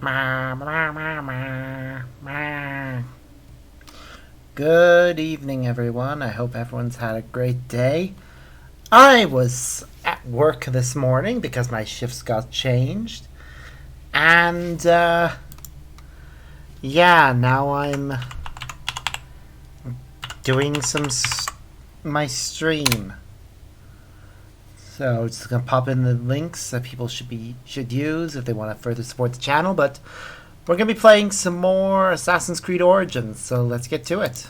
Ma, ma, ma, ma, ma. Good evening, everyone. I hope everyone's had a great day. I was at work this morning because my shifts got changed. And, yeah, now I'm doing my stream. So just gonna pop in the links that people should use if they want to further support the channel. But we're gonna be playing some more Assassin's Creed Origins, so let's get to it.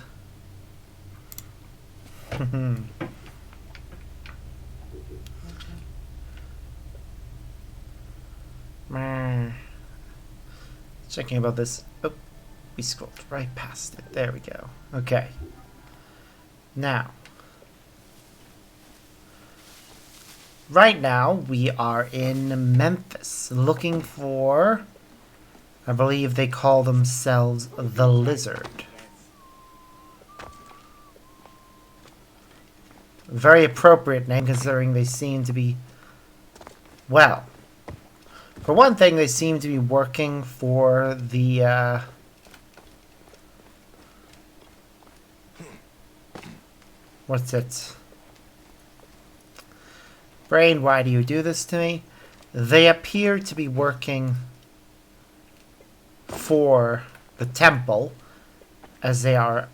Checking about this. Oh, we scrolled right past it. There we go. Okay. Now. Right now, we are in Memphis, looking for, I believe they call themselves the Lizard. Very appropriate name, considering they seem to be, well, for one thing, they seem to be working for the, what's it? Brain, why do you do this to me? They appear to be working for the temple, as they are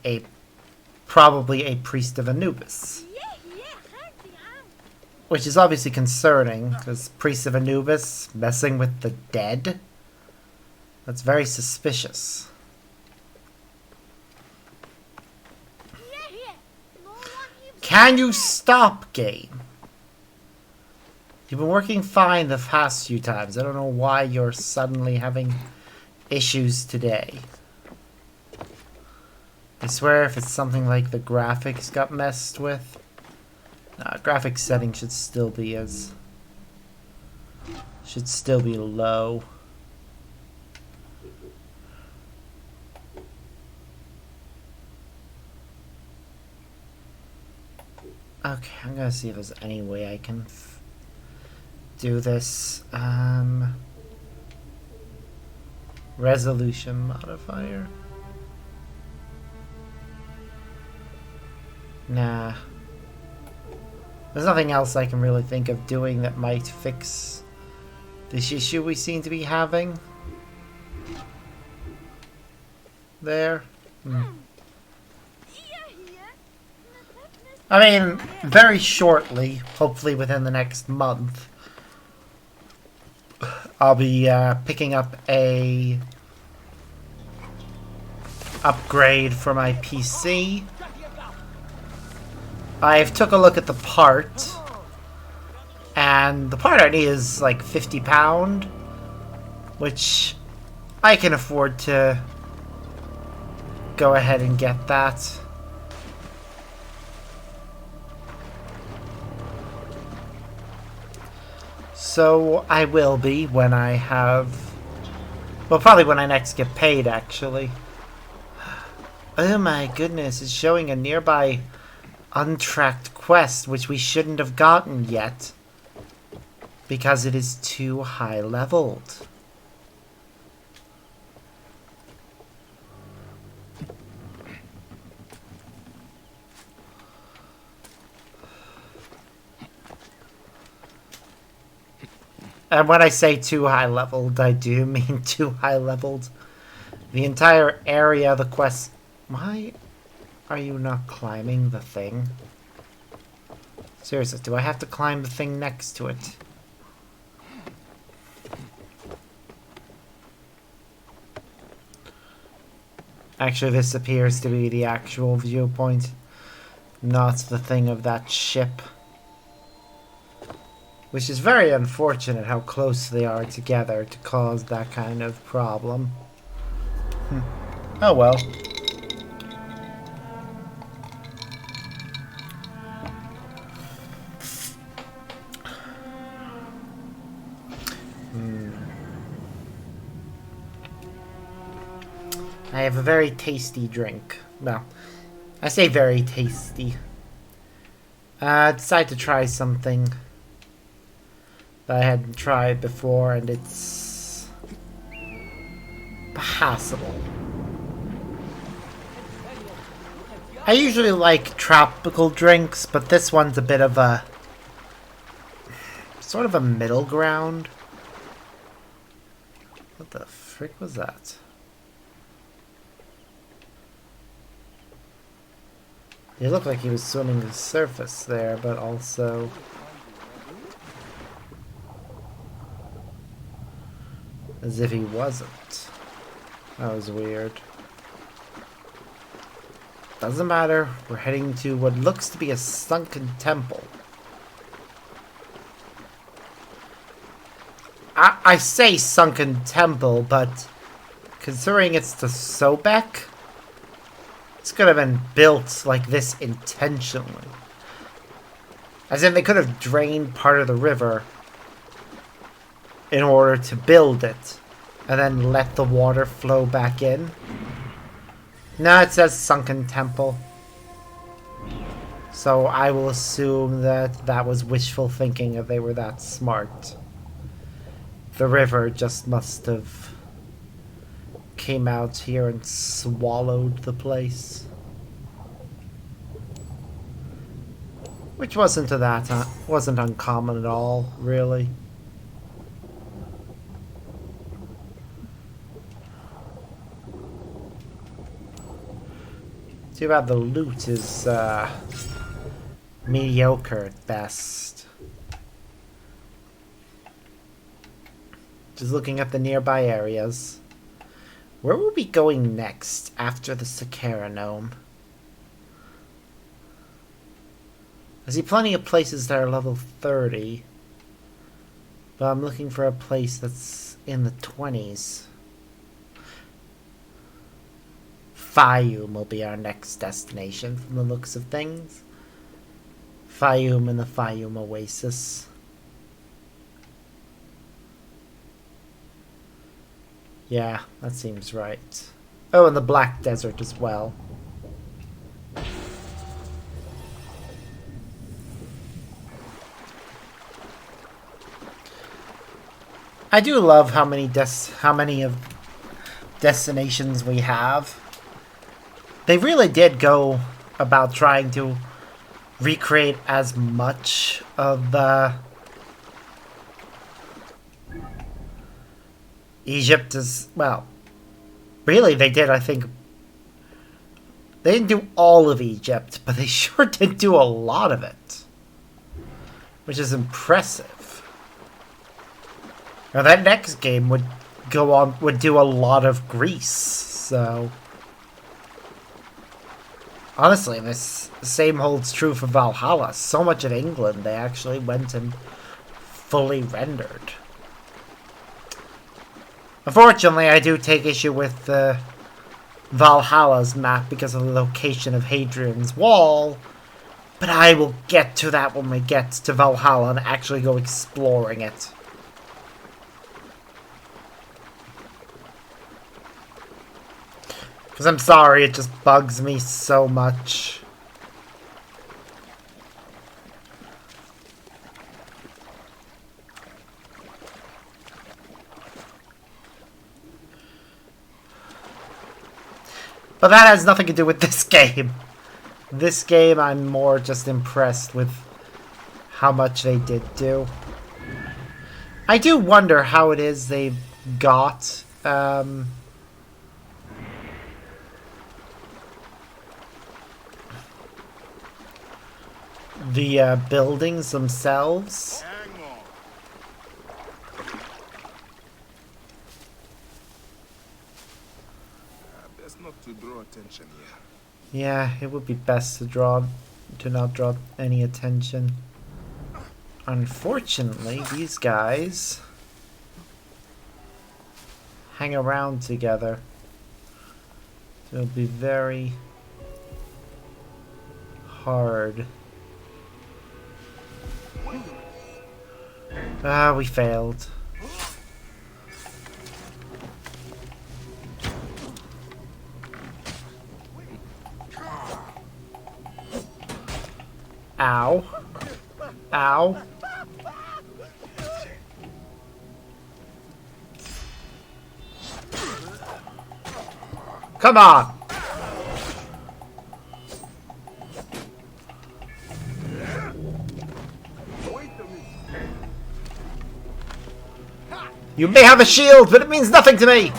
probably a priest of Anubis. Which is obviously concerning, because priests of Anubis messing with the dead? That's very suspicious. Can you stop, game? You've been working fine the past few times. I don't know why you're suddenly having issues today. I swear if it's something like the graphics got messed with. Graphics settings should still be low. Okay, I'm gonna see if there's any way I can do this. Resolution modifier. Nah. There's nothing else I can really think of doing that might fix this issue we seem to be having. There. I mean, very shortly, hopefully within the next month, I'll be picking up a upgrade for my PC. I've took a look at the part, and the part I need is like £50, which I can afford to go ahead and get that. So I will be when I have, well, probably when I next get paid, actually. Oh my goodness, it's showing a nearby untracked quest, which we shouldn't have gotten yet because it is too high leveled. And when I say too high leveled, I do mean too high leveled. The entire area of the quest. Why are you not climbing the thing? Seriously, do I have to climb the thing next to it? Actually, this appears to be the actual viewpoint, not the thing of that ship. Which is very unfortunate how close they are together to cause that kind of problem. Oh well. I have a very tasty drink. Well, I say very tasty. I decided to try something that I hadn't tried before, and it's passable. I usually like tropical drinks, but this one's a bit of a sort of a middle ground. What the frick was that? He looked like he was swimming the surface there, but also... as if he wasn't. That was weird. Doesn't matter. We're heading to what looks to be a sunken temple. I say sunken temple, but considering it's the Sobek, this could have been built like this intentionally. As in, they could have drained part of the river in order to build it, and then let the water flow back in. No, it says Sunken Temple. So I will assume that that was wishful thinking if they were that smart. The river just must have came out here and swallowed the place. Which wasn't uncommon at all, really. Too bad the loot is mediocre at best. Just looking at the nearby areas. Where will we be going next after the Sakara Gnome? I see plenty of places that are level 30. But I'm looking for a place that's in the 20s. Fayum will be our next destination from the looks of things. Fayum and the Fayum Oasis. Yeah, that seems right. Oh, and the Black Desert as well. I do love how many of destinations we have. They really did go about trying to recreate as much of the Egypt as well. Really, they did, I think. They didn't do all of Egypt, but they sure did do a lot of it. Which is impressive. Now that next game would do a lot of Greece, so honestly, this same holds true for Valhalla. So much of England they actually went and fully rendered. Unfortunately, I do take issue with Valhalla's map because of the location of Hadrian's Wall, but I will get to that when we get to Valhalla and actually go exploring it. Because I'm sorry, it just bugs me so much. But that has nothing to do with this game. This game, I'm more just impressed with how much they did do. I do wonder how it is they got the buildings themselves. Best not to draw attention here. Yeah, it would be best to not draw any attention. Unfortunately, these guys hang around together. It'll be very hard. Ah, we failed. Ow. Ow. Come on! You may have a shield, but it means nothing to me!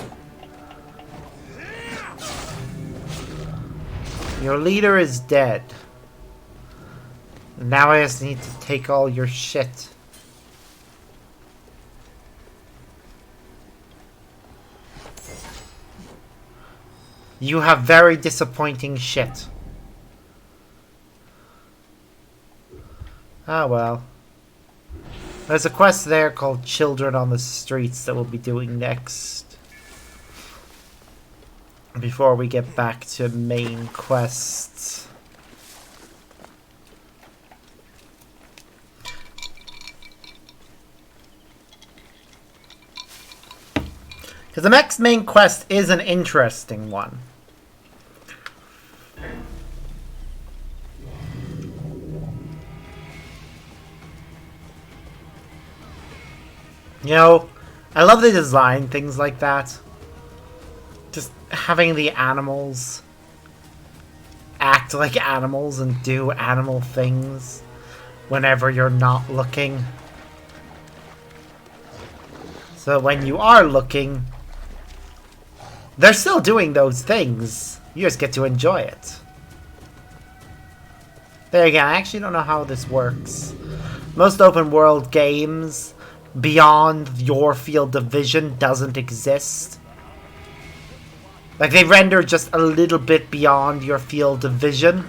Your leader is dead. Now I just need to take all your shit. You have very disappointing shit. Ah well. There's a quest there called Children on the Streets that we'll be doing next. Before we get back to main quests. Because the next main quest is an interesting one. You know, I love the design, things like that. Just having the animals act like animals and do animal things whenever you're not looking. So when you are looking, they're still doing those things. You just get to enjoy it. There again, I actually don't know how this works. Most open world games beyond your field of vision doesn't exist. Like, they render just a little bit beyond your field of vision.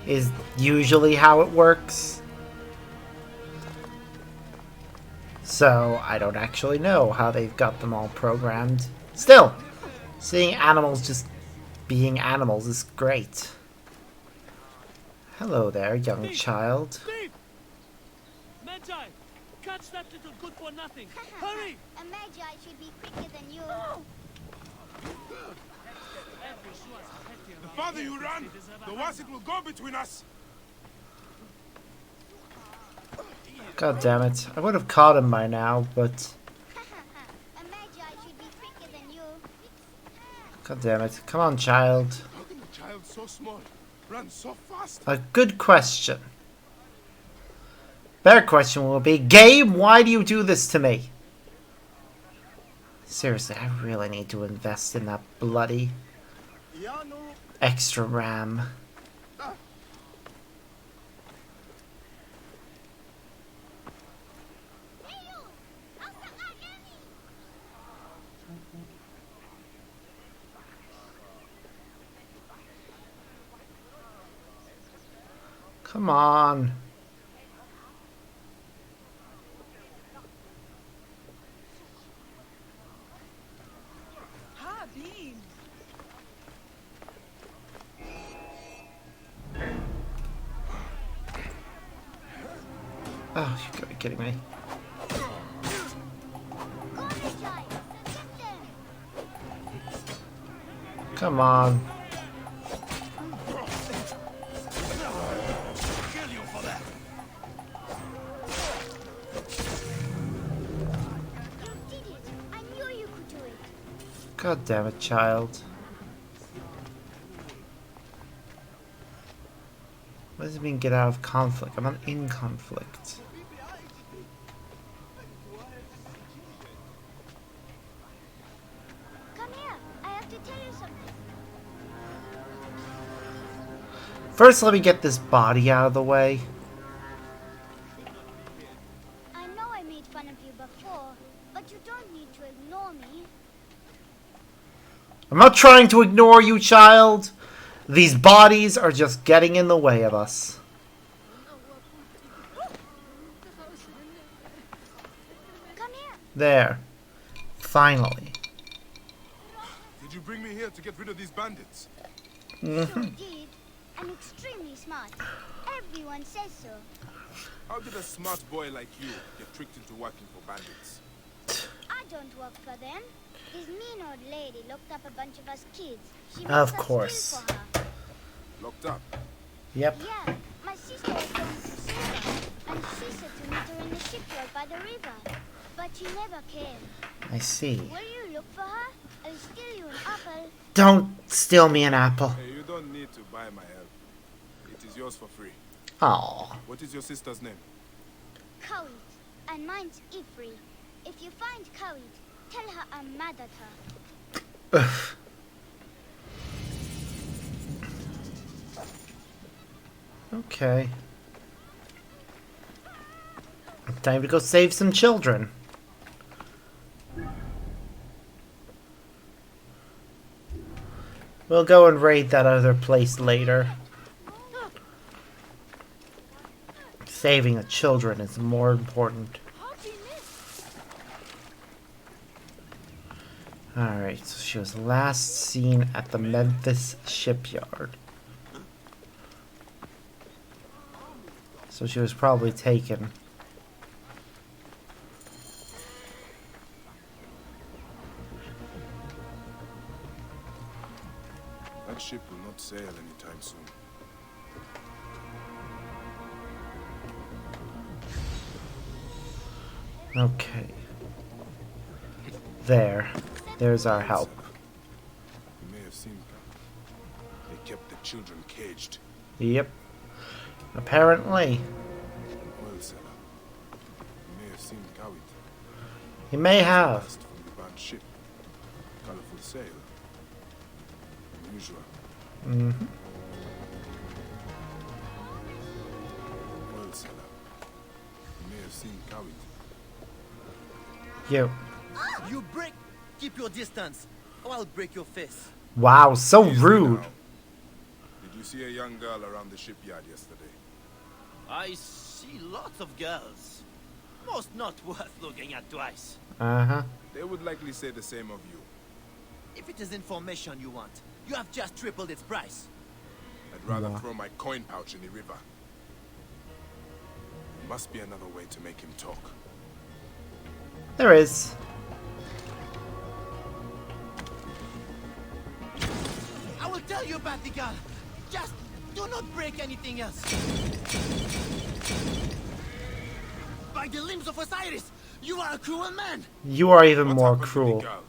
Is usually how it works. So, I don't actually know how they've got them all programmed. Still, seeing animals just being animals is great. Hello there, young child. Steve! Magi! Catch that little good for nothing! Hurry! A magi should be quicker than you. The farther you run, the worse it will go between us. God damn it. I would have caught him by now, but... A magi should be quicker than you. God damn it. Come on, child. How can a child so small run so fast? A good question. Better question will be, game, why do you do this to me? Seriously, I really need to invest in that bloody extra RAM. Come on. Oh, you gotta be kidding me. Go, magi! Get them! Come on. Kill you for that! You did it! I knew you could do it! God damn it, child. What does it mean get out of conflict? I'm not in conflict. Come here! I have to tell you something. First, let me get this body out of the way. I know I made fun of you before, but you don't need to ignore me. I'm not trying to ignore you, child. These bodies are just getting in the way of us. Come here! There. Finally. Did you bring me here to get rid of these bandits? Sure did. I'm extremely smart. Everyone says so. How did a smart boy like you get tricked into working for bandits? I don't work for them. This mean old lady locked up a bunch of us kids. She makes Of us course. steal for her. Locked up. Yep. Yeah, my sister was going to save her, and she said to meet her in the shipyard by the river. but she never came. I see. Will you look for her? I'll steal you an apple. Don't steal me an apple. Hey, you don't need to buy my help. It is yours for free. Aw. What is your sister's name? Kawit, and mine's Ifri. If you find Kawit, tell her I'm mad at her. Ugh. Okay. Time to go save some children. We'll go and raid that other place later. Saving the children is more important. Alright, so she was last seen at the Memphis shipyard. So she was probably taken. That ship will not sail anytime soon. Okay. There's our help. You may have seen them. They kept the children caged. Yep. Apparently. Oil seller. You may have seen Kawit. You may have. From the bad ship. Colorful sail. Unusual. Mm-hmm. Oil seller. You may have seen Kawit. You. You break! Keep your distance, or I'll break your face. Wow, so Easy rude. now. Did you see a young girl around the shipyard yesterday? I see lots of girls. Most not worth looking at twice. Uh-huh. They would likely say the same of you. If it is information you want, you have just tripled its price. I'd rather Wow. throw my coin pouch in the river. There must be another way to make him talk. There is. I will tell you about the girl. Just do not break anything else. By the limbs of Osiris, you are a cruel man. You are even What more happened to the cruel. girl?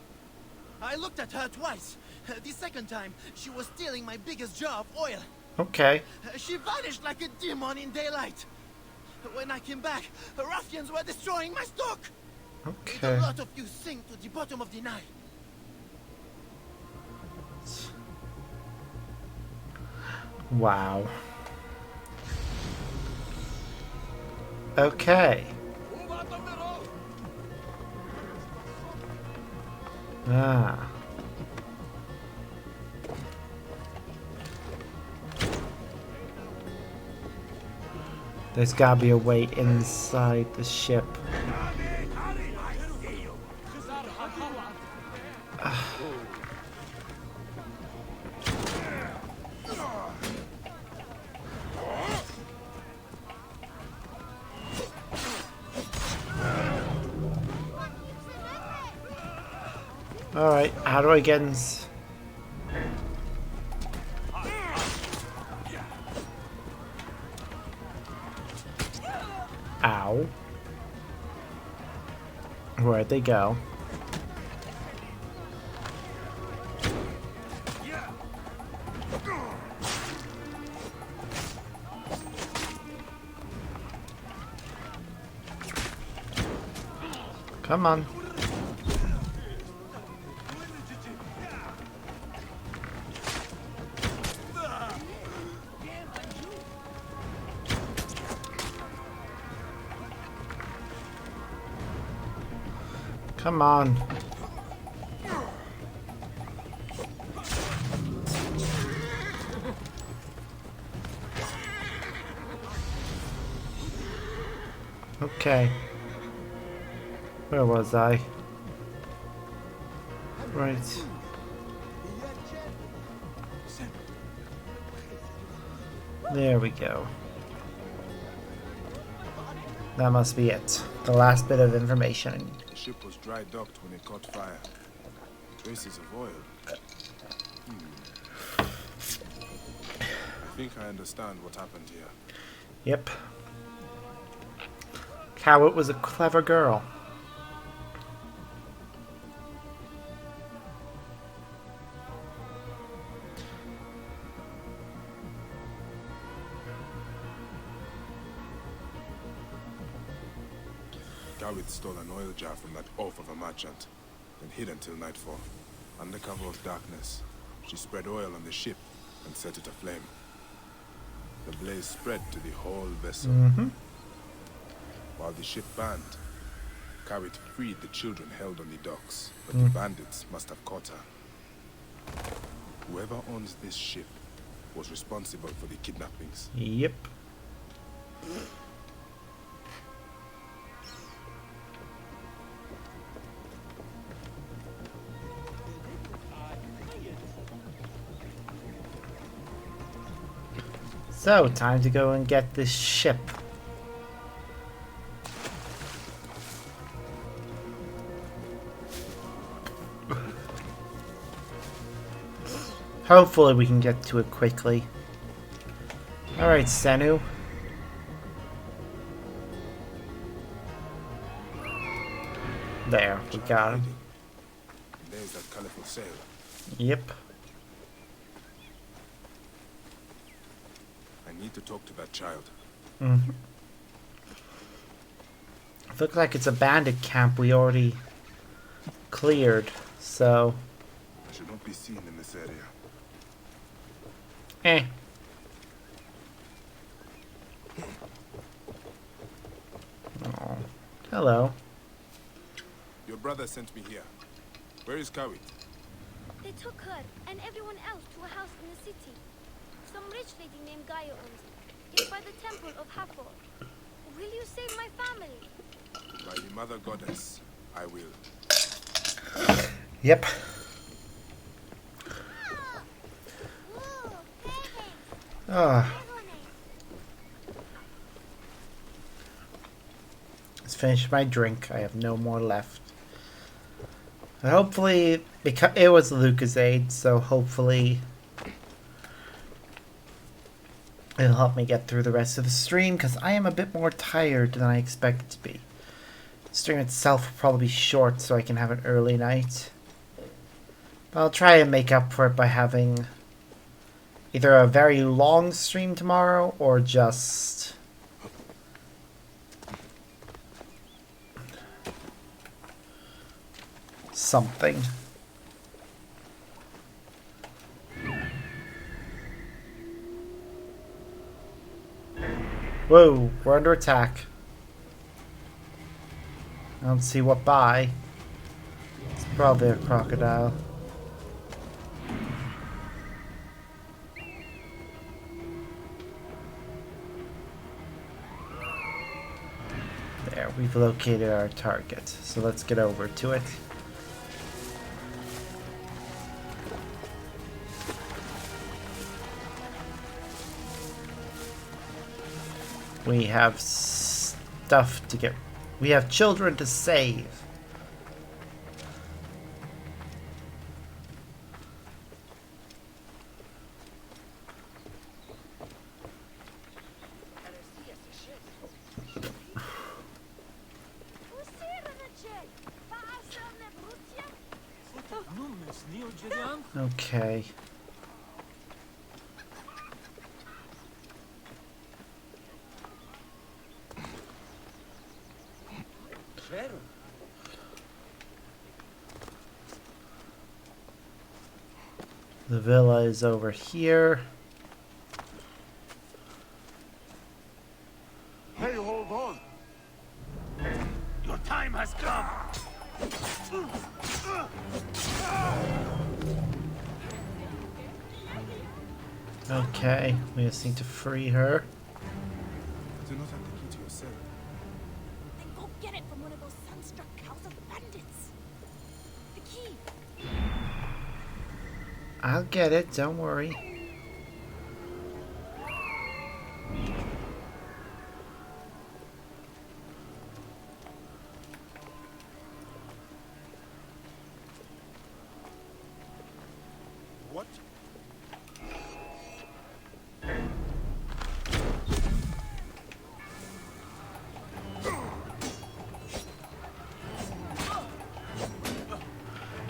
I looked at her twice. The second time, she was stealing my biggest jar of oil. Okay. She vanished like a demon in daylight. When I came back, ruffians were destroying my stock. Did Okay. a lot of you sink to the bottom of the Nile? Wow. Okay. Ah. There's gotta be a way inside the ship. Alright, how do I get in? Ow. Where'd they go? Come on. Come on. Okay. Where was I? Right. There we go. That must be it. The last bit of information I need. The ship was dry docked when it caught fire. Traces of oil. I think I understand what happened here. Yep. Cowit was a clever girl. Gawit stole an oil jar from that oaf of a merchant, then hid until nightfall. Under cover of darkness, she spread oil on the ship and set it aflame. The blaze spread to the whole vessel. While the ship burned, Gawit freed the children held on the docks, but the bandits must have caught her. Whoever owns this ship was responsible for the kidnappings. Yep. So, time to go and get this ship. Hopefully we can get to it quickly. Alright, Senu. There, we got him. There's that colorful sail. Yep. I need to talk to that child. Looks like it's a bandit camp we already cleared, so... I should not be seen in this area. Eh. Oh, hello. Your brother sent me here. Where is Kawit? They took her and everyone else to a house in the city. Some rich lady named Gaia owns it. It's by the Temple of Patal. Will you save my family? By the Mother Goddess, I will. Yep. Ah. Let's finish my drink. I have no more left. And hopefully, because it was Lucasade, so hopefully it'll help me get through the rest of the stream, because I am a bit more tired than I expected to be. The stream itself will probably be short, so I can have an early night. But I'll try and make up for it by having either a very long stream tomorrow, or just something. Whoa, we're under attack. I don't see what by. It's probably a crocodile. There, we've located our target. So let's get over to it. We have stuff to get. We have children to save. Okay. The villa is over here. Hey, hold on. Your time has come. Okay, we just need to free her. Do not have the key to your cell. Then go get it from one of those sunstruck house of bandits. The key. I'll get it, don't worry. What?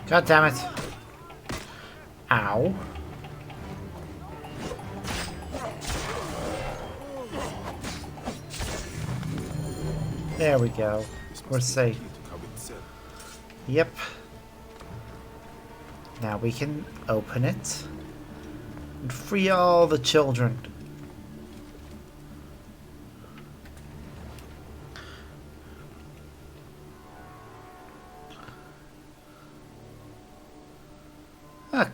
God damn it. Ow. There we go. This Or Must be say, the key to Coward's cell. yep. Now we can open it and free all the children.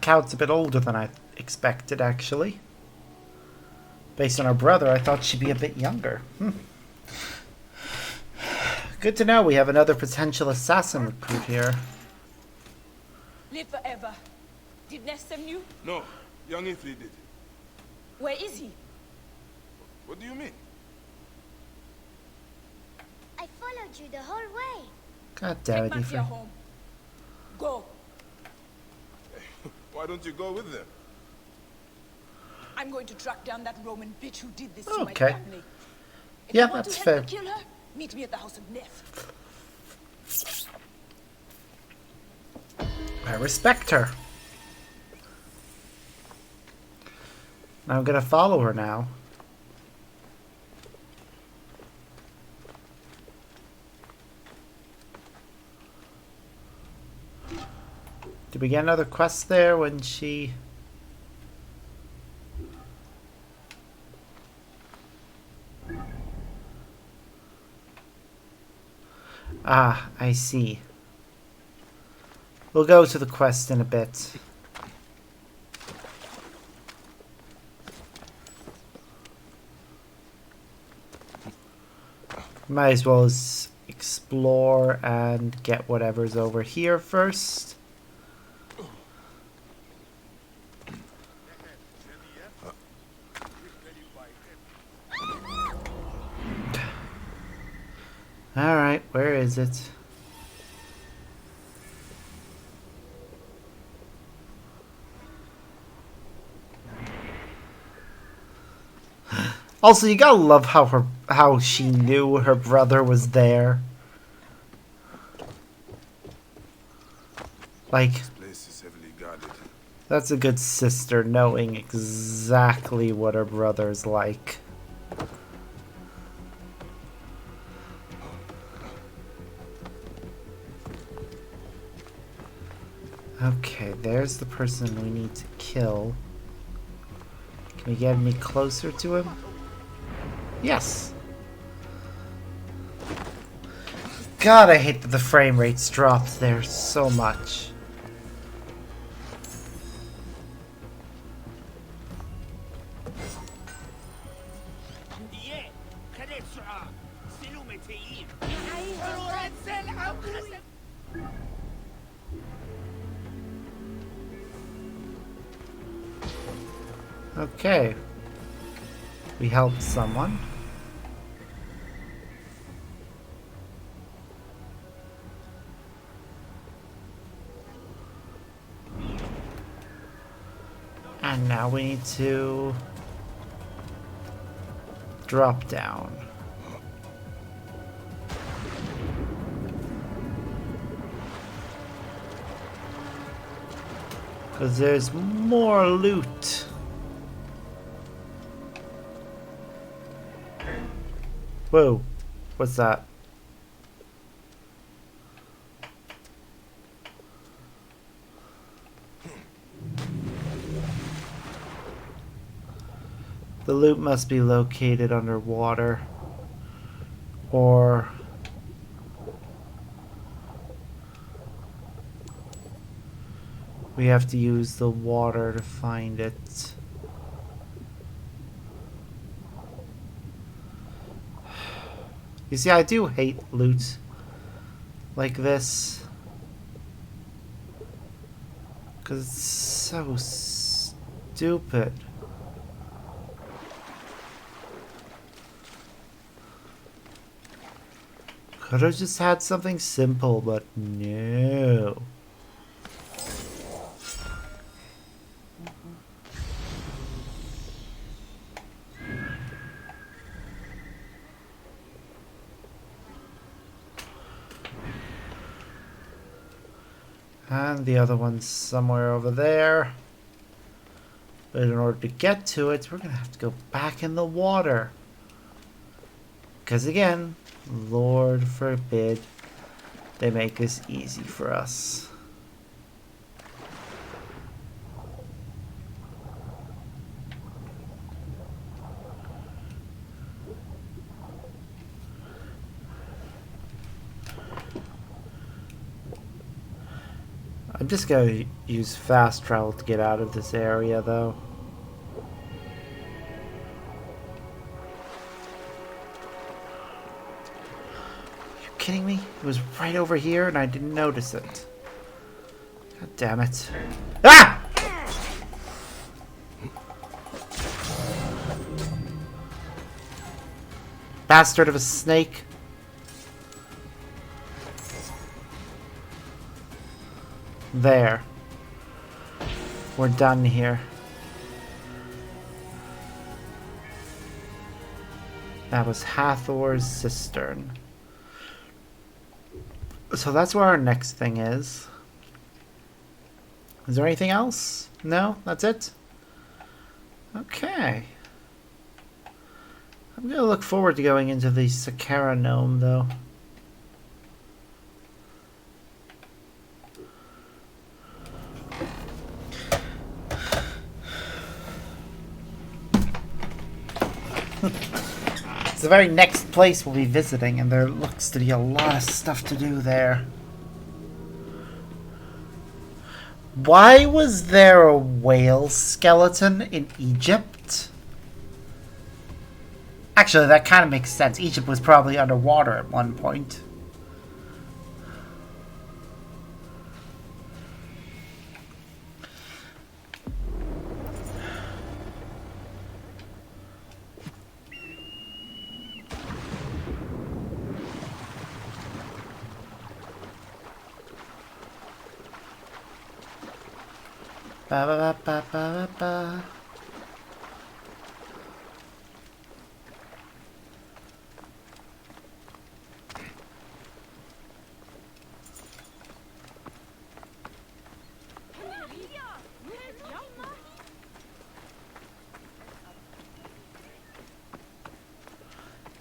Cow's a bit older than I expected, actually. Based on her brother, I thought she'd be a bit younger. Good to know we have another potential assassin recruit here. Live forever. Did Nestor knew? No, young Ithri did. Where is he? What do you mean? I followed you the whole way. God damn it, Take back your Ethan. home. Go. Why don't you go with them? I'm going to track down that Roman bitch who did this to my Okay. family. If Yeah, you want that's to help fair. me kill her, meet me at the house of Neff. I respect her. I'm gonna follow her now. Did we get another quest there when she... Ah, I see. We'll go to the quest in a bit. Might as well explore and get whatever's over here first. Alright, where is it? Also, you gotta love how she knew her brother was there. Like, This place is heavily guarded. that's a good sister, knowing exactly what her brother's like. Okay, there's the person we need to kill. Can we get any closer to him? Yes! God, I hate that the frame rates dropped there so much. Okay. We helped someone. And now we need to drop down. Because there's more loot. Whoa, what's that? The loot must be located underwater, or we have to use the water to find it. You see, I do hate loot like this, because it's so stupid. Could have just had something simple, but no. And the other one's somewhere over there. But in order to get to it, we're going to have to go back in the water. Because again, Lord forbid They make this easy for us. I'm just going to use fast travel to get out of this area, though. Are you kidding me? It was right over here and I didn't notice it. God damn it. Ah! Bastard of a snake. There. We're done here. That was Hathor's cistern. So that's where our next thing is. Is there anything else? No? That's it? Okay. I'm gonna look forward to going into the Sakara Gnome, though. It's the very next place we'll be visiting, and there looks to be a lot of stuff to do there. Why was there a whale skeleton in Egypt? Actually, that kind of makes sense. Egypt was probably underwater at one point. Ba ba ba ba ba ba.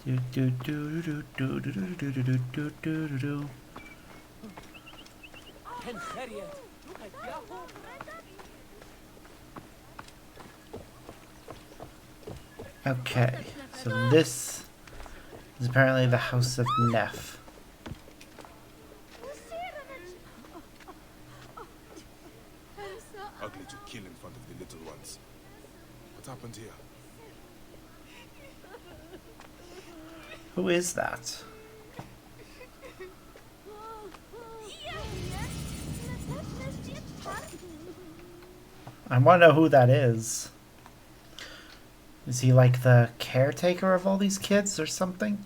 Do do do do do do do do do do do do do. Okay, so this is apparently the House of Neff. Ugly to kill in front of the little ones. What happened here? Who is that? I want to know who that is. Is he like the caretaker of all these kids or something?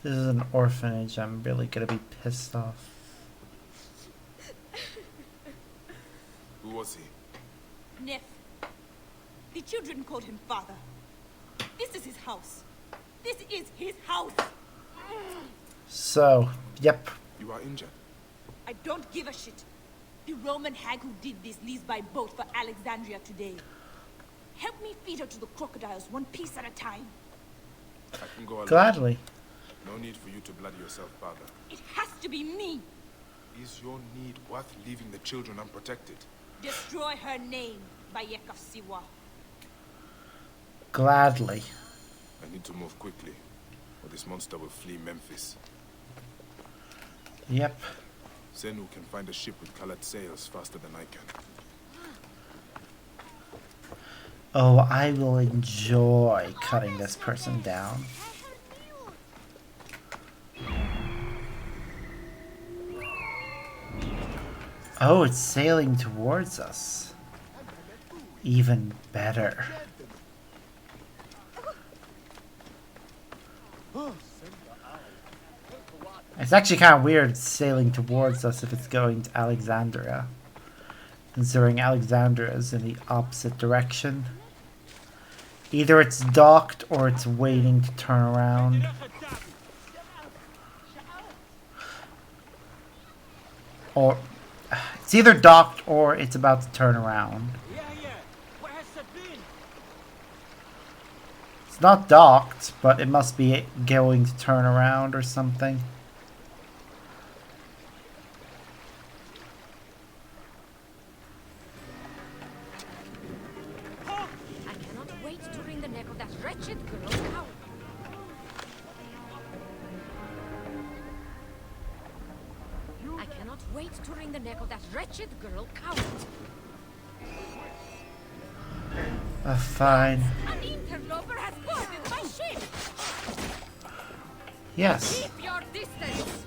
This is an orphanage. I'm really gonna be pissed off. Who was he? Neff. The children called him father. This is his house. This is his house. So, yep. You are injured. I don't give a shit. The Roman hag who did this leaves by boat for Alexandria today. Help me feed her to the crocodiles, one piece at a time. I can go alone. Gladly. No need for you to bloody yourself, father. It has to be me. Is your need worth leaving the children unprotected? Destroy her name, Bayek of Siwa. Gladly. I need to move quickly, or this monster will flee Memphis. Yep. Zenu can find a ship with colored sails faster than I can. Oh, I will enjoy cutting this person down. Oh, it's sailing towards us. Even better. It's actually kind of weird sailing towards us if it's going to Alexandria, considering Alexandria is in the opposite direction. Either it's docked or it's waiting to turn around. Or it's either docked or it's about to turn around. Yeah, where has that been? It's not docked, but it must be going to turn around or something. I cannot wait to wring the neck of that wretched girl now. I cannot wait to wring the neck of that wretched girl coward. Fine. An interloper has boarded my ship. Yes. Keep your distance.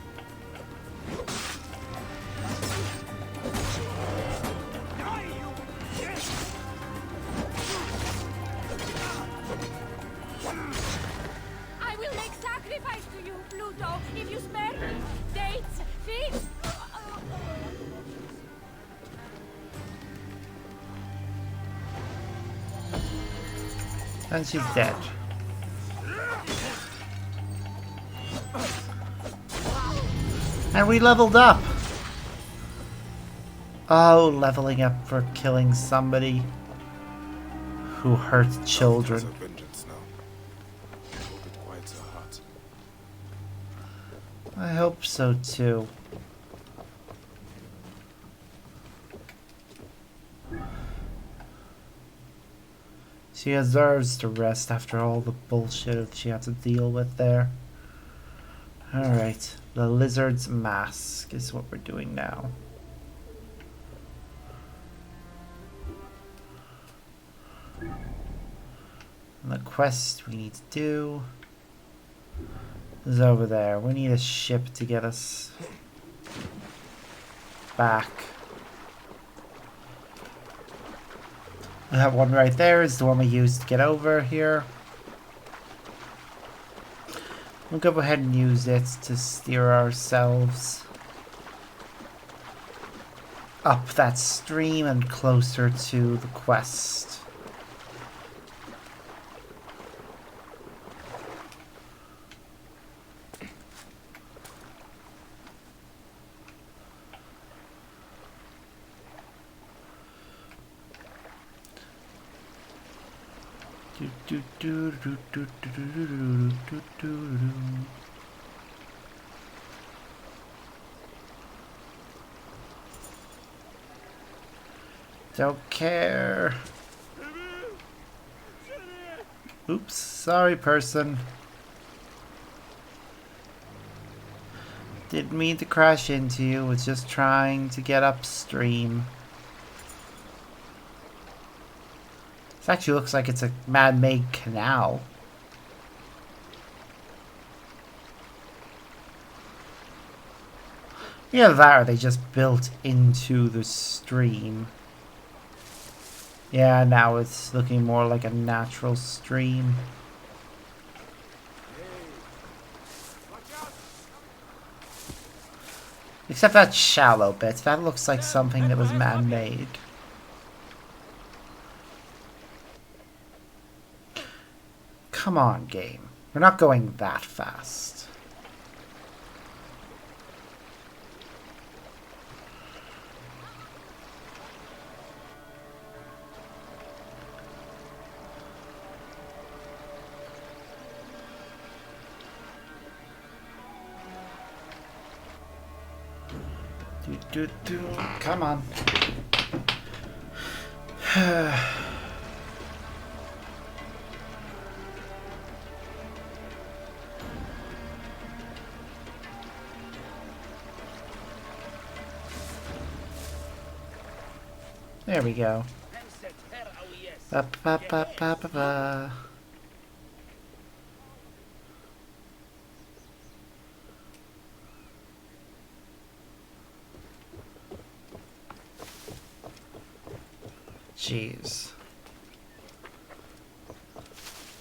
I will make sacrifice to you, Pluto, if you spare me. Dates, fish. And she's dead. And we leveled up. Oh, leveling up for killing somebody who hurt children. Darkness of vengeance now. I hope it quiets her heart. I hope so too. She deserves to rest after all the bullshit she had to deal with there. Alright, the lizard's mask is what we're doing now. And the quest we need to do is over there. We need a ship to get us back. That one right there is the one we used to get over here. We'll go ahead and use it to steer ourselves up that stream and closer to the quest. Don't care. Oops, sorry person. Didn't mean to crash into you, was just trying to get upstream. This actually looks like it's a man-made canal. Either that or they just built into the stream. Yeah, now it's looking more like a natural stream. Except that shallow bit, that looks like something that was man-made. Come on, game. We're not going that fast. Come on. There we go. Ba, ba, ba, ba, ba, ba. Jeez.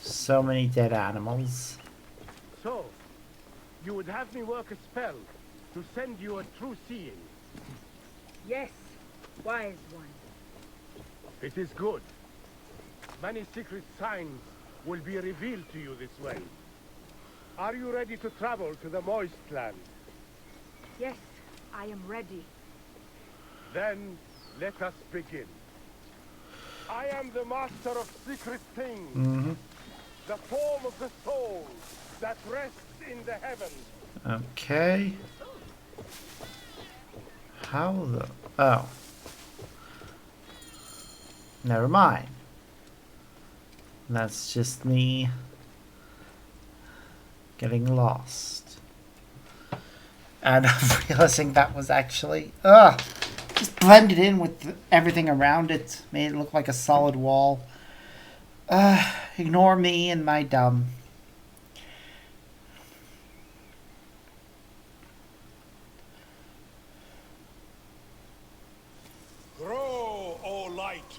So many dead animals. So, you would have me work a spell to send you a true seeing. Yes, wise one. It is good. Many secret signs will be revealed to you this way. Are you ready to travel to the Moist Land? Yes, I am ready. Then let us begin. I am the master of secret things. The form of the soul that rests in the heavens. Okay. How the... Oh. Never mind. That's just me getting lost. And I'm realizing that was actually... Ugh! Just blended in with everything around it. Made it look like a solid wall. Ignore me and my dumb. Grow, O light.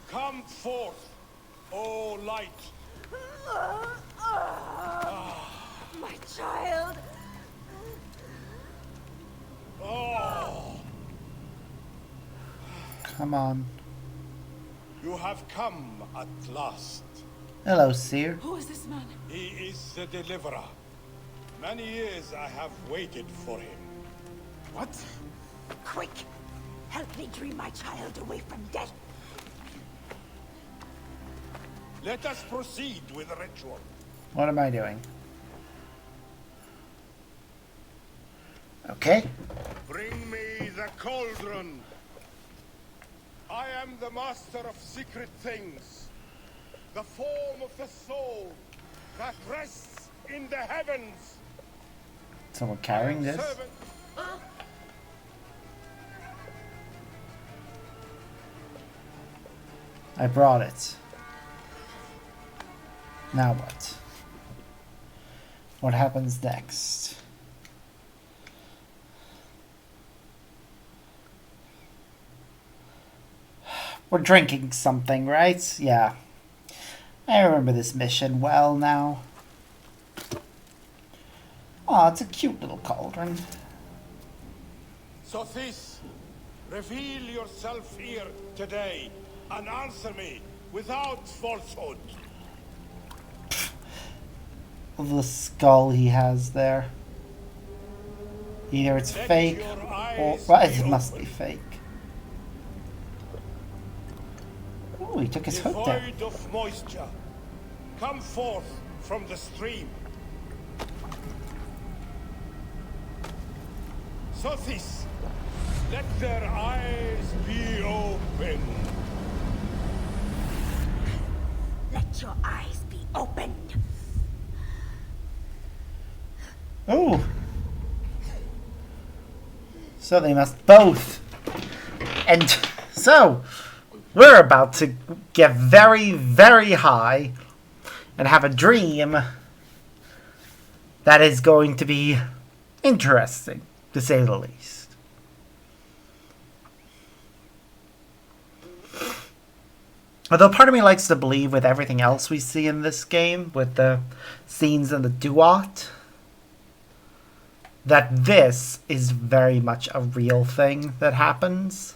Come forth, O light. My child. Oh, Come on. you have come at last. Hello, Seer. Who is this man? He is the deliverer. Many years I have waited for him. What? Quick! Help me dream my child away from death. Let us proceed with the ritual. What am I doing? Okay. Bring me the cauldron. I am the master of secret things. The form of the soul that rests in the heavens. Someone carrying this? Servant. I brought it. Now what? What happens next? We're drinking something, right? Yeah. I remember this mission well now. Oh, it's a cute little cauldron. Sothis, reveal yourself here today and answer me without falsehood. The skull he has there. Either it's Let fake your or... eyes Well, be it must be open. fake. Oh, he took his hook down. Devoid of moisture, come forth from the stream. Sothis, let their eyes be open. Let your eyes be opened. Oh. So they must both. And so, we're about to get very, very high and have a dream that is going to be interesting, to say the least. Although part of me likes to believe with everything else we see in this game, with the scenes in the duat, that this is very much a real thing that happens.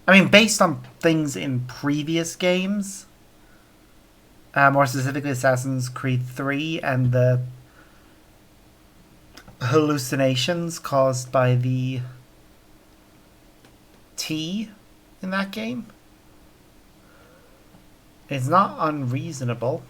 I mean, based on things in previous games, more specifically Assassin's Creed 3 and the hallucinations caused by the tea in that game, it's not unreasonable.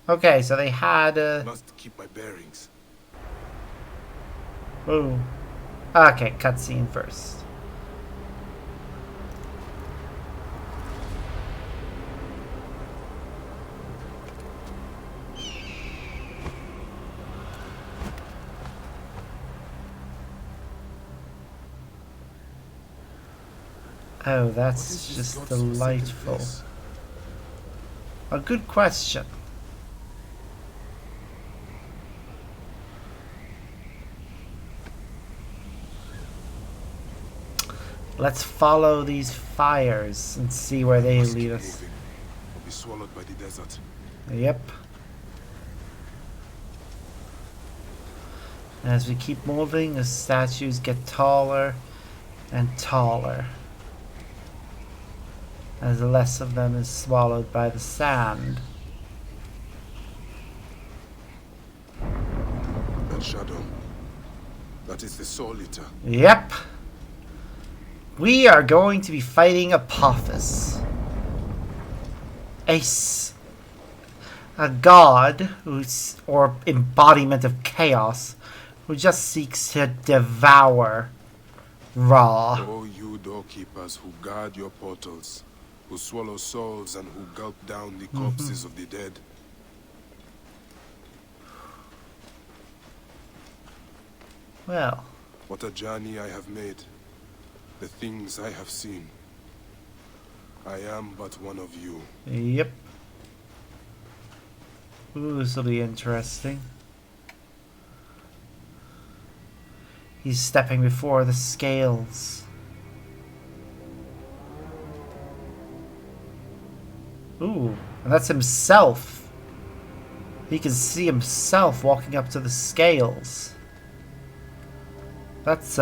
Okay, so they had Must keep my bearings. oh. Okay, cutscene first. Oh, that's just delightful. A good question. Let's follow these fires and see where they Must lead keep us. moving, or be swallowed by the desert. Yep. As we keep moving, the statues get taller and taller, as less of them is swallowed by the sand. That shadow. That is the Soul Eater. Yep. We are going to be fighting Apophis. A god who's, or embodiment of chaos, who just seeks to devour Ra. Oh, you doorkeepers who guard your portals, who swallow souls and who gulp down the corpses of the dead. Well, What a journey I have made. The things I have seen. I am but one of you. yep. Ooh, this will be interesting. He's stepping before the scales. Ooh, and that's himself. He can see himself walking up to the scales. That's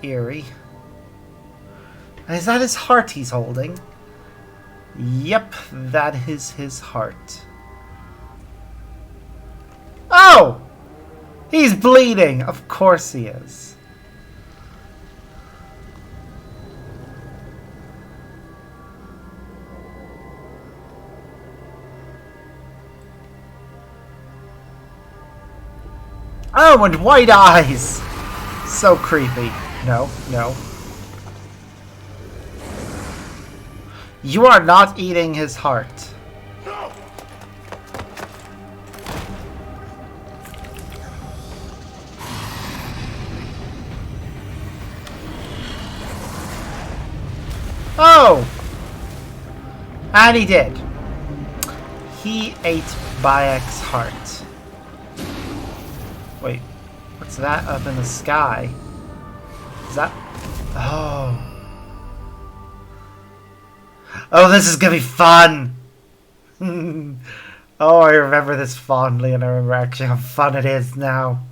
eerie. And is that his heart he's holding? Yep, that is his heart. Oh! He's bleeding! Of course he is. Oh, and white eyes! So creepy. No, no. You are not eating his heart. No! Oh! And he did. He ate Bayek's heart. Wait, what's that up in the sky? Is that... Oh. Oh, this is gonna be fun! Oh, I remember this fondly, and I remember actually how fun it is now.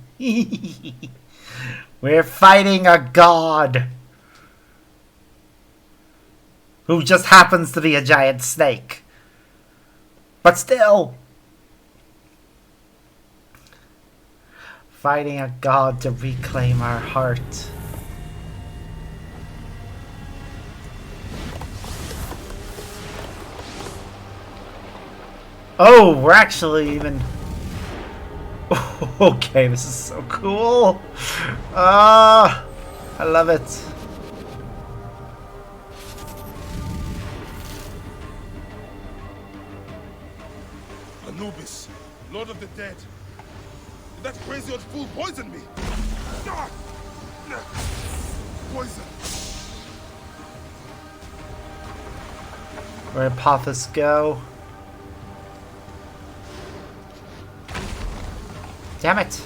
We're fighting a god! Who just happens to be a giant snake. But still! Fighting a god to reclaim our heart. Oh, we're actually even... Okay, this is so cool. I love it. Anubis, Lord of the Dead. Did that crazy old fool poison me? Ah! Poison. Where did Apophis go? Damn it.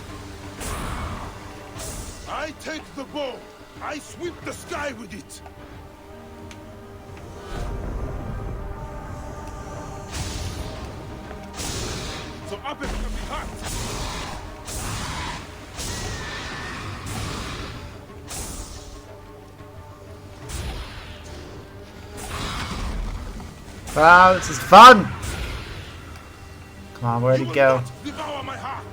I take the bow. I sweep the sky with it. So up it can be hot. Wow, this is fun! Come on, where'd he go? Devour my heart.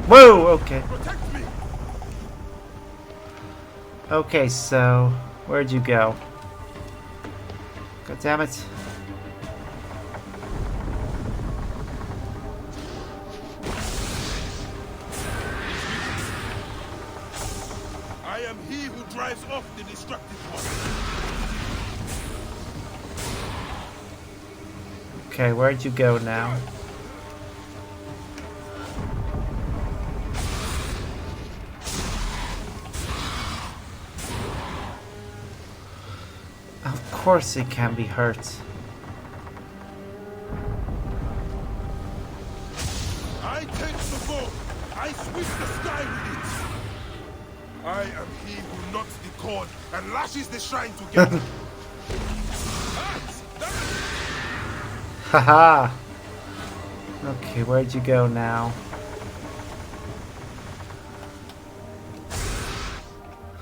Whoa, okay. Protect me. Okay, so where'd you go? God damn it. I am he who drives off the destructive one. Okay, where'd you go now? Of course it can be hurt. I take the bow. I sweep the sky with it. I am he who knots the cord and lashes the shrine together. Haha! Okay, where'd you go now?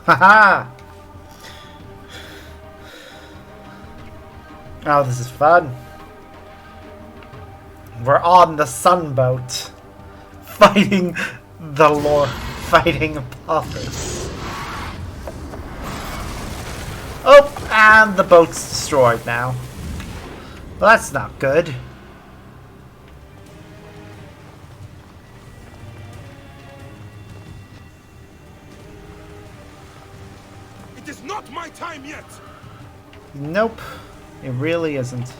Haha! Oh, this is fun. We're on the sunboat. Fighting the Lord. Fighting Apophis. Oh, and the boat's destroyed now. Well, that's not good. It is not my time yet! Nope, it really isn't.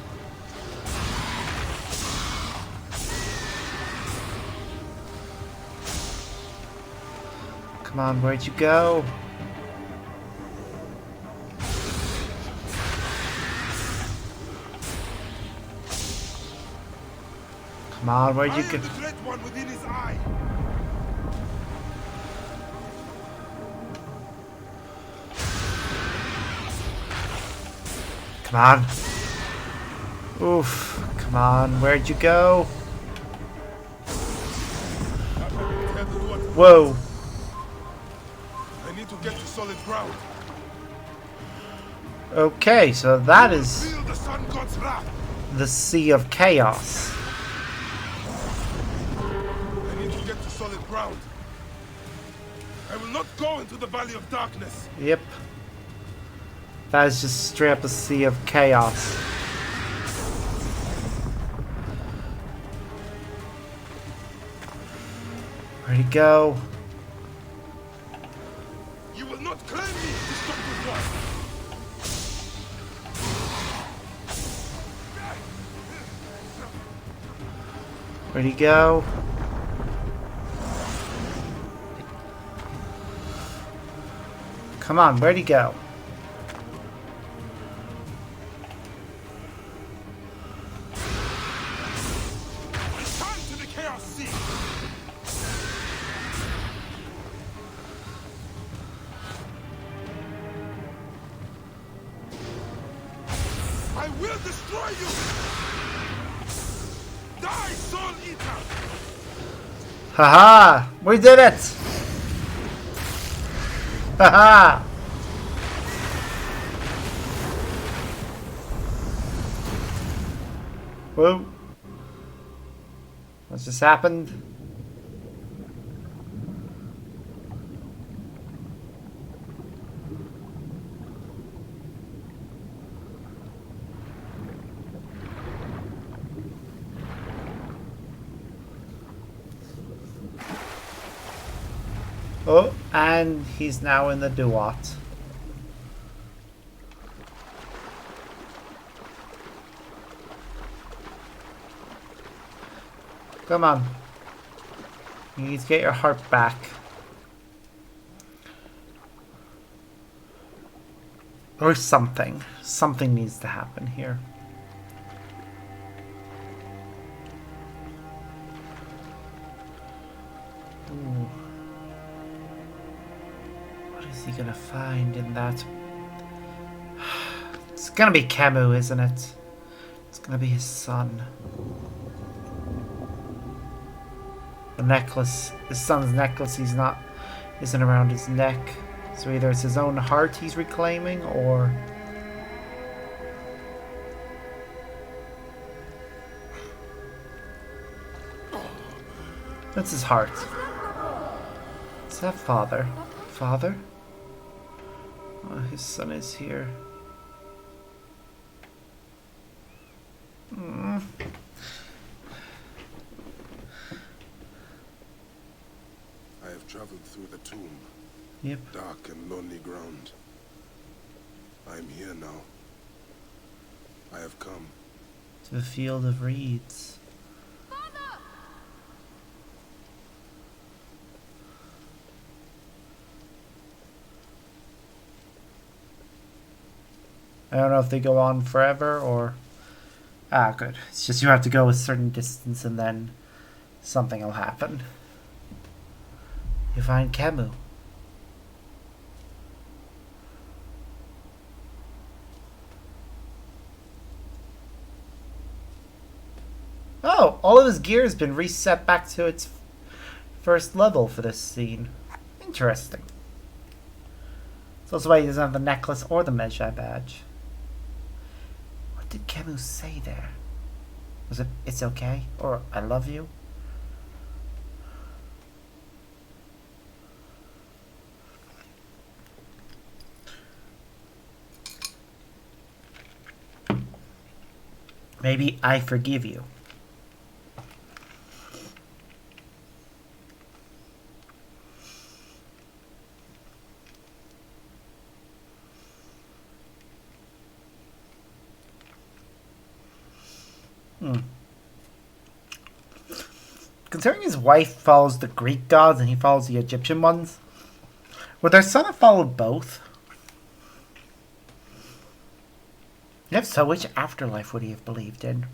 Come on, where'd you go? Come on, where'd you go? The dread one within his eye. Come on. Oof. Come on, where'd you go? Whoa. I need to get to solid ground. Okay, so that is Feel the sun god's wrath. the Sea of Chaos. I need to get to solid ground. I will not go into the valley of darkness. Yep. That is just straight up a Sea of Chaos. Where'd he go? You will not claim me, destructive one. Where'd he go? Come on, where'd he go? Return to the Chaos Sea. I will destroy you. Die, Soul Eater. Haha! We did it! Haha! Whoa. What's just happened? Oh, and he's now in the Duat. Come on. You need to get your heart back. Or something. Something needs to happen here. Ooh. What is he gonna find in that? It's gonna be Camus, isn't it? It's gonna be his son. The necklace, his son's necklace, isn't around his neck. So either it's his own heart he's reclaiming, or that's his heart. Is that father? Father? Oh, his son is here. Mm. I have traveled through the tomb. Yep. Dark and lonely ground. I am here now. I have come. To the field of reeds. I don't know if they go on forever or... Ah, good. It's just you have to go a certain distance and then something will happen. You find Camus. Oh, all of his gear has been reset back to its first level for this scene. Interesting. It's also why he doesn't have the necklace or the Magi badge. What did Camus say there? Was it, "It's okay," or "I love you"? Maybe "I forgive you." Considering his wife follows the Greek gods and he follows the Egyptian ones, would their son have followed both? If so, which afterlife would he have believed in?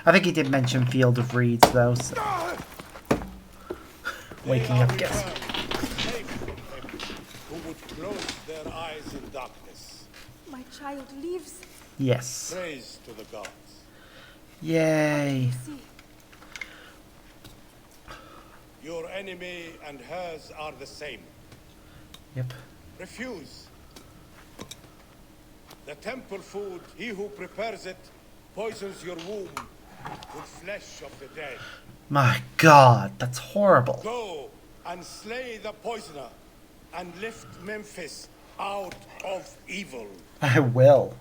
I think he did mention Field of Reeds, though, so... Waking up guessing. Who would close their eyes in darkness? My child lives. Yes. Praise to the gods. Yay. See, Your enemy and hers are the same. Yep. Refuse. The temple food, he who prepares it, poisons your womb with flesh of the dead. My God, that's horrible. Go and slay the poisoner and lift Memphis out of evil. I will.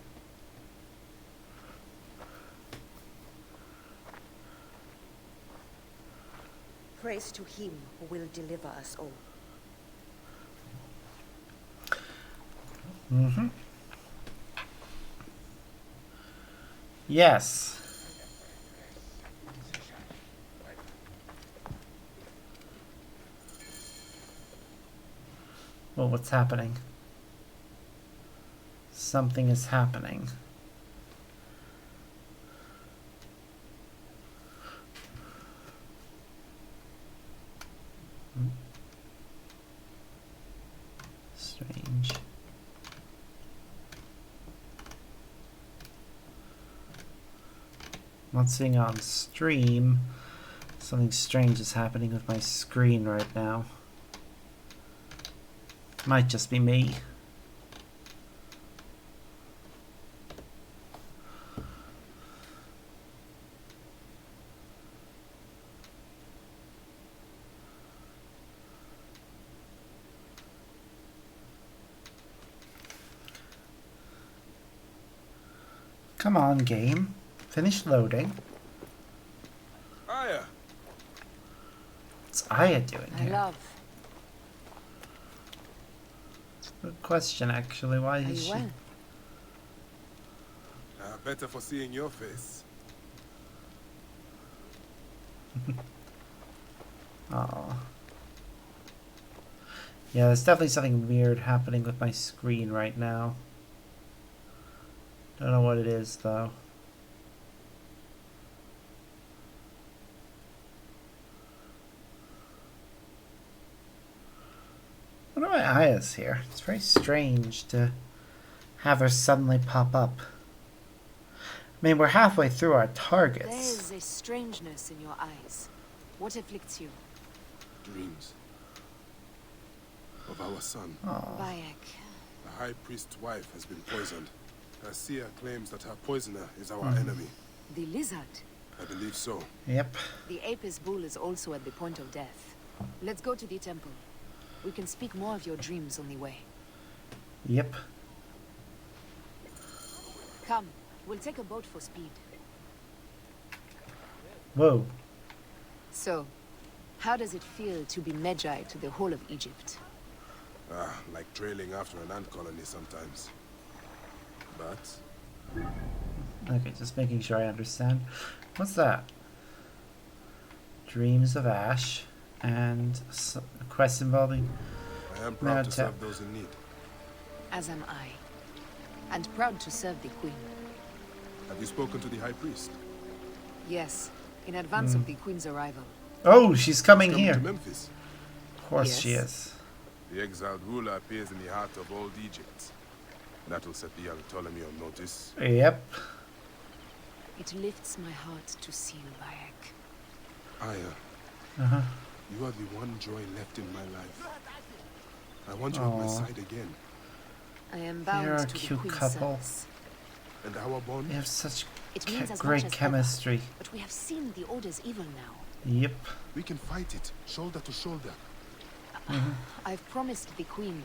Praise to him who will deliver us all. Yes. Well, what's happening? Something is happening. Strange. I'm not seeing it on stream. Something strange is happening with my screen right now. Might just be me. Come on, game. Finish loading. Aya! What's Aya doing My here? love, Good question, actually. Why are is you she? well? Better for seeing your face. Oh. Yeah, there's definitely something weird happening with my screen right now. Don't know what it is, though. What are my eyes here? It's very strange to have her suddenly pop up. I mean, we're halfway through our targets. There's a strangeness in your eyes. What afflicts you? Dreams. Of our son. Oh. Bayek. The high priest's wife has been poisoned. Garcia claims that her poisoner is our enemy. The lizard. I believe so. Yep. The Apis bull is also at the point of death. Let's go to the temple. We can speak more of your dreams on the way. Yep. Come, we'll take a boat for speed. Whoa. So, how does it feel to be Magi to the whole of Egypt? Like trailing after an ant colony sometimes. But Okay, just making sure I understand. What's that? Dreams of Ash and a quest involving... I am proud to Now, serve those in need. As am I. And proud to serve the Queen. Have you spoken to the high priest? Yes, in advance of the Queen's arrival. Oh, she's coming Coming here. to Memphis. Of course Yes. she is. The exiled ruler appears in the heart of old Egypt. That'll set the young Ptolemy on notice. Yep. It lifts my heart to see you, Bayek. Aya, you are the one joy left in my life. I want you on my side again. I am They're bound a to cute the Queen's couple. service. And our bond? They have such It means as much great as chemistry. ever, but we have seen the Order's evil now. Yep. We can fight it, shoulder to shoulder. I've promised the Queen.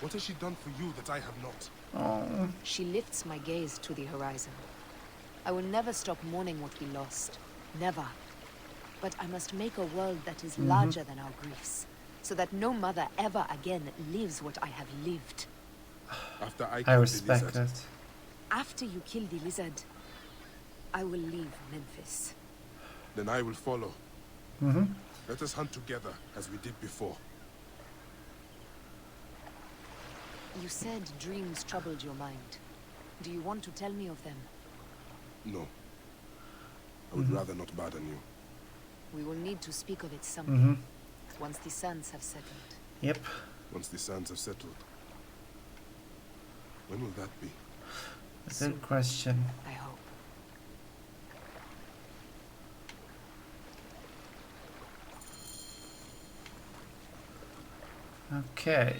What has she done for you that I have not? Oh. She lifts my gaze to the horizon. I will never stop mourning what we lost. Never. But I must make a world that is larger than our griefs, so that no mother ever again lives what I have lived. After I I killed the respect lizard, it. After you kill the lizard, I will leave Memphis. then I will follow. Mm-hmm. Let us hunt together as we did before. You said dreams troubled your mind. Do you want to tell me of them? No. I would rather not burden you. We will need to speak of it someday, once the suns have settled. Yep. Once the sands have settled. When will that be? That's a good question. I hope. Okay.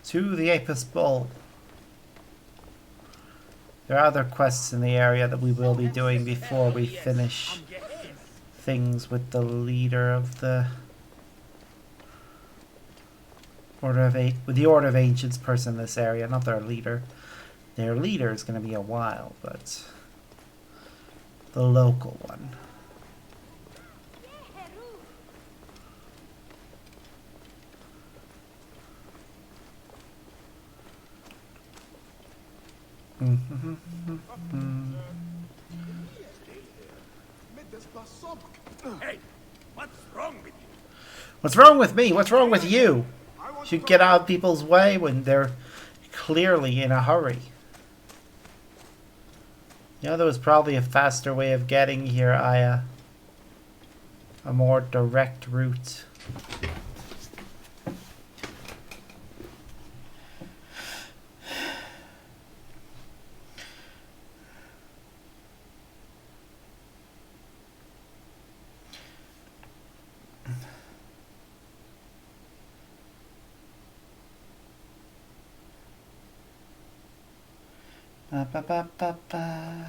To the Apis Bowl. There are other quests in the area that we will be doing before we finish things with the leader of the Order of with the Order of Ancients person in this area, not their leader. Their leader is going to be a while, but the local one. Hey, what's wrong with you? What's wrong with me? What's wrong with you? Should get out of people's way when they're clearly in a hurry. You know, there was probably a faster way of getting here, Aya. A more direct route.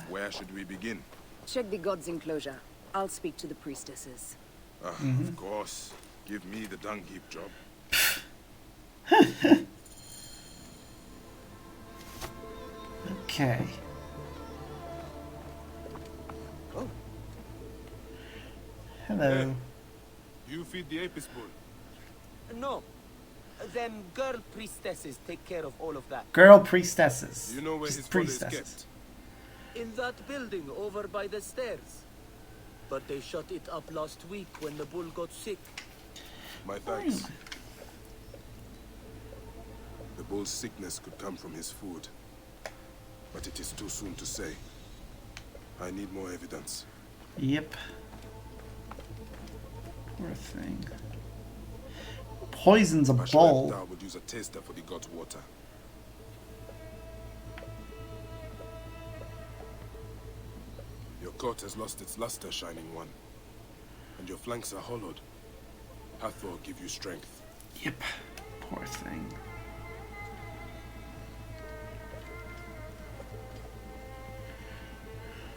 Where should we begin? Check the god's enclosure. I'll speak to the priestesses. Of course. Give me the dung heap job. Okay. Oh. Hello. You feed the Apis bull. No. Them girl priestesses take care of all of that. Girl priestesses. You know where Just his father is priestesses. kept? In that building over by the stairs. But they shut it up last week when the bull got sick. My thanks. The bull's sickness could come from his food. But it is too soon to say. I need more evidence. Yep. Poor thing. Poisons a bowl. Thou would use a taster for the god's water. Your coat has lost its luster, Shining One. And your flanks are hollowed. Hathor give you strength. Yep. Poor thing.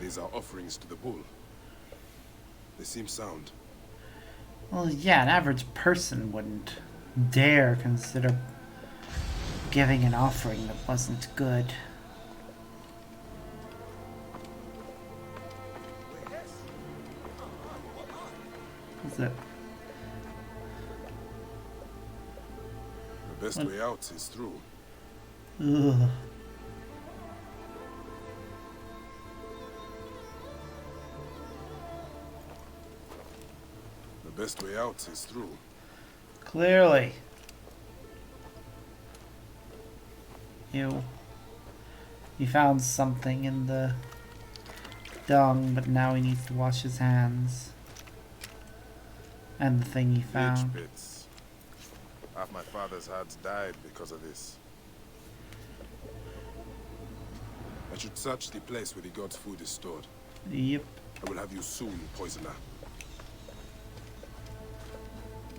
These are offerings to the bull. They seem sound. Well, yeah, an average person wouldn't dare consider giving an offering that wasn't good. Is it? The best way out is through. Ugh. The best way out is through. Clearly. He found something in the dung, but now he needs to wash his hands. And the thing he found. Bits. Half my father's herds died because of this. I should search the place where the god's food is stored. Yep. I will have you soon, poisoner.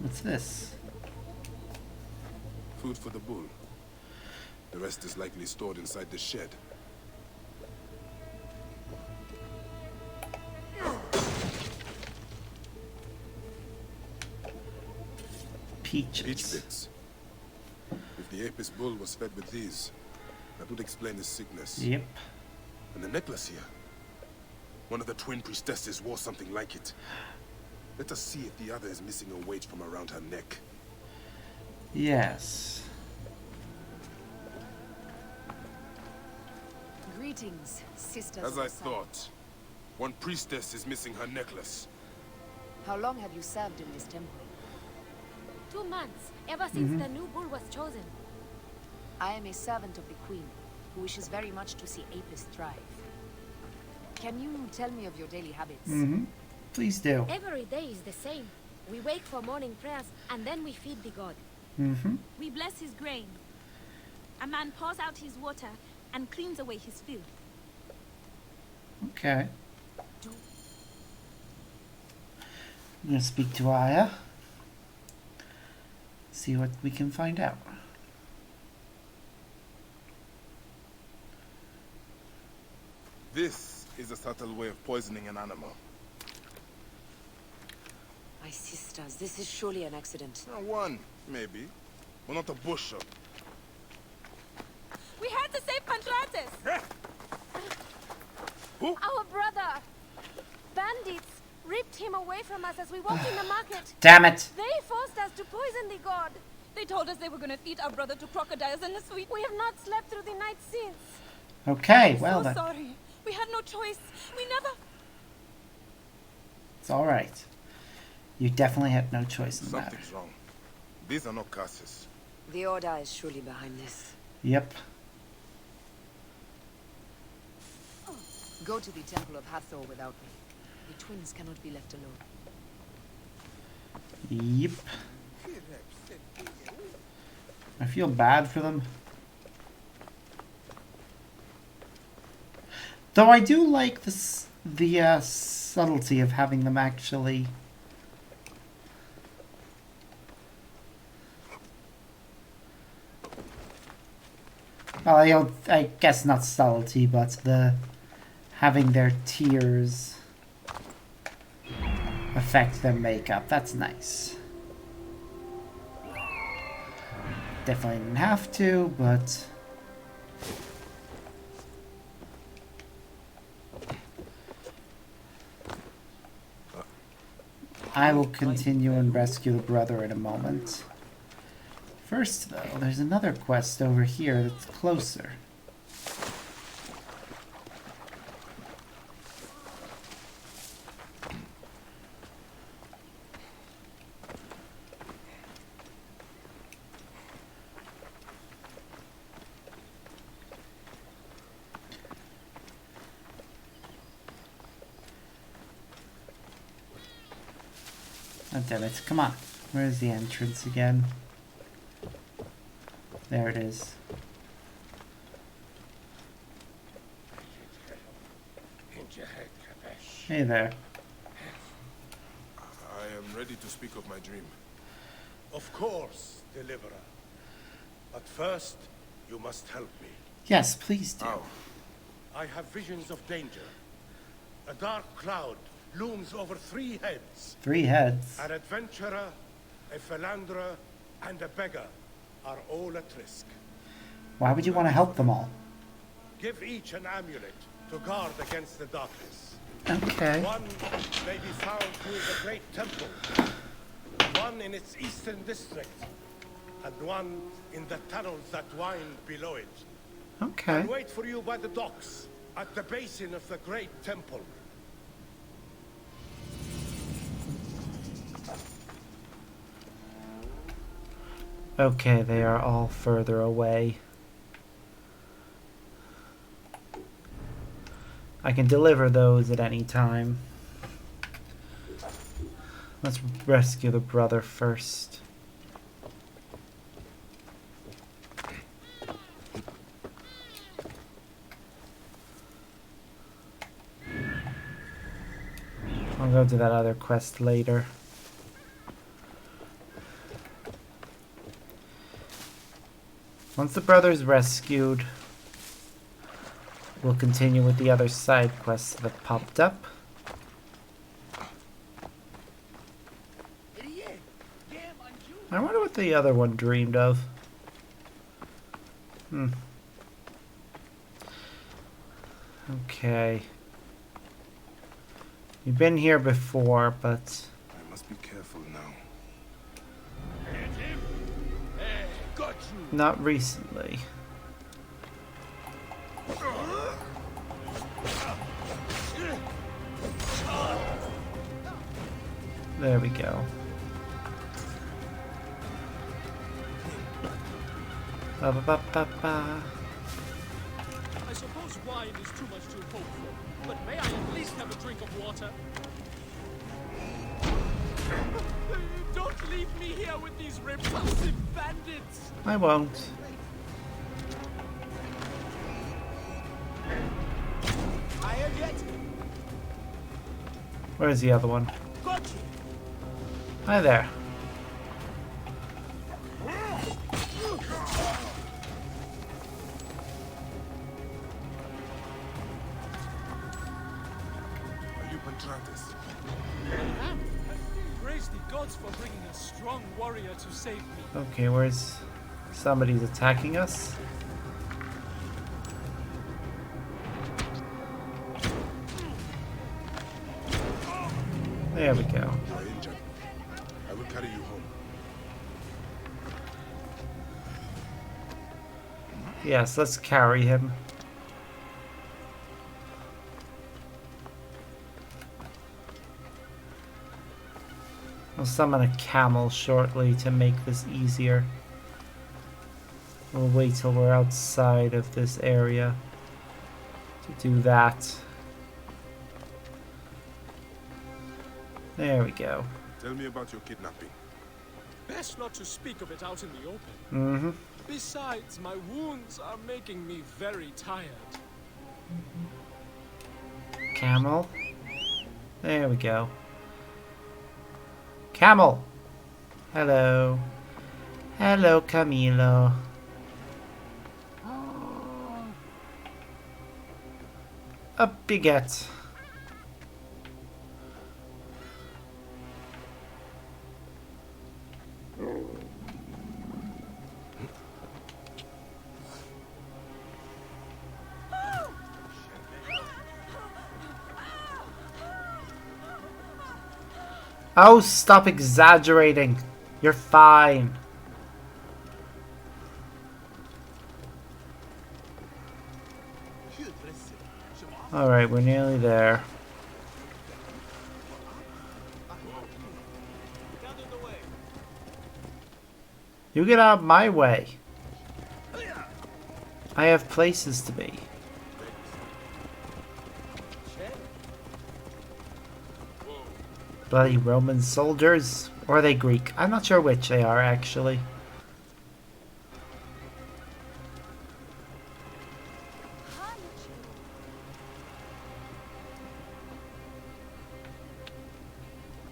What's this? Food for the bull. The rest is likely stored inside the shed. Peaches. Peach bits. If the Apis bull was fed with these, that would explain his sickness. Yep. And the necklace here. One of the twin priestesses wore something like it. Let us see if the other is missing a weight from around her neck. Yes. Greetings, sisters. As of I the sun. thought. One priestess is missing her necklace. How long have you served in this temple? 2 months, ever since the new bull was chosen. I am a servant of the Queen, who wishes very much to see Apis thrive. Can you tell me of your daily habits? Please do. Every day is the same. We wake for morning prayers, and then we feed the god. We bless his grain. A man pours out his water and cleans away his filth. Okay. I'm gonna speak to Aya. See what we can find out. This is a subtle way of poisoning an animal. My sisters, this is surely an accident. One, maybe. But not a bushel. We had to save Pantrates! Who? Our brother! Bandits ripped him away from us as we walked in the market. Damn it! They forced us to poison the god. They told us they were gonna feed our brother to crocodiles in the sweet. We have not slept through the night since. Okay, well So then. sorry. We had no choice. We never... It's alright. You definitely had no choice in the matter. Something's wrong. These are not curses. The Order is surely behind this. Yep. Go to the Temple of Hathor without me. The twins cannot be left alone. Yep. I feel bad for them. Though I do like the subtlety of having them actually... Well, I guess not subtlety, but the having their tears affect their makeup. That's nice. Definitely didn't have to, but... I will continue and rescue the brother in a moment. First, though, there's another quest over here that's closer. Oh, damn it. Come on. Where's the entrance again? There it is. Hey there. I am ready to speak of my dream. Of course, Deliverer. But first, you must help me. Yes, please do. How? I have visions of danger. A dark cloud looms over 3 heads. 3 heads. An adventurer, a philanderer, and a beggar are all at risk. Why would you want to help them all? Give each an amulet to guard against the darkness. Okay. One may be found near the great temple, one in its eastern district, and one in the tunnels that wind below it. Okay. I'll wait for you by the docks, at the basin of the great temple. Okay, they are all further away. I can deliver those at any time. Let's rescue the brother first. I'll go do that other quest later. Once the brother's rescued, we'll continue with the other side quests that popped up. I wonder what the other one dreamed of. Okay. You've been here before, but... I must be careful now. Got you. not recently. There we go. Ba ba ba ba ba. I suppose wine is too much to hope for, but may I at least have a drink of water? Don't leave me here with these repulsive bandits! I won't. Tired yet? Where's the other one? Got you. Hi there. Are you Pantratus? I am. Praise the gods for bringing a strong warrior to save me. Okay, where's... Somebody's attacking us? There we go. You are injured. I will carry you home. Yes, let's carry him. I'll summon a camel shortly to make this easier. We'll wait till we're outside of this area to do that. There we go. Tell me about your kidnapping. Best not to speak of it out in the open. Mm-hmm. Besides, my wounds are making me very tired. Camel. There we go. Camel! Hello. Hello, Camilo. Up you get. Oh, stop exaggerating. You're fine. Alright, we're nearly there. You get out of my way. I have places to be. Bloody Roman soldiers. Or are they Greek? I'm not sure which they are, actually.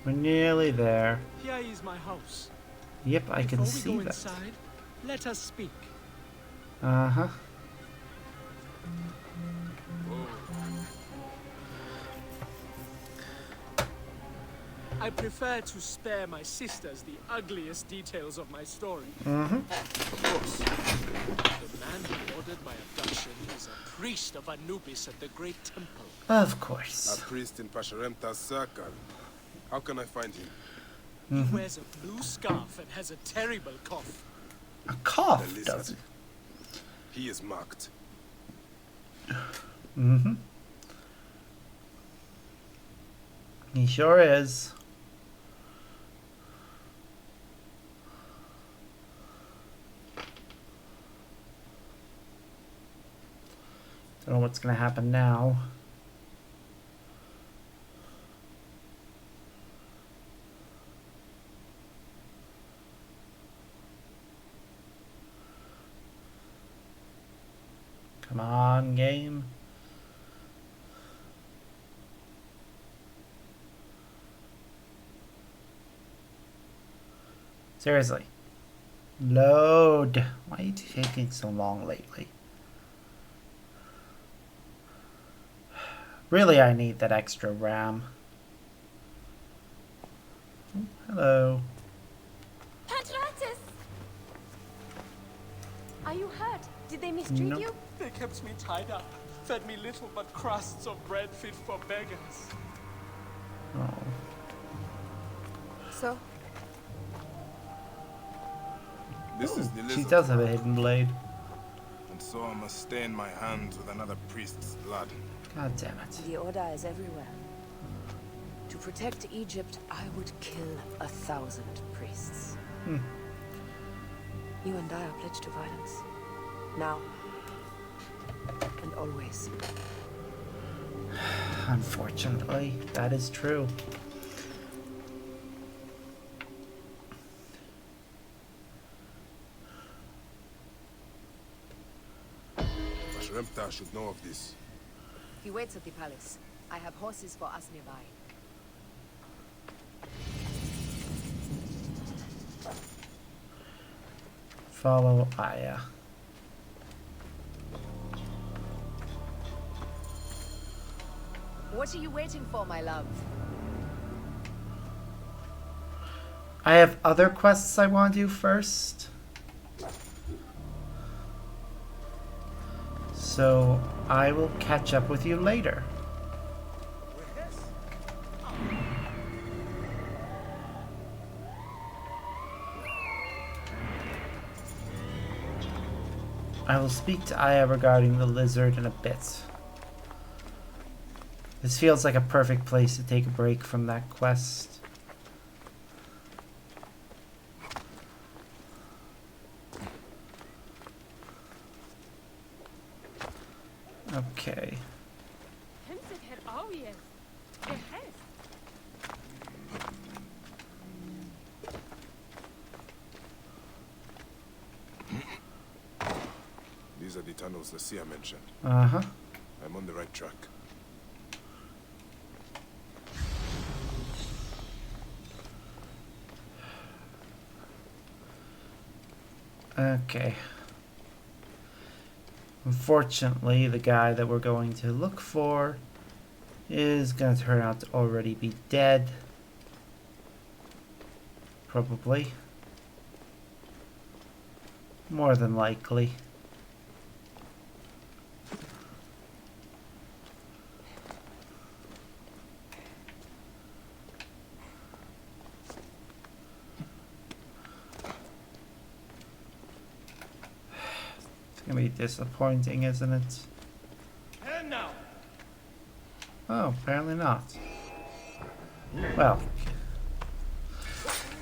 We're nearly there. Here is my house. Yep, I can see Before we go that. inside, let us speak. Uh-huh. I prefer to spare my sisters the ugliest details of my story. Mm-hmm. Of course, the man who ordered my abduction is a priest of Anubis at the Great Temple. Of A course. priest in Pasharemta's circle. How can I find him? He wears a blue scarf and has a terrible cough. A cough, The does lizard. it? He is marked. Mm-hmm. He sure is. Don't know what's gonna happen now. Come on, game. Seriously. Load. Why are you taking so long lately? Really, I need that extra RAM. Oh, hello. Pantratus! Are you hurt? Did they mistreat No. you? They kept me tied up, fed me little but crusts of bread fit for beggars. Oh. So, This is the She lizard does have a work, hidden blade. and so I must stain my hands with another priest's blood. God damn it. the Order is everywhere. To protect Egypt, I would kill 1,000 priests. You and I are pledged to violence. Now. And always. Unfortunately, that is true. Mashremta should know of this. He waits at the palace. I have horses for us nearby. Follow Aya. What are you waiting for, my love? I have other quests I want to do first. So I will catch up with you later. I will speak to Aya regarding the lizard in a bit. This feels like a perfect place to take a break from that quest. Okay. These are the tunnels the seer mentioned. Uh-huh. I'm on the right track. Okay. Unfortunately, the guy that we're going to look for is going to turn out to already be dead. Probably. More than likely. It's gonna be disappointing, isn't it? And now, Oh, apparently not. Well,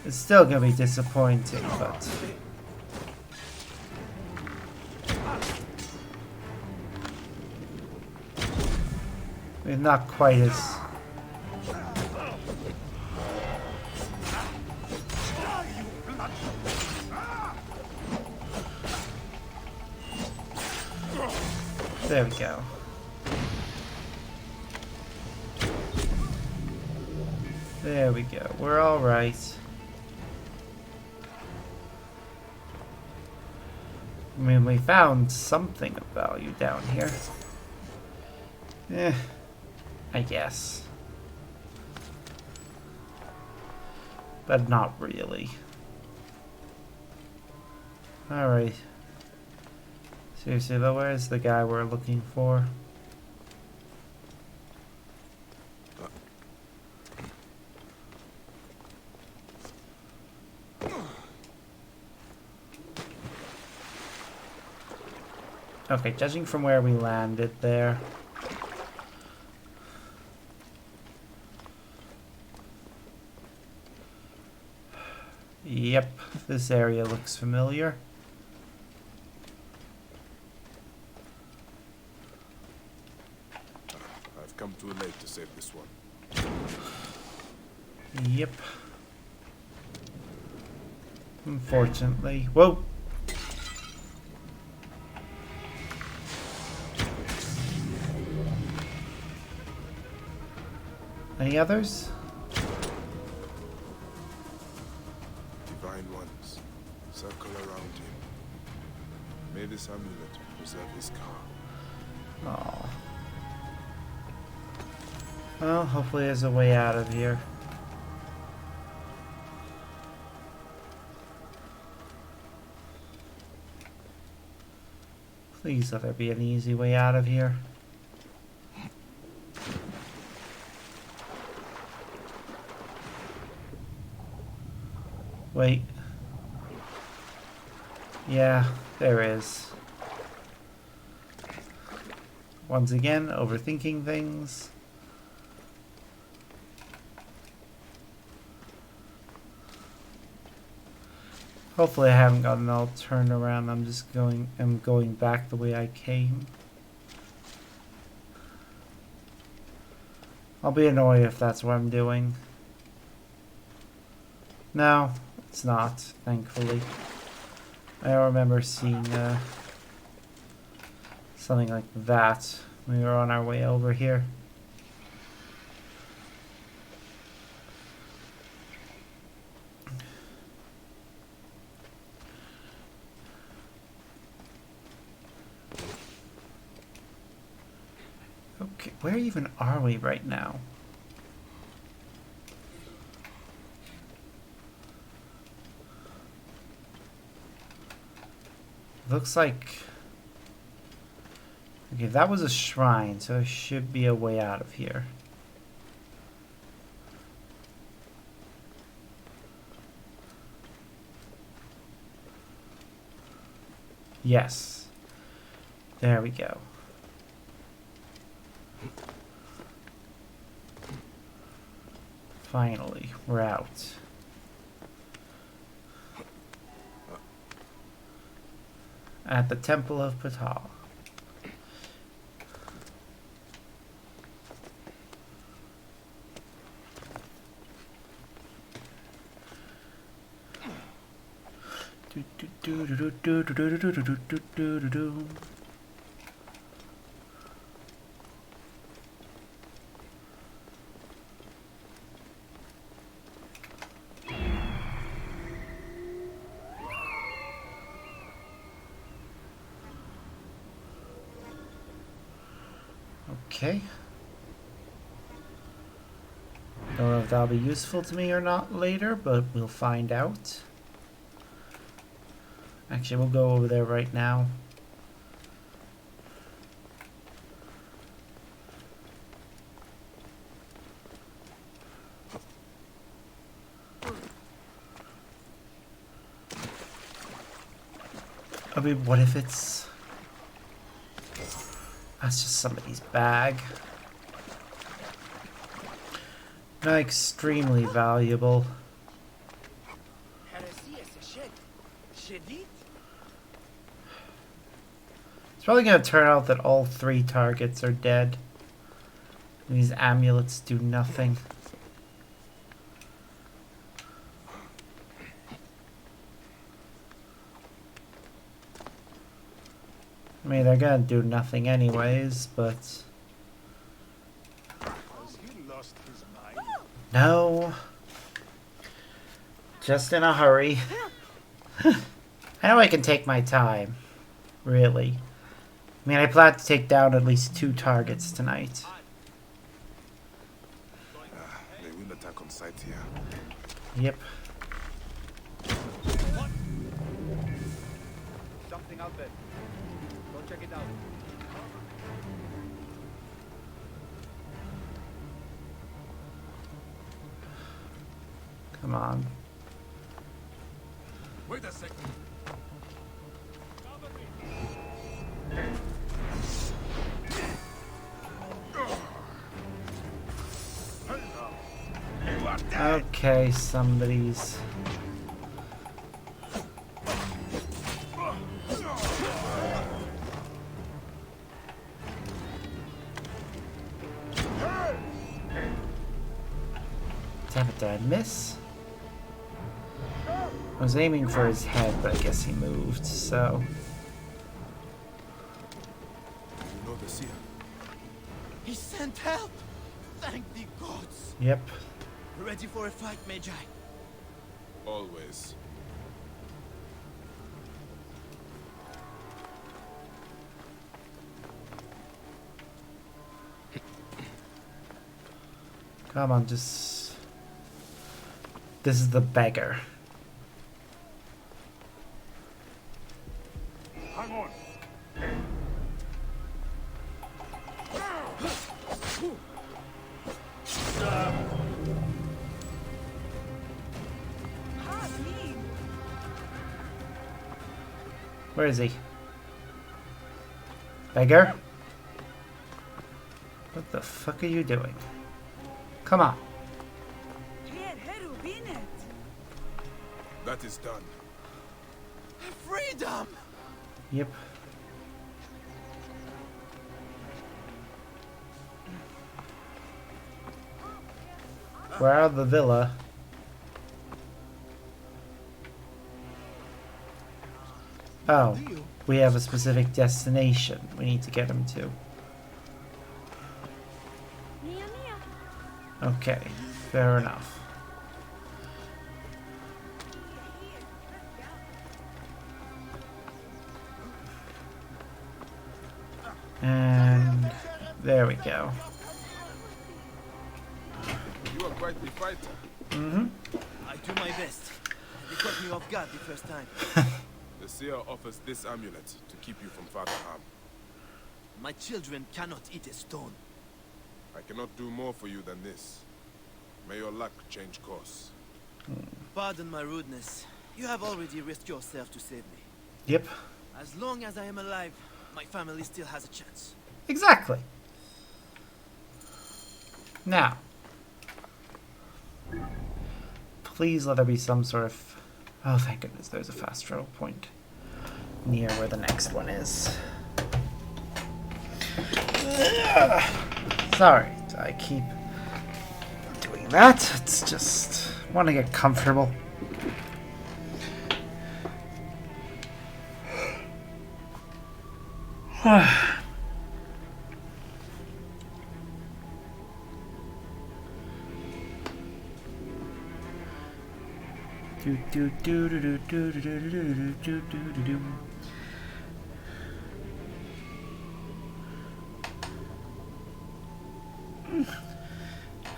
it's still gonna be disappointing, but we're not quite as there we go. There we go. We're all right. I mean, we found something of value down here. I guess. But not really. Alright. Seriously though, where's the guy we're looking for? Okay, judging from where we landed there. Yep, this area looks familiar. I've come too late to save this one. Yep. Unfortunately. Whoa! Any others? Divine One, hands. Circle around him. May this amulet preserve his car. Oh. Well, hopefully there's a way out of here. Please let there be an easy way out of here. Wait. Yeah, there is. Once again, overthinking things. Hopefully I haven't gotten all turned around. I'm going back the way I came. I'll be annoyed if that's what I'm doing. No, it's not, thankfully. I remember seeing something like that when we were on our way over here. Okay, where even are we right now? Looks like... Okay, that was a shrine, so there should be a way out of here. Yes. There we go. Finally, we're out. At the Temple of Patal. Okay. Don't know if that'll be useful to me or not later, but we'll find out. Actually, we'll go over there right now. I mean, what if it's... That's just somebody's bag. Not extremely valuable. It's probably going to turn out that all 3 targets are dead. These amulets do nothing. I mean, they're going to do nothing anyways, but... No. Just in a hurry. I know I can take my time. Really. I mean, I plan to take down at least 2 targets tonight. They will attack on sight here. Yep. Something out there. Go check it out. Come on. Wait a second. Okay, somebody's... Damn it, did I miss? I was aiming for his head, but I guess he moved, so... You know the seer. He sent help! Thank the gods! Yep. Ready for a fight, Magi? Always. Come on, just... This is the beggar. Hang on. Where is he? Beggar? What the fuck are you doing? Come on. That is done. Freedom! Yep. We're out of the villa. Oh, we have a specific destination we need to get him to. Okay, fair enough. And there we go. You are quite the fighter. Mm-hmm. I do my best. They caught me off guard the first time. The seer offers this amulet to keep you from further harm. My children cannot eat a stone. I cannot do more for you than this. May your luck change course. Pardon my rudeness. You have already risked yourself to save me. Yep. As long as I am alive, my family still has a chance. Exactly. Now, please let there be some sort of... Oh, thank goodness, there's a fast travel point near where the next one is. Sorry, I keep doing that. It's just... I want to get comfortable.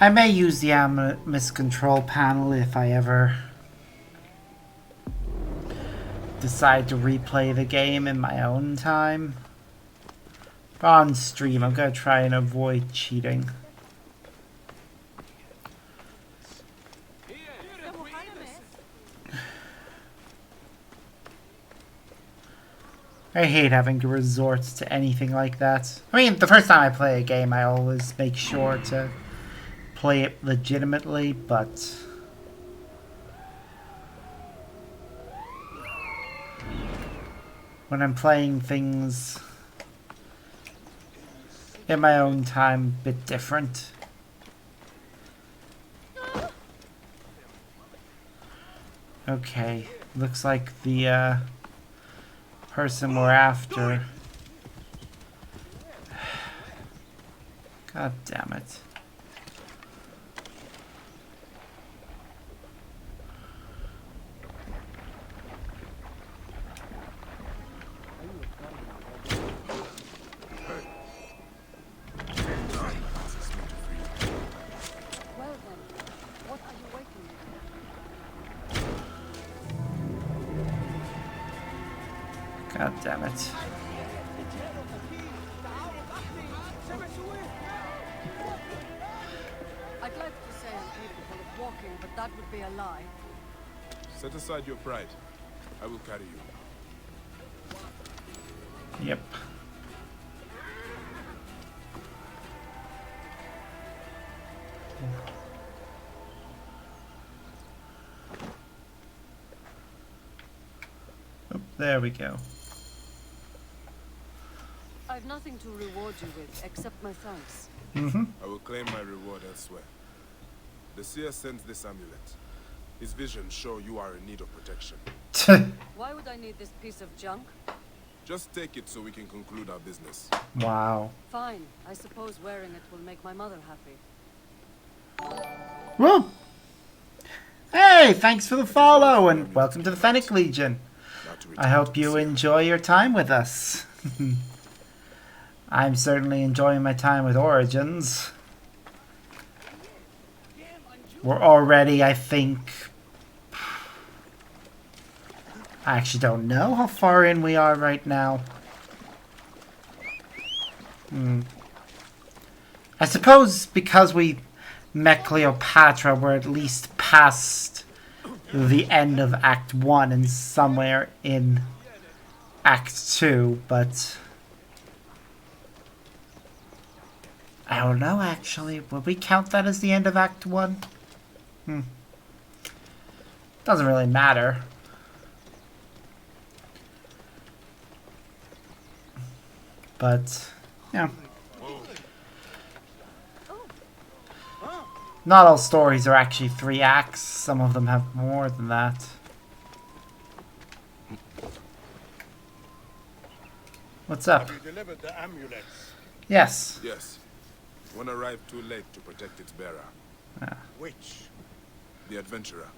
I may use the Anubis control panel if I ever decide to replay the game in my own time. But on stream, I'm going to try and avoid cheating. I hate having to resort to anything like that. I mean, the first time I play a game, I always make sure to play it legitimately, but... when I'm playing things in my own time, a bit different. Okay, looks like the person we're after. God damn it. God damn it. I'd like to say I'm capable of walking, but that would be a lie. Set aside your pride. I will carry you. Yep. Oh, there we go. I've nothing to reward you with, except my thanks. I will claim my reward elsewhere. The seer sends this amulet. His visions show you are in need of protection. Why would I need this piece of junk? Just take it so we can conclude our business. Wow. Fine. I suppose wearing it will make my mother happy. Woo! Hey, thanks for the follow and welcome to the Fennec Legion. I hope you enjoy your time with us. I'm certainly enjoying my time with Origins. We're already, I think... I actually don't know how far in we are right now. I suppose because we met Cleopatra, we're at least past the end of Act 1 and somewhere in Act 2, but... I don't know, actually. Would we count that as the end of Act 1? Doesn't really matter. But, yeah. Not all stories are actually 3 acts. Some of them have more than that. What's up? Have you delivered the amulets? Yes. Yes. One arrived too late to protect its bearer. Which? The adventurer.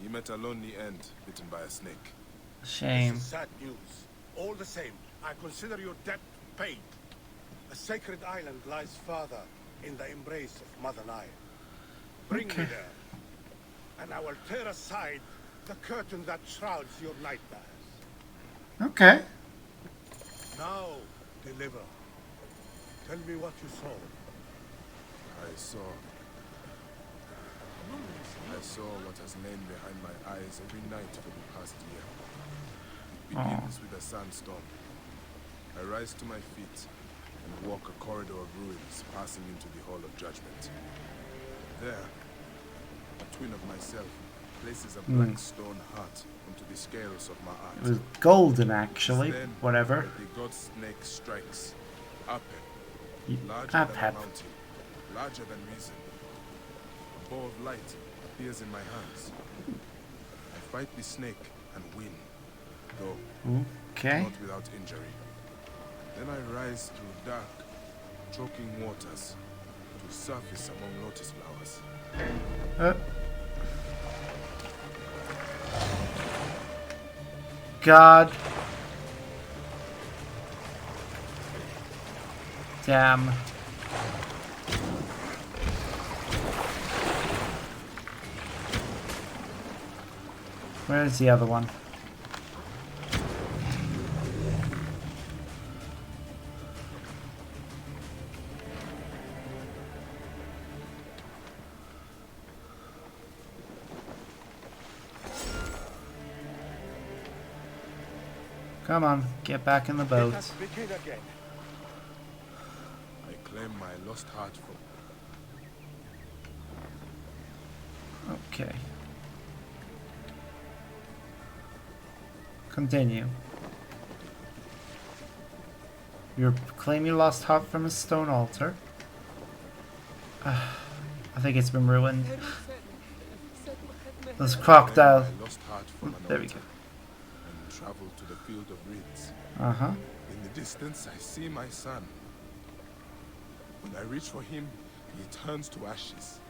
He met a lonely end, bitten by a snake. Shame. This is sad news. All the same, I consider your debt paid. A sacred island lies further in the embrace of Mother Nile. Bring me there, and I will tear aside the curtain that shrouds your nightmares. Okay. Now, deliver. Tell me what you saw. I saw what has lain behind my eyes every night for the past year. It begins with a sandstorm. I rise to my feet and walk a corridor of ruins, passing into the Hall of Judgment. There, a twin of myself places a black stone heart onto the scales of my It art. was golden, actually. Then, Whatever. the god snake strikes. Apep, larger than Apep. a mountain, larger than reason. A ball of light appears in my hands. I fight the snake and win, though Okay. not without injury. Then I rise through dark, choking waters to surface among lotus flowers. God. Damn. Where's the other one? Come on, get back in the boat. Let us begin again. I claim my lost heart from... Okay. Continue. You claim you lost heart from a stone altar. I think it's been ruined. Those crocodile. I lost heart from an There we altar go. and travel to the field of reeds. Uh-huh. In the distance, I see my son. When I reach for him, he turns to ashes.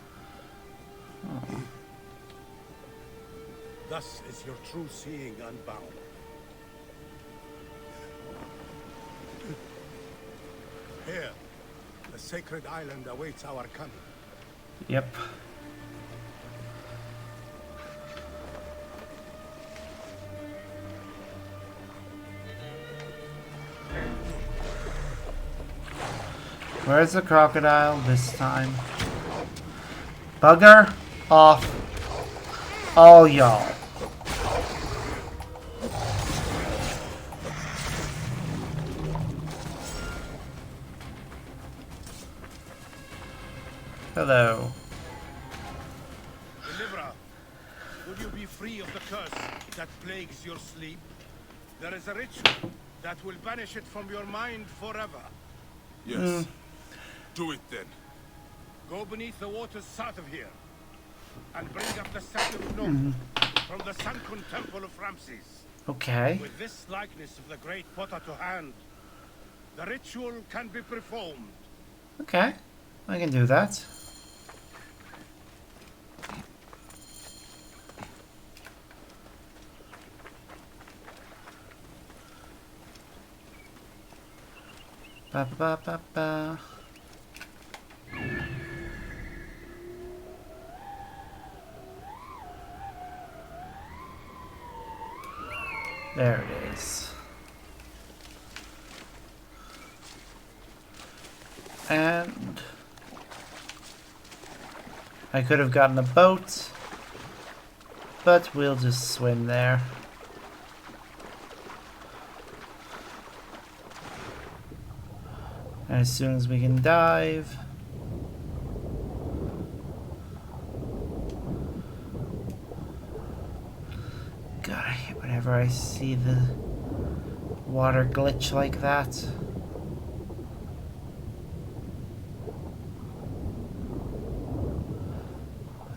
Thus is your true seeing unbound. Here, the sacred island awaits our coming. Yep. Where's the crocodile this time? Bugger off. All y'all. Hello. Deliverer, would you be free of the curse that plagues your sleep? There is a ritual that will banish it from your mind forever. Yes. Do it then. Go beneath the waters south of here, and bring up the sacred note from the Sunken Temple of Ramses. Okay. With this likeness of the great potter to hand, the ritual can be performed. Okay. I can do that. Ba ba ba ba ba. There it is. And I could have gotten a boat, but we'll just swim there. And as soon as we can dive, God, I hate whenever I see the water glitch like that.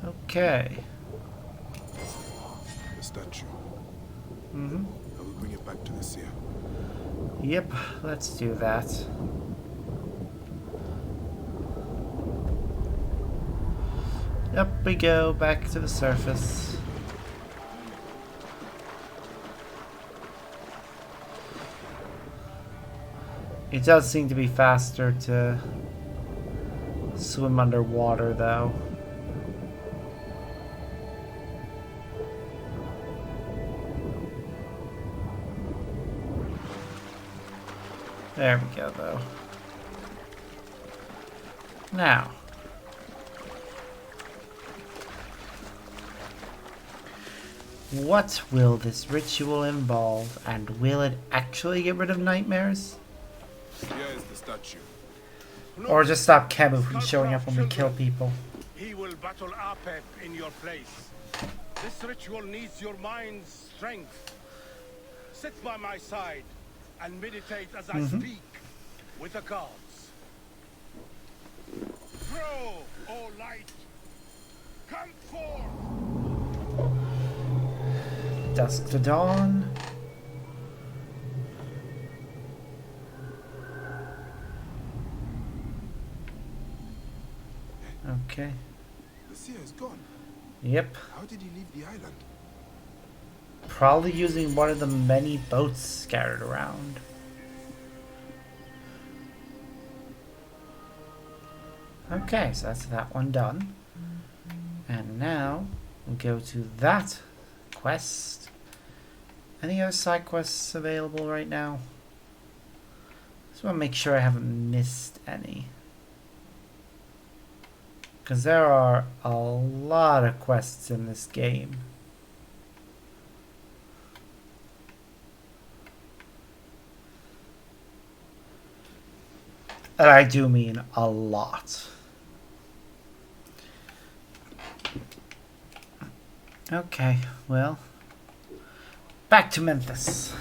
Okay. The statue. Mm-hmm. I will bring it back to the seer. Yep, let's do that. Up we go, back to the surface. It does seem to be faster to swim underwater, though. There we go, though. Now. What will this ritual involve, and will it actually get rid of nightmares? Here is the statue. Or just stop Kebu from showing up when we kill people? He will battle Apep in your place. This ritual needs your mind's strength. Sit by my side and meditate as I speak with the gods. Grow, O light! Come forth! Dusk to dawn. Okay. The seer is gone. Yep. How did he leave the island? Probably using one of the many boats scattered around. Okay, so that's that one done. And now we'll go to that quest. Any other side quests available right now? Just want to make sure I haven't missed any. Because there are a lot of quests in this game. And I do mean a lot. Okay, well, back to Memphis.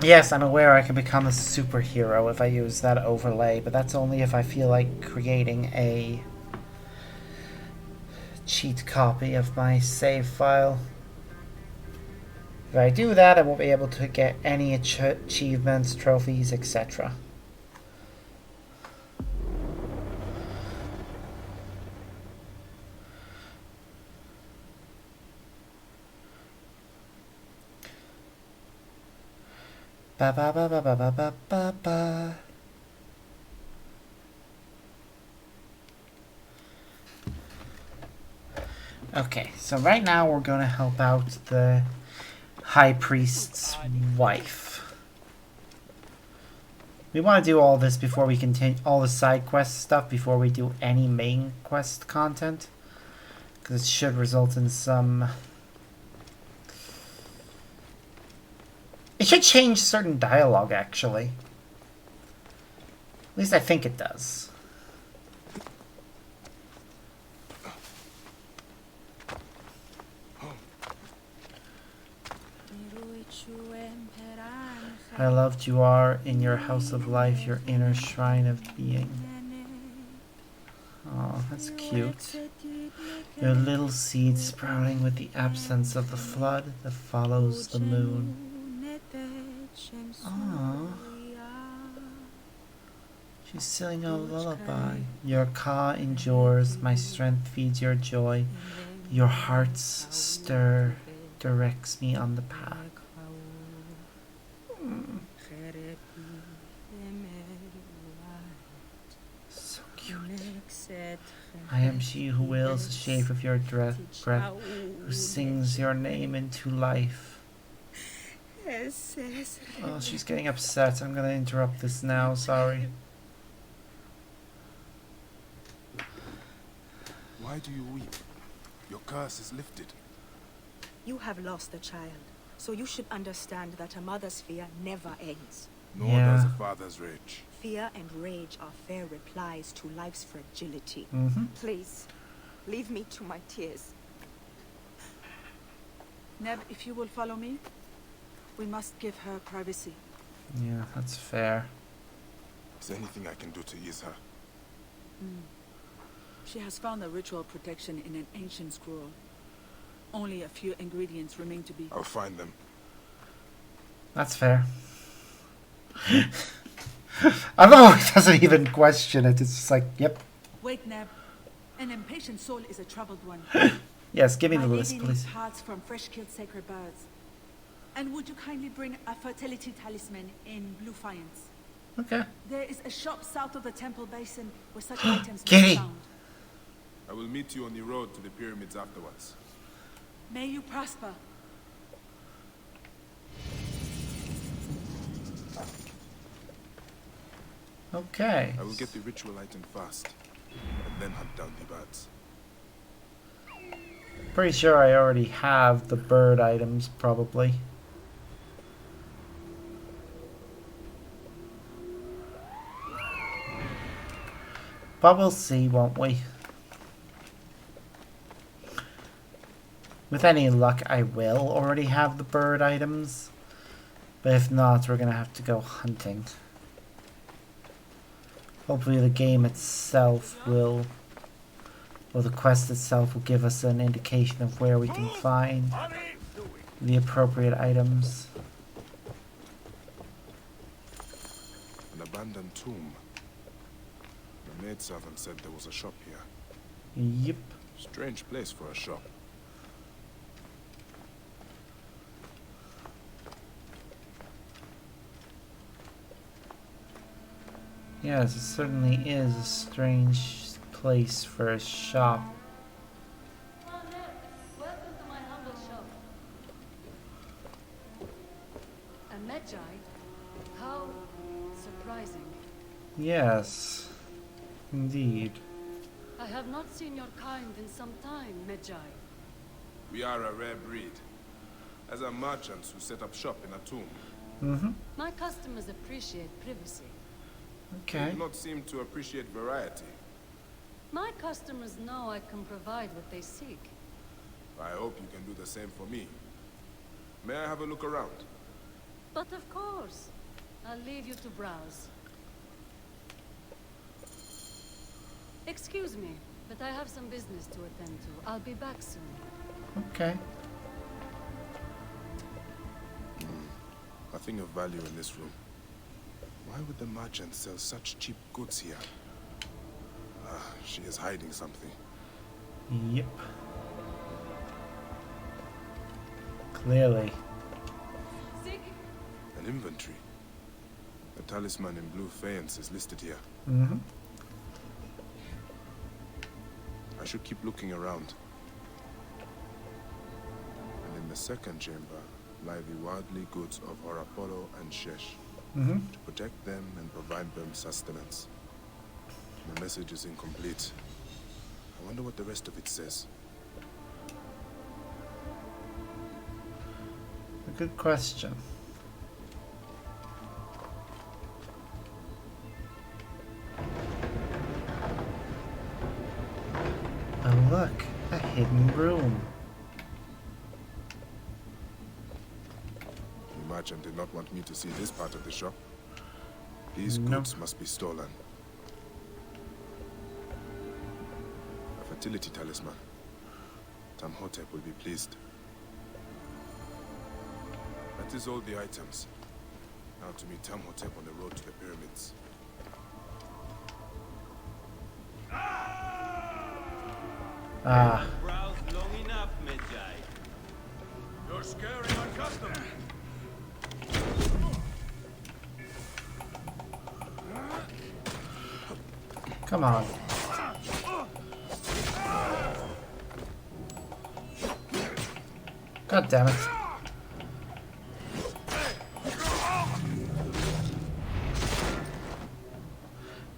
Yes, I'm aware I can become a superhero if I use that overlay, but that's only if I feel like creating a cheat copy of my save file. If I do that, I won't be able to get any achievements, trophies, etc. Ba ba ba ba ba ba ba ba ba. Okay, so right now we're going to help out the High Priest's wife. We want to do all this before we continue, all the side quest stuff before we do any main quest content, because it should result in some... It should change certain dialogue, actually. At least I think it does. I loved you are in your house of life, your inner shrine of being. Oh, that's cute. Your little seed sprouting with the absence of the flood that follows the moon. Aww. She's singing a lullaby. Your caw endures, my strength feeds your joy. Your heart's stir directs me on the path. So cute. I am she who wills the shape of your breath, who sings your name into life. Oh, she's getting upset. I'm gonna interrupt this now, sorry. Why do you weep? Your curse is lifted. You have lost a child, so you should understand that a mother's fear never ends. Nor does a father's rage. Fear and rage are fair replies to life's fragility. Please, leave me to my tears. Neb, if you will follow me, we must give her privacy. Yeah, that's fair. Is there anything I can do to ease her? She has found a ritual protection in an ancient scroll. Only a few ingredients remain to be... I'll find them. That's fair. I love how he doesn't even question it. It's just like, yep. Wait, Neb. An impatient soul is a troubled one. Yes, give me the My list, lady please. needs hearts from fresh-killed sacred birds. And would you kindly bring a fertility talisman in blue faience? Okay. There is a shop south of the temple basin where such items may Kitty! be found. I will meet you on the road to the pyramids afterwards. May you prosper. Okay. I will get the ritual item first, and then hunt down the birds. Pretty sure I already have the bird items, probably. But we'll see, won't we? With any luck, I will already have the bird items. But if not, we're gonna have to go hunting. Hopefully the game itself will, or the quest itself will give us an indication of where we can find the appropriate items. An abandoned tomb. The maidservant said there was a shop here. Yep. Strange place for a shop. Yes, it certainly is a strange place for a shop. Welcome to my humble shop. A Magi? How surprising. Yes, indeed. I have not seen your kind in some time, Magi. We are a rare breed. As are merchants who set up shop in a tomb. My customers appreciate privacy. Okay. They do not seem to appreciate variety. My customers know I can provide what they seek. I hope you can do the same for me. May I have a look around? But of course, I'll leave you to browse. Excuse me, but I have some business to attend to. I'll be back soon. Okay. Nothing of value in this room. Why would the merchant sell such cheap goods here? She is hiding something. Yep. Clearly. An inventory. The talisman in blue faience is listed here. I should keep looking around. And in the second chamber lie the worldly goods of Horapolo and Shesh. To protect them and provide them sustenance. The message is incomplete. I wonder what the rest of it says. A good question. Oh look, a hidden room. The merchant did not want me to see this part of the shop. These goods must be stolen. A fertility talisman. Tamhotep will be pleased. That is all the items. Now to meet Tamhotep on the road to the pyramids. Browsed long enough, Magi. You're scaring my customer. Come on. God damn it.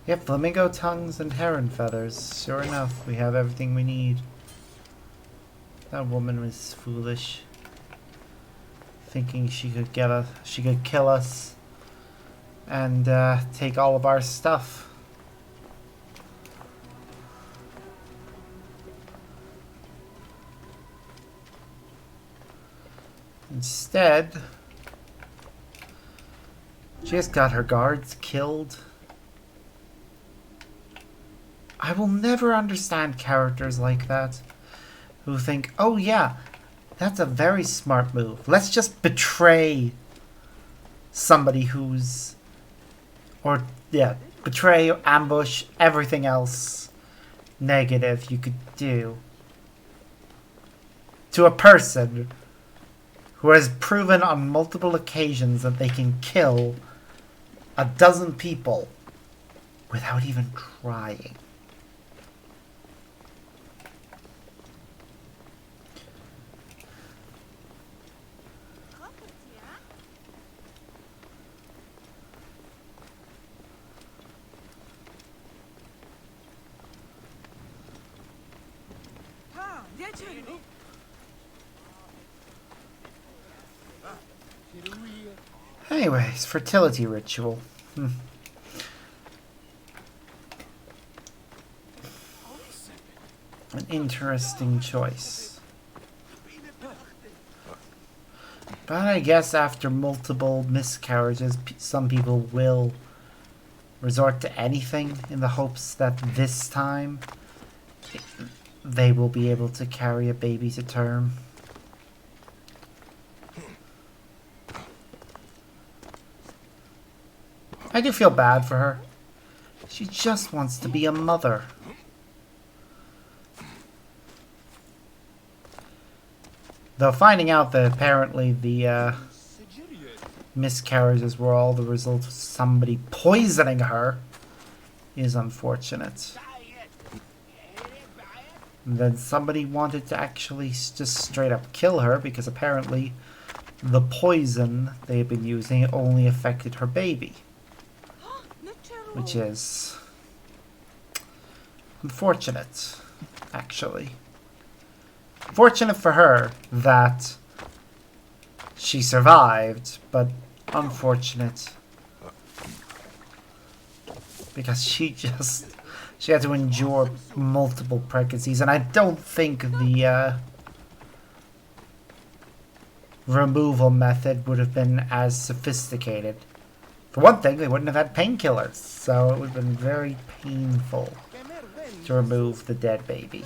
Yep, flamingo tongues and heron feathers. Sure enough, we have everything we need. That woman was foolish. Thinking she could get us, she could kill us and take all of our stuff. Instead, she just got her guards killed. I will never understand characters like that who think, oh yeah, that's a very smart move. Let's just betray somebody who's... Or, yeah, betray, ambush, everything else negative you could do to a person who has proven on multiple occasions that they can kill a dozen people without even trying. Anyways, fertility ritual. An interesting choice. But I guess after multiple miscarriages, some people will resort to anything in the hopes that this time they will be able to carry a baby to term. I do feel bad for her. She just wants to be a mother. Though finding out that apparently the miscarriages were all the result of somebody poisoning her is unfortunate. And then somebody wanted to actually just straight up kill her because apparently the poison they had been using only affected her baby. Which is unfortunate, actually. Fortunate for her that she survived, but unfortunate because she had to endure multiple pregnancies, and I don't think the removal method would have been as sophisticated. For one thing, they wouldn't have had painkillers, so it would have been very painful to remove the dead baby.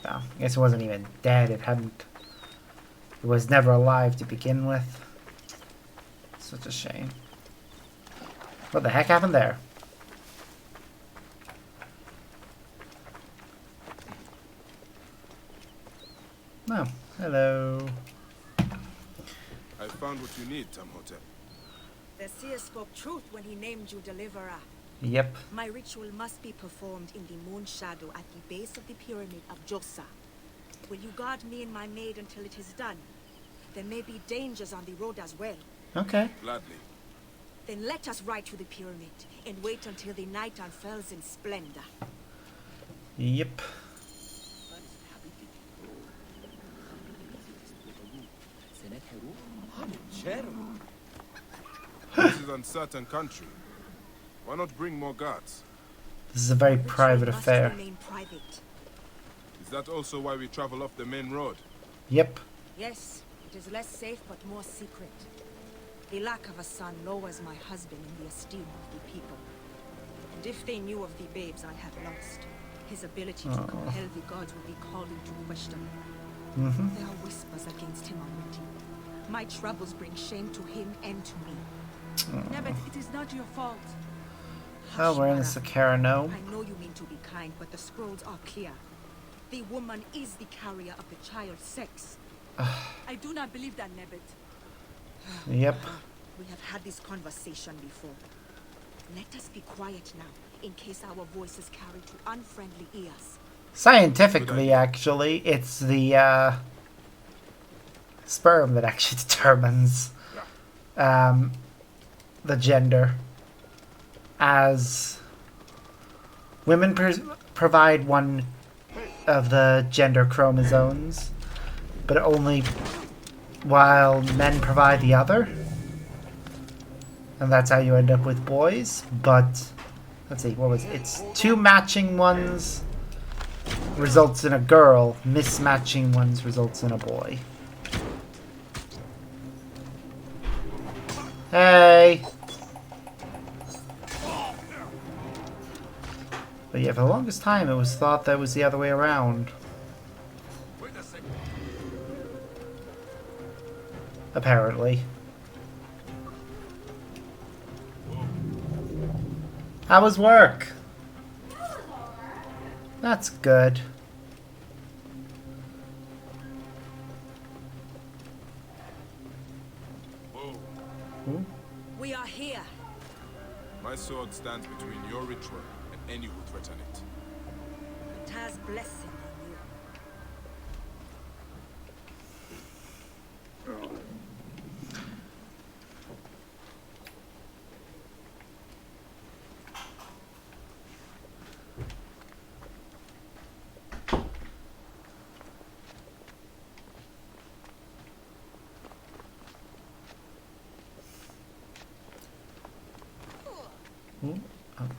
Well, I guess it wasn't even dead. It was never alive to begin with. Such a shame. What the heck happened there? Oh, hello. I found what you need, Tamhotep. The seer spoke truth when he named you Deliverer. Yep. My ritual must be performed in the moon shadow at the base of the pyramid of Josa. Will you guard me and my maid until it is done? There may be dangers on the road as well. Okay. Gladly. Then let us ride to the pyramid and wait until the night unfurls in splendor. Yep. This is uncertain country. Why not bring more guards? This is a very private affair. Remain private. Is that also why we travel off the main road? Yep. Yes, it is less safe but more secret. The lack of a son lowers my husband in the esteem of the people. And if they knew of the babes I have lost, his ability to compel the gods would be called into question. There are whispers against him already. My troubles bring shame to him and to me. Nebbit, it is not your fault. Oh, we're in the Sakara Gnome. I know you mean to be kind, but the scrolls are clear. The woman is the carrier of the child's sex. I do not believe that, Nebbit. Yep. We have had this conversation before. Let us be quiet now, in case our voices carry to unfriendly ears. Scientifically, actually, it's the sperm that actually determines the gender. As women provide one of the gender chromosomes, but only while men provide the other. And that's how you end up with boys. But, let's see, what was it? It's 2 matching ones results in a girl, mismatching ones results in a boy. Hey! But yeah, for the longest time it was thought that was the other way around. Apparently. How was work? That's good. Ooh. We are here. My sword stands between your ritual and any who threaten it. Taz blessing on you.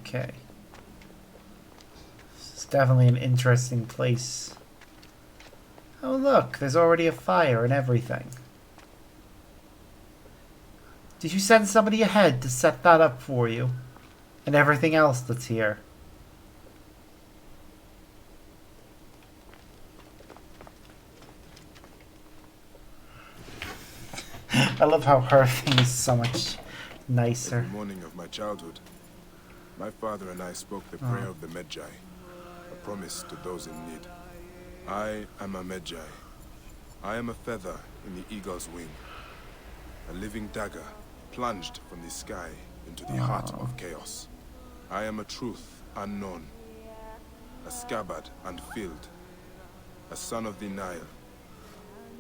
Okay. This is definitely an interesting place. Oh look, there's already a fire and everything. Did you send somebody ahead to set that up for you? And everything else that's here? I love how her thing is so much nicer. Every morning of my childhood, my father and I spoke the prayer of the Magi, a promise to those in need. I am a Magi. I am a feather in the eagle's wing, a living dagger plunged from the sky into the heart of chaos. I am a truth unknown, a scabbard unfilled, a son of the Nile,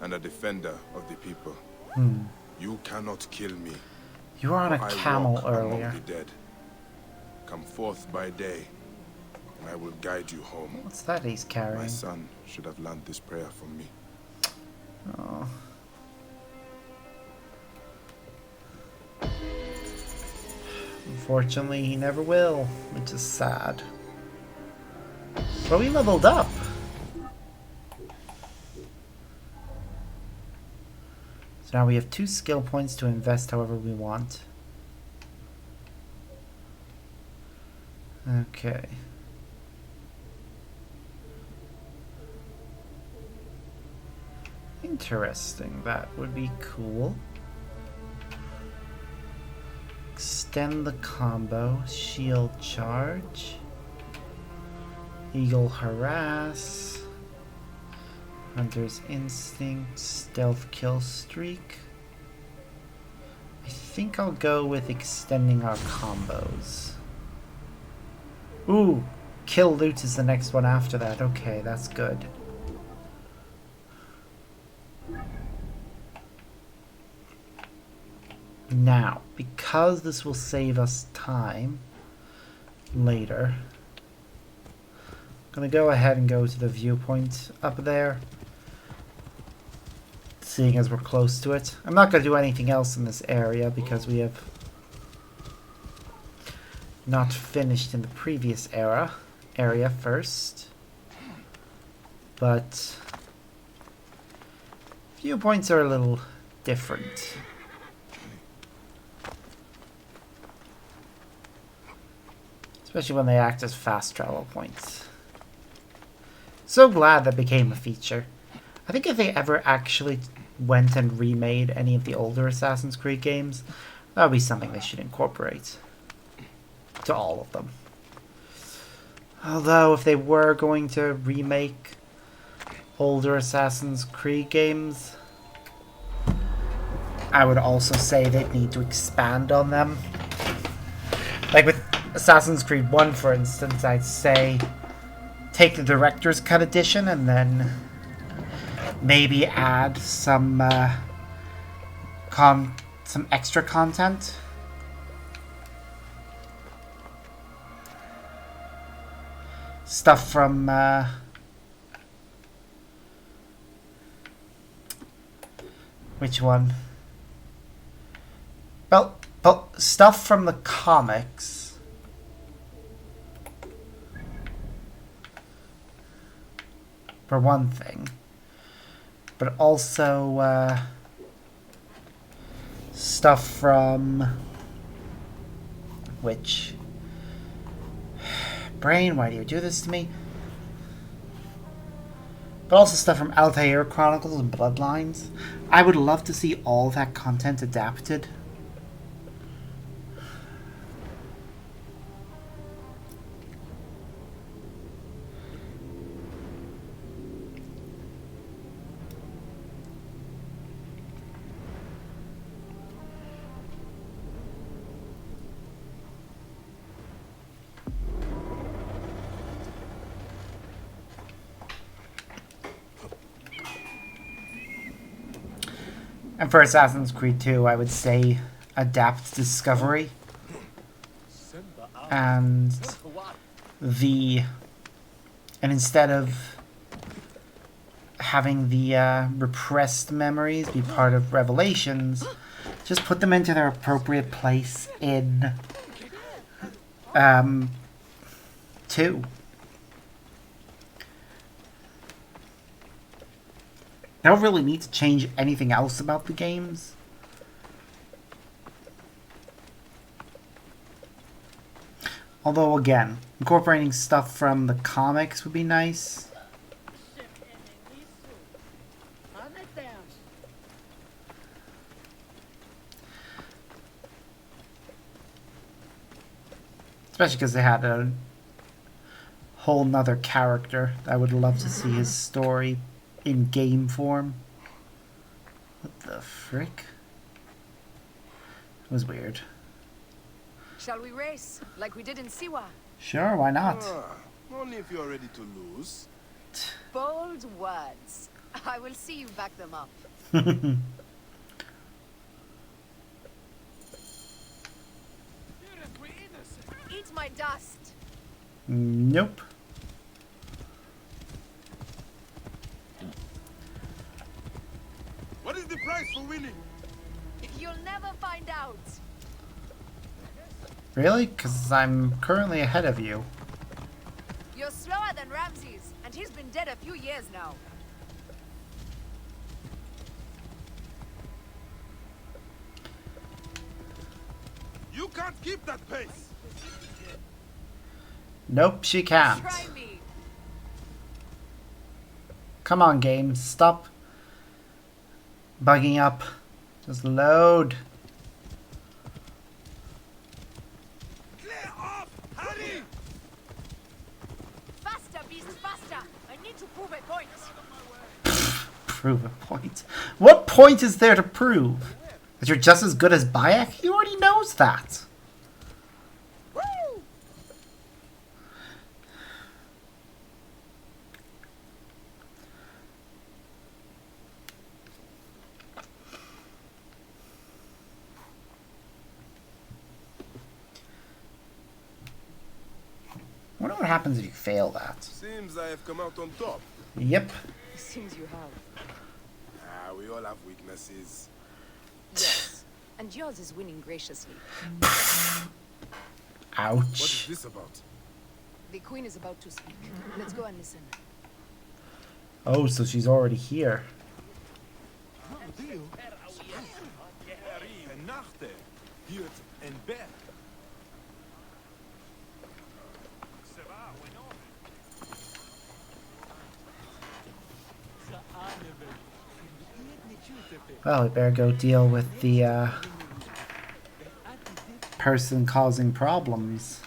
and a defender of the people. You cannot kill me. You were on a camel earlier. Among the dead. Come forth by day, and I will guide you home. What's that he's carrying? My son should have learned this prayer from me. Oh. Unfortunately, he never will, which is sad. But we leveled up. So now we have 2 skill points to invest however we want. Okay. Interesting. That would be cool. Extend the combo. Shield charge. Eagle harass. Hunter's instinct. Stealth kill streak. I think I'll go with extending our combos. Ooh, kill loot is the next one after that. Okay, that's good. Now, because this will save us time later, I'm going to go ahead and go to the viewpoint up there, seeing as we're close to it. I'm not going to do anything else in this area because we have not finished in the previous area first. But viewpoints are a little different. Especially when they act as fast travel points. So glad that became a feature. I think if they ever actually went and remade any of the older Assassin's Creed games, that would be something they should incorporate. To all of them. Although, if they were going to remake older Assassin's Creed games, I would also say they'd need to expand on them. Like with Assassin's Creed 1, for instance, I'd say take the director's cut edition and then maybe add some some extra content. Stuff from which one? Well, stuff from the comics. For one thing. But also stuff from which brain, why do you do this to me? But also stuff from Altair Chronicles and Bloodlines. I would love to see all that content adapted. And for Assassin's Creed 2, I would say adapt Discovery. And instead of having the repressed memories be part of Revelations, just put them into their appropriate place in 2. I don't really need to change anything else about the games. Although, again, incorporating stuff from the comics would be nice. Especially because they had a whole nother character. I would love to see his story in game form. What the frick? It was weird. Shall we race, like we did in Siwa? Sure, why not? Only if you're ready to lose. Bold words. I will see you back them up. Eat my dust. Nope. What is the price for winning? You'll never find out. Really? Because I'm currently ahead of you. You're slower than Ramses, and he's been dead a few years now. You can't keep that pace. Nope, she can't. Try me. Come on, game. Stop bugging up. Just load. Clear off! Hurry! Faster, beast, faster! I need to prove a point. Prove a point? What point is there to prove? That you're just as good as Bayek? He already knows that. I wonder what happens if you fail that. Seems I have come out on top. Yep. Seems you have. We all have weaknesses. Yes. And yours is winning graciously. Ouch. What is this about? The queen is about to speak. Let's go and listen. Oh, so she's already here. Well, we better go deal with the person causing problems.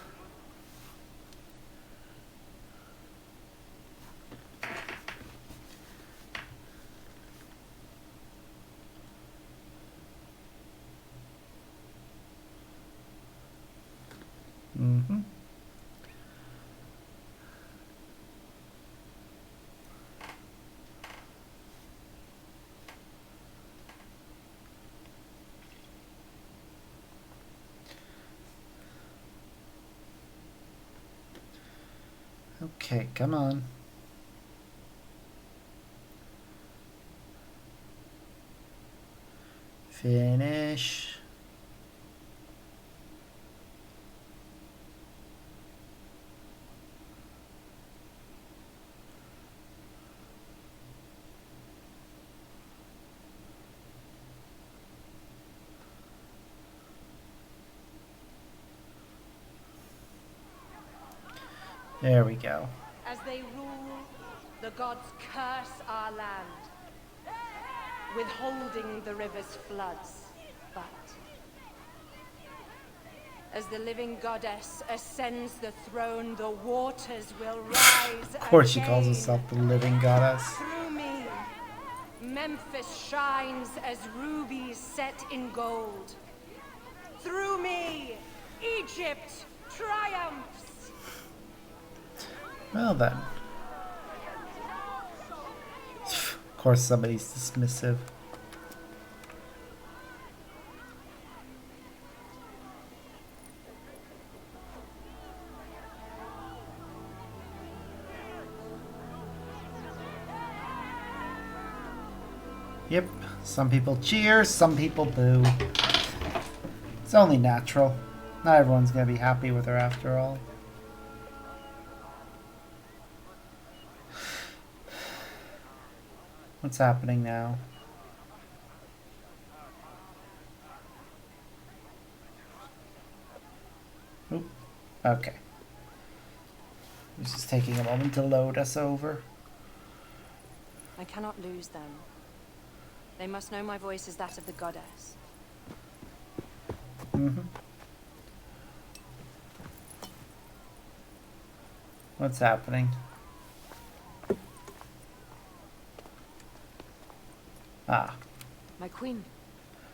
Okay, come on. Finish. There we go. As they rule, the gods curse our land, withholding the river's floods. But as the living goddess ascends the throne, the waters will rise. Of course she again. calls herself the living goddess. Through me, Memphis shines as rubies set in gold. Through me, Egypt triumphs. Well then. Of course somebody's dismissive. Yep, some people cheer, some people boo. It's only natural. Not everyone's gonna be happy with her after all. What's happening now? Oop. Okay. This is taking a moment to load us over. I cannot lose them. They must know my voice is that of the goddess. Mm-hmm. What's happening? Ah. My queen,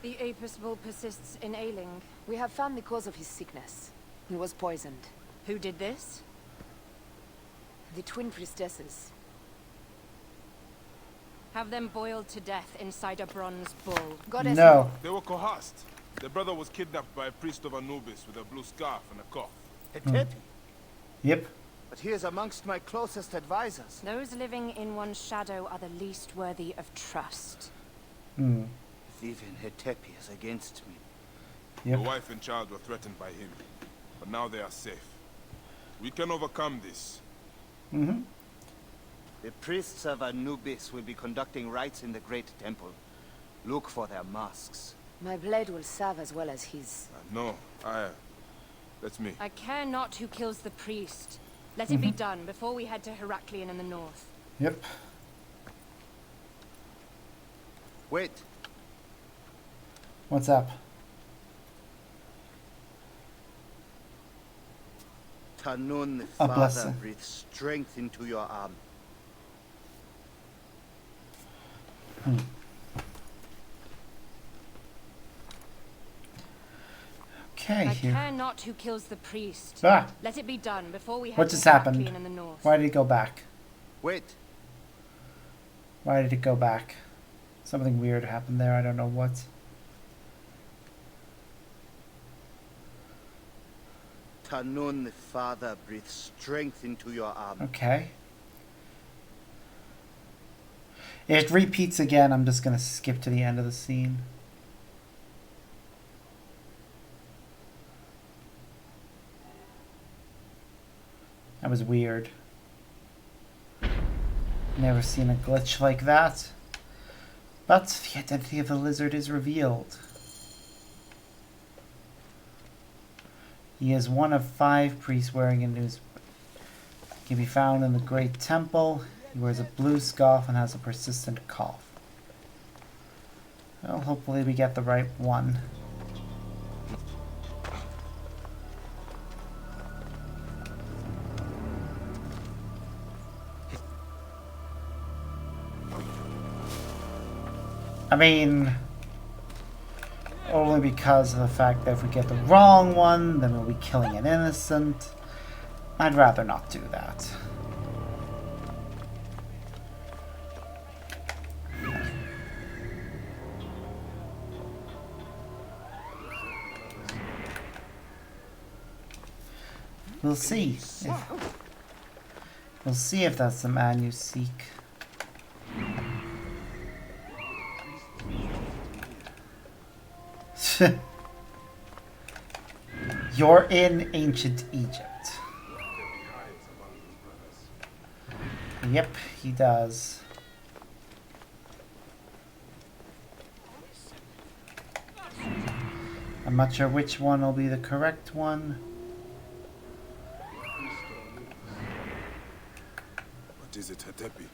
The Apis bull persists in ailing. we have found the cause of his sickness. He was poisoned. Who did this? The twin priestesses. Have them boiled to death inside a bronze bull. Goddess. No. They were coerced. Their brother was kidnapped by a priest of Anubis with a blue scarf and a cough. Hetepi. Yep. But he is amongst my closest advisors. Those living in one's shadow are the least worthy of trust. Hmm. Even Hetepi is against me. Yep. The wife and child were threatened by him, but now they are safe. We can overcome this. Mm-hmm. The priests of Anubis will be conducting rites in the great temple. Look for their masks. My blade will serve as well as his. No, that's me. I care not who kills the priest. Let it be done before we head to Heraklion in the north. Yep. Wait. What's up? Tanun, the A Father, blessing. breathe strength into your arm. Okay, I here. care not who kills the priest. Ah. Let it be done before we head What to just happened? Heraklion in the north. Why did it go back? Wait. Why did it go back? Something weird happened there. I don't know what. Tanun, the Father, breathe strength into your arm. Okay. If it repeats again, I'm just gonna skip to the end of the scene. That was weird. Never seen a glitch like that. But the identity of the lizard is revealed. He is one of 5 priests wearing a noose. He can be found in the Great Temple. He wears a blue scarf and has a persistent cough. Well, hopefully we get the right one. I mean, only because of the fact that if we get the wrong one, then we'll be killing an innocent. I'd rather not do that. We'll see We'll see if that's the man you seek. You're in ancient Egypt. Yep, he does. I'm not sure which one will be the correct one. What is it, Hatepi?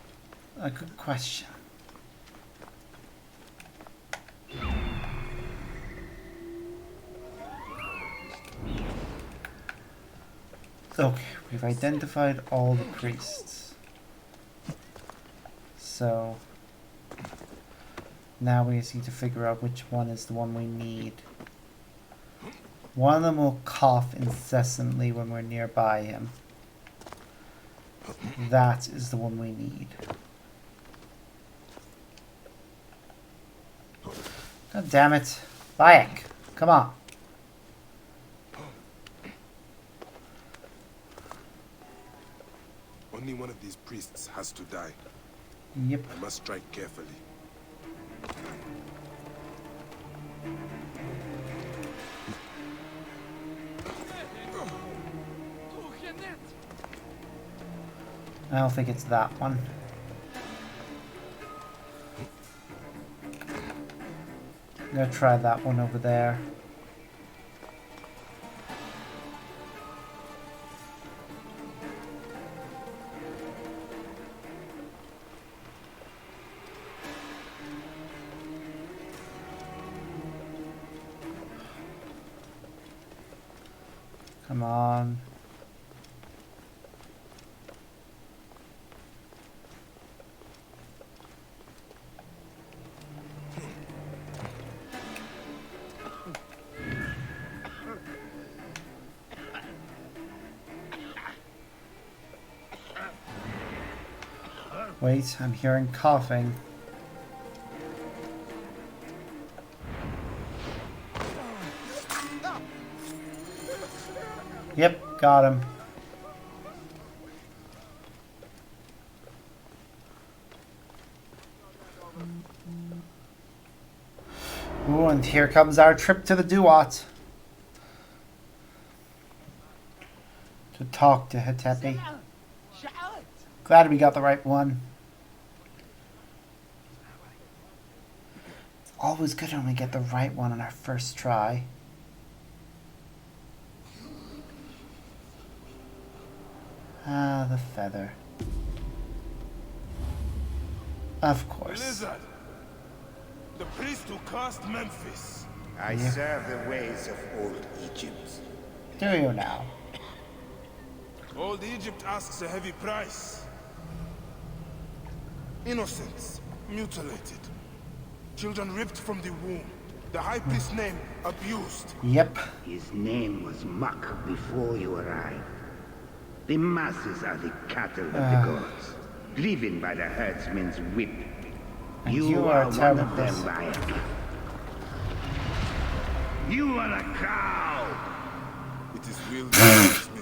A good question. Okay, we've identified all the priests. So now we just need to figure out which one is the one we need. One of them will cough incessantly when we're nearby him. That is the one we need. God damn it. Bayek, come on. Only one of these priests has to die. Yep. I must strike carefully. I don't think it's that one. I'm gonna try that one over there. Come on. Wait, I'm hearing coughing. Yep, got him. Ooh, and here comes our trip to the Duat. To talk to Hatepi. Glad we got the right one. It's always good when we get the right one on our first try. Ah, the feather. Of course. Lizard, the priest who cursed Memphis. I serve the ways of old Egypt. Do you now? Old Egypt asks a heavy price. Innocents mutilated. Children ripped from the womb. The high priest's name abused. Yep. His name was muck before you arrived. The masses are the cattle of the gods, driven by the herdsman's whip. And you are one of them, Bayek. You are a cow. It is will that moves me,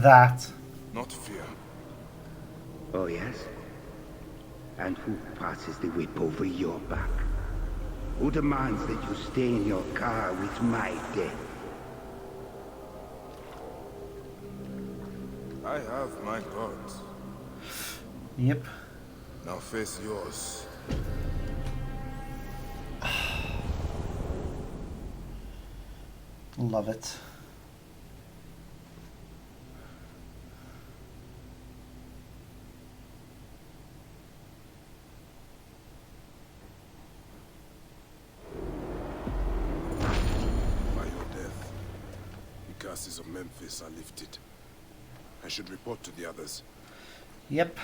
That. not fear. Oh yes? And who passes the whip over your back? Who demands that you stay in your car with my death? I have my gods. Yep. Now face yours. Love it. By your death, the curses of Memphis are lifted. I should report to the others. Yep.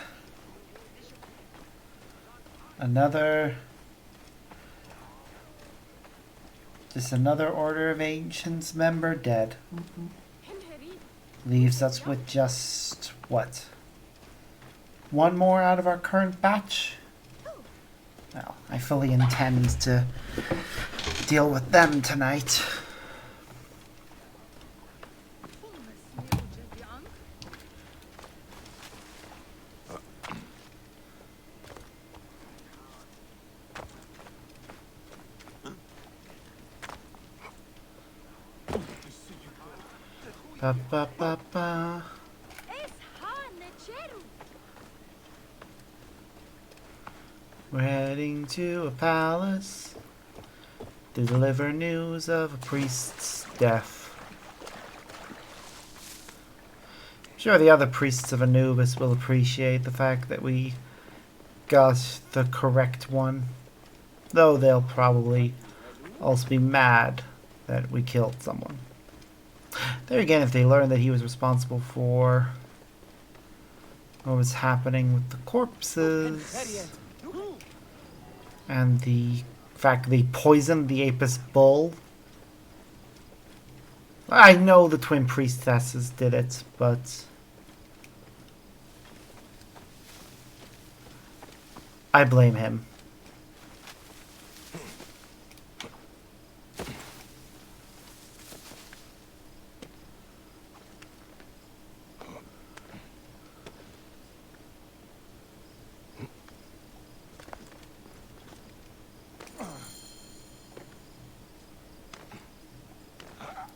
Another... Just another Order of Ancients member dead. Leaves us with just, what? One more out of our current batch? Well, I fully intend to deal with them tonight. Ba ba ba ba. We're heading to a palace to deliver news of a priest's death. I'm sure the other priests of Anubis will appreciate the fact that we got the correct one, though they'll probably also be mad that we killed someone. There again, if they learn that he was responsible for what was happening with the corpses and the fact they poisoned the Apis bull. I know the twin priestesses did it, but I blame him.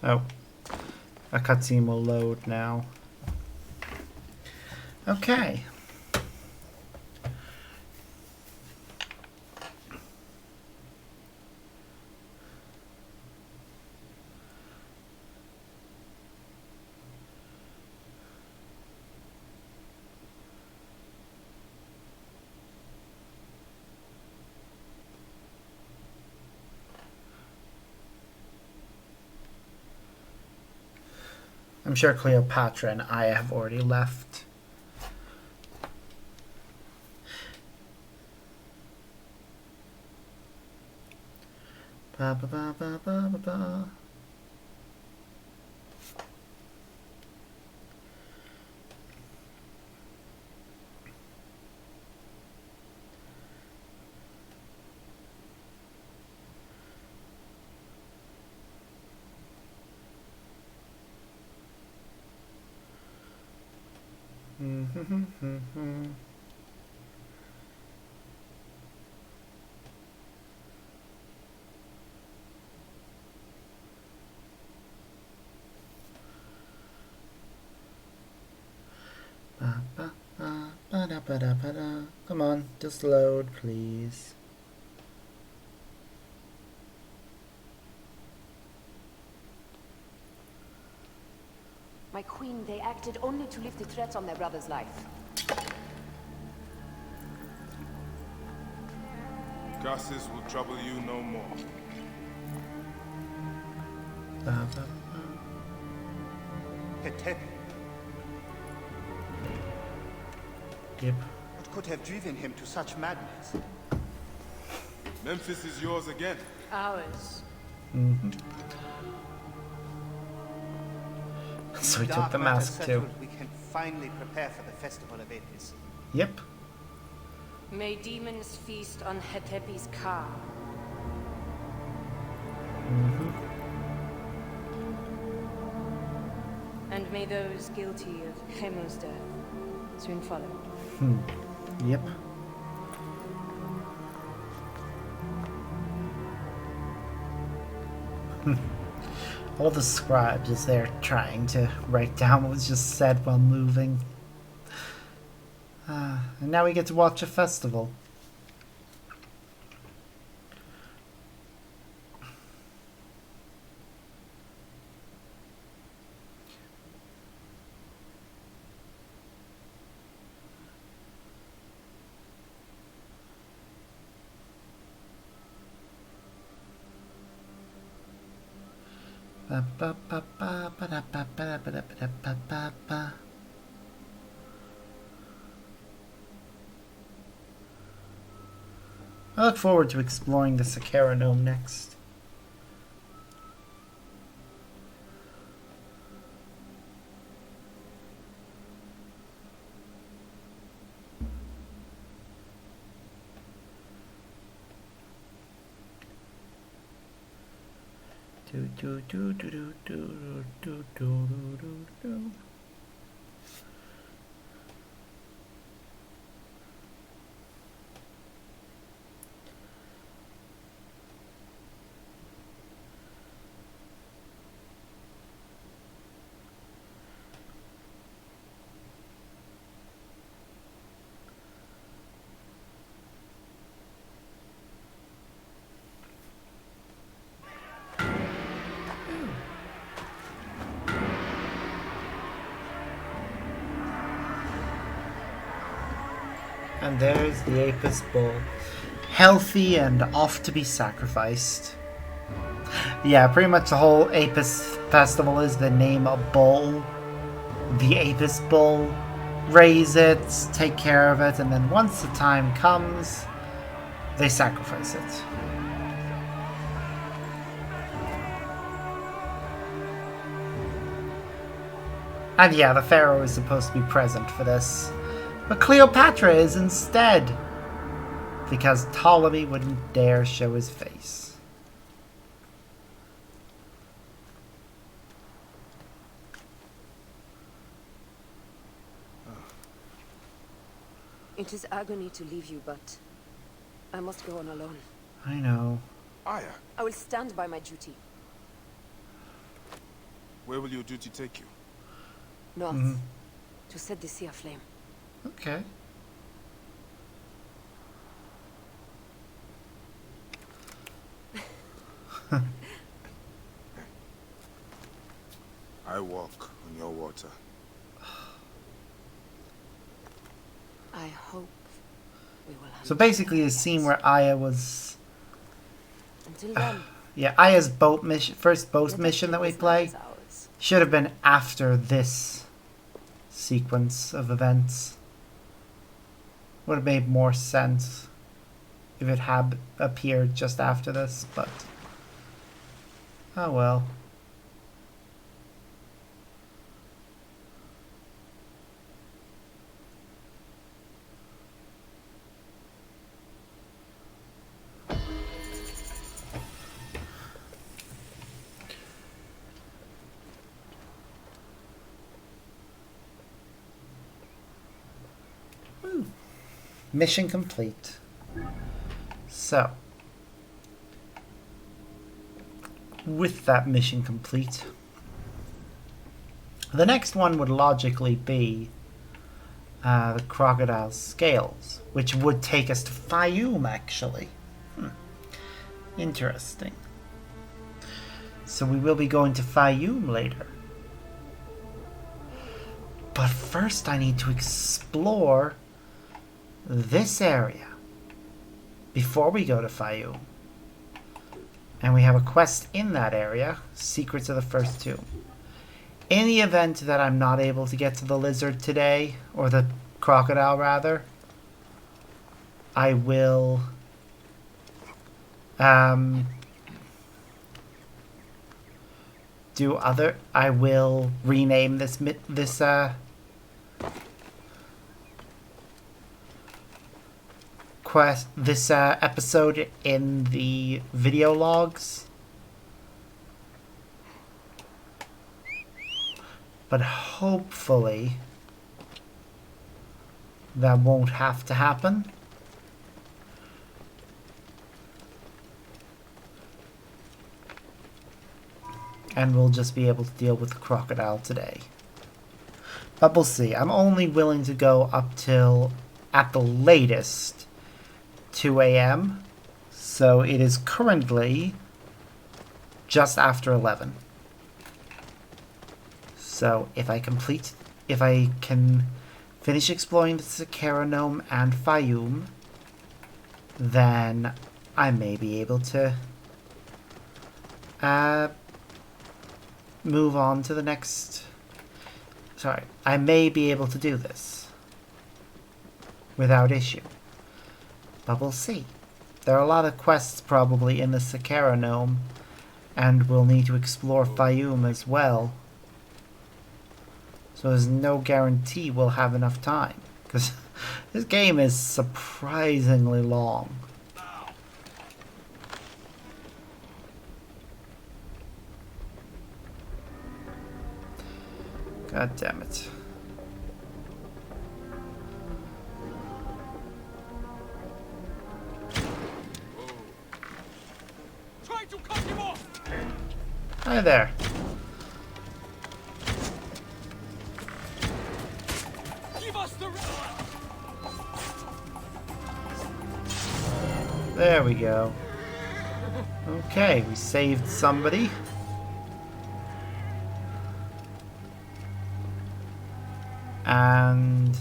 Oh, a cutscene will load now. Okay. I'm sure Cleopatra and I have already left. Ba ba ba ba ba ba ba. Come on, just load, please. My queen, they acted only to lift the threats on their brother's life. Curses will trouble you no more. Hetep. Yep. What could have driven him to such madness? Memphis is yours again. Ours. Mm-hmm. So we took the mask too. We can finally prepare for the festival of Apis. Yep. May demons feast on Hetepi's car. Mm-hmm. And may those guilty of Chemo's death soon follow. Yep. All the scribes is there trying to write down what was just said while moving. And now we get to watch a festival. I look forward to exploring the Sakara Gnome next. And there's the Apis bull. Healthy and off to be sacrificed. Yeah, pretty much the whole Apis festival is they name a bull. The Apis bull. Raise it, take care of it, and then once the time comes, they sacrifice it. And yeah, the Pharaoh is supposed to be present for this. But Cleopatra is instead. Because Ptolemy wouldn't dare show his face. It is agony to leave you, but I must go on alone. I know. Aya, I will stand by my duty. where will your duty take you? North. To set the sea aflame. Okay. I walk on your water. I hope we will have So basically the scene where Aya was... Until then, yeah, Aya's boat mission, first boat mission that we play, should have been after this sequence of events. Would have made more sense if it had appeared just after this, but... oh well. Mission complete. So, with that mission complete, the next one would logically be the Crocodile Scales, which would take us to Fayum, actually. Interesting. So we will be going to Fayum later. But first I need to explore this area before we go to Fayum. And we have a quest in that area, Secrets of the First Tomb. In the event that I'm not able to get to the lizard today, or the crocodile rather, I will I will rename this episode in the video logs. But hopefully that won't have to happen. And we'll just be able to deal with the crocodile today. But we'll see. I'm only willing to go up till, at the latest, 2 a.m. So it is currently just after 11. So if I can finish exploring the Saccharinome and Fayum, then I may be able to move on to the next... Sorry, I may be able to do this without issue. But we'll see. There are a lot of quests probably in the Saccharinome, and we'll need to explore Fayum as well. So there's no guarantee we'll have enough time, because this game is surprisingly long. God damn it. Try to cut him off. Hi there. Give us the There we go. Okay, we saved somebody. And...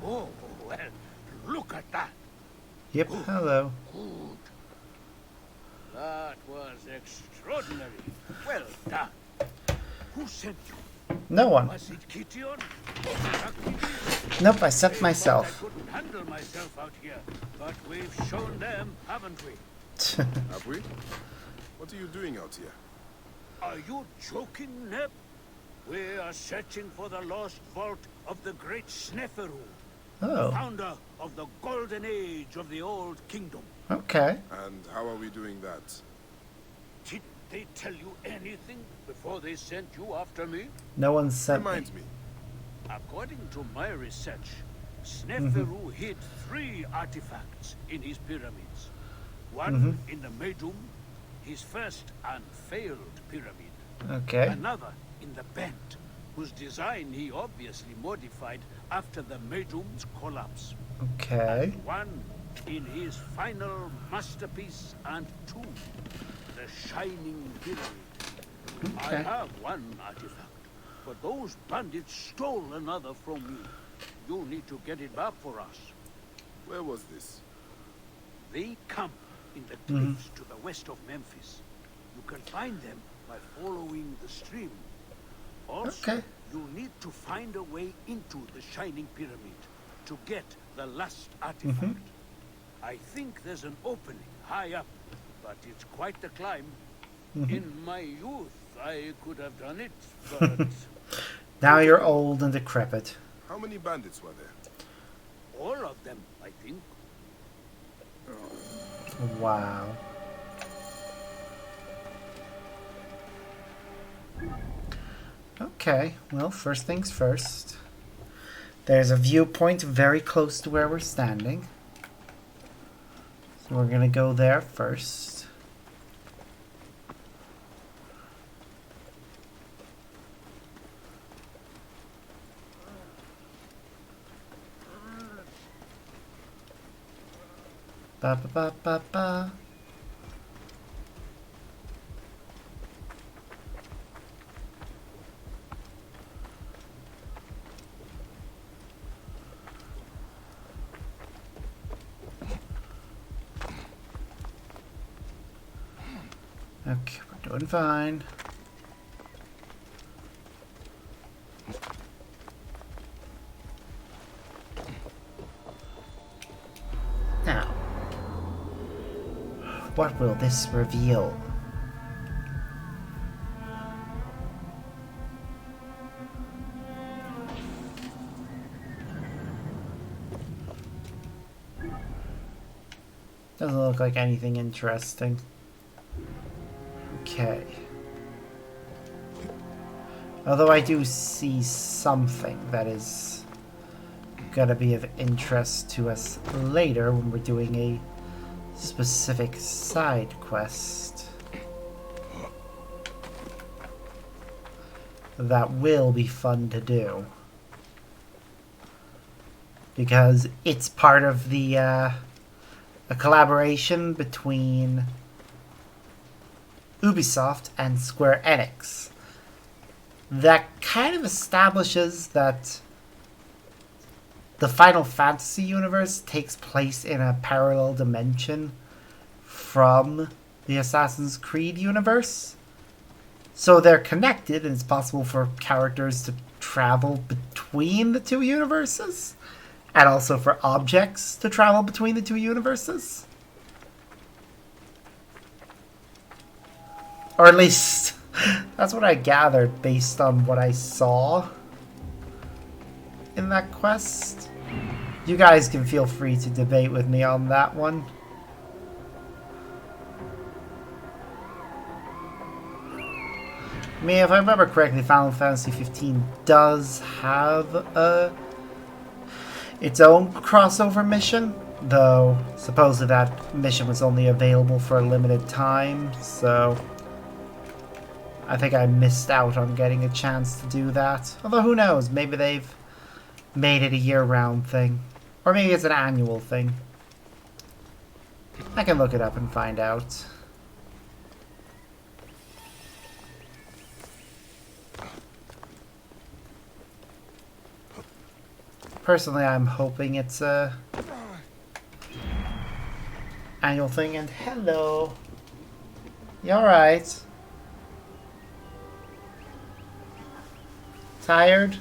Oh, that? Yep, hello. Good. That was extraordinary. Well done. Who sent you? No one. Was it Gideon? Nope, I sent I myself. couldn't handle myself out here, but we've shown them, haven't we? Have we? What are you doing out here? Are you joking, Neb? We are searching for the lost vault of the great Sneferu, Oh. founder of the golden age of the old kingdom. Okay. And how are we doing that? Did they tell you anything before they sent you after me? No one sent me. Remind me. According to my research, Sneferu hid 3 artifacts in his pyramids. One in the Medum, his first and failed pyramid. Okay. Another in the Bent, whose design he obviously modified after the Medum's collapse. Okay. And one in his final masterpiece and tomb, the Shining Pyramid. I Okay. have one artifact, but those bandits stole another from me. You need to get it back for us. Where was this? They camp in the cliffs to the west of Memphis. You can find them by following the stream. Also, Okay. you need to find a way into the Shining Pyramid to get the last artifact. I think there's an opening high up, but it's quite the climb. In my youth, I could have done it, but Now you're old and decrepit. How many bandits were there? all of them, I think. Wow. Okay, well, first things first. There's a viewpoint very close to where we're standing. So we're gonna go there first. Ba ba ba ba ba. Okay, we're doing fine. Now, what will this reveal? Doesn't look like anything interesting. Okay. Although I do see something that is gonna be of interest to us later when we're doing a specific side quest. That will be fun to do. Because it's part of the, a collaboration between Ubisoft and Square Enix. That kind of establishes that the Final Fantasy universe takes place in a parallel dimension from the Assassin's Creed universe. So they're connected, and it's possible for characters to travel between the two universes, and also for objects to travel between the two universes. Or at least, that's what I gathered based on what I saw in that quest. You guys can feel free to debate with me on that one. I mean, if I remember correctly, Final Fantasy 15 does have its own crossover mission, though supposedly that mission was only available for a limited time, so I think I missed out on getting a chance to do that. Although who knows, maybe they've made it a year-round thing. Or maybe it's an annual thing. I can look it up and find out. Personally, I'm hoping it's annual thing. And hello. You alright? Tired?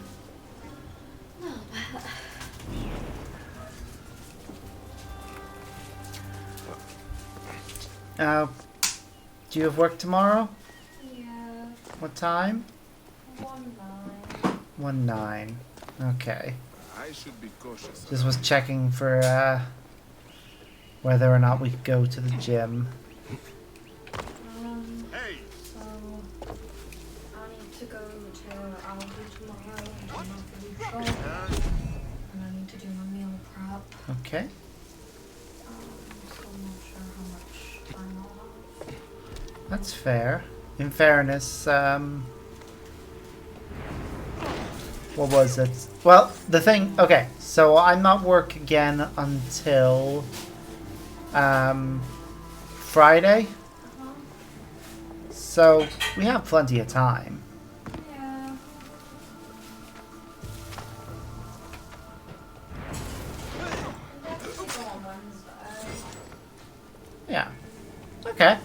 Do you have work tomorrow? Yeah. What time? 1-9. 1-9. Okay. I should be cautious. Just was checking for whether or not we could go to the gym. Hey. So I need to go to Aldi tomorrow and do my food shop. And I need to do my meal prep. Okay. So I'm not sure how much time I'll have. That's fair. In fairness, what was it? Well, the thing... Okay, so I'm not work again until... Friday? So, we have plenty of time. Yeah. Definitely go on Wednesday. Yeah. Okay.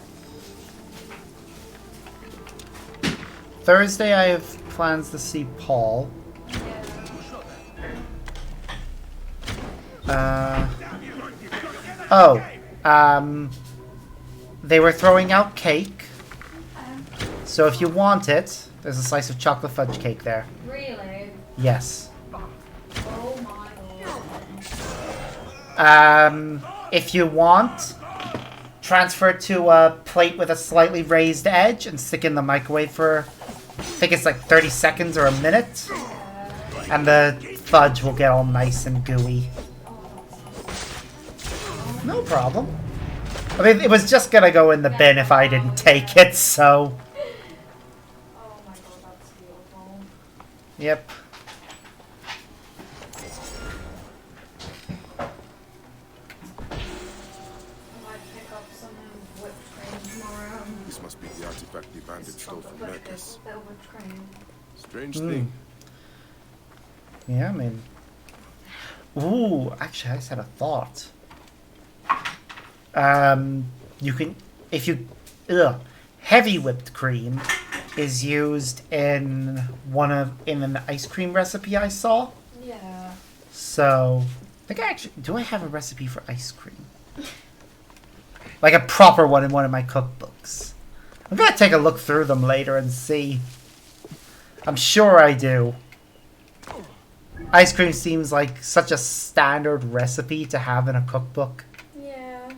Thursday I have plans to see Paul. They were throwing out cake. So if you want it, there's a slice of chocolate fudge cake there. Really? Yes. Oh my god. If you want, transfer it to a plate with a slightly raised edge and stick it in the microwave for, I think it's like 30 seconds or a minute. And the fudge will get all nice and gooey. No problem. I mean, it was just gonna go in the bin if I didn't take it, so... Oh my god, that's beautiful. Yep. I might pick up some whipped cream tomorrow. This must be the artifact the bandits stole from Memphis. Bit of whipped cream. Strange thing. Yeah, I mean... Ooh, actually, I just had a thought. You can... If you... heavy whipped cream is used in in an ice cream recipe I saw. Yeah. So... I think I actually... Do I have a recipe for ice cream? Like a proper one in one of my cookbooks. I'm gonna take a look through them later and see. I'm sure I do. Ice cream seems like such a standard recipe to have in a cookbook. Yeah.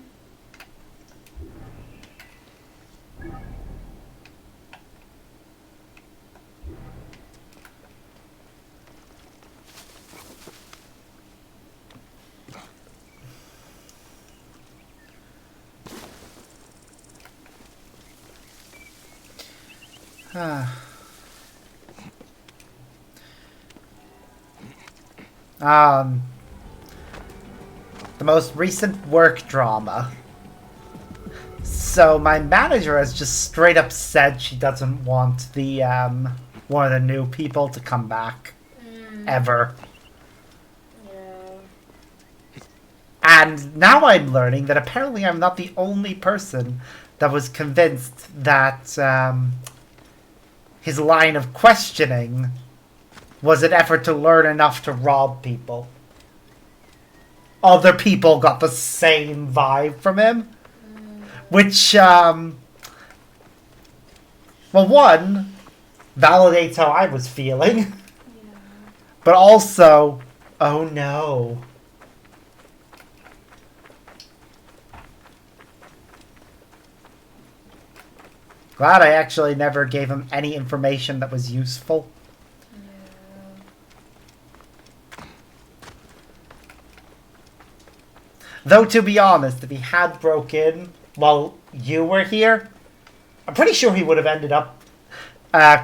The most recent work drama. So my manager has just straight up said she doesn't want the one of the new people to come back ever. Yeah. And now I'm learning that apparently I'm not the only person that was convinced that his line of questioning was an effort to learn enough to rob people. Other people got the same vibe from him. Which, well, one, validates how I was feeling. Yeah. But also, oh no. Glad I actually never gave him any information that was useful. Though, to be honest, if he had broke in while you were here, I'm pretty sure he would have ended up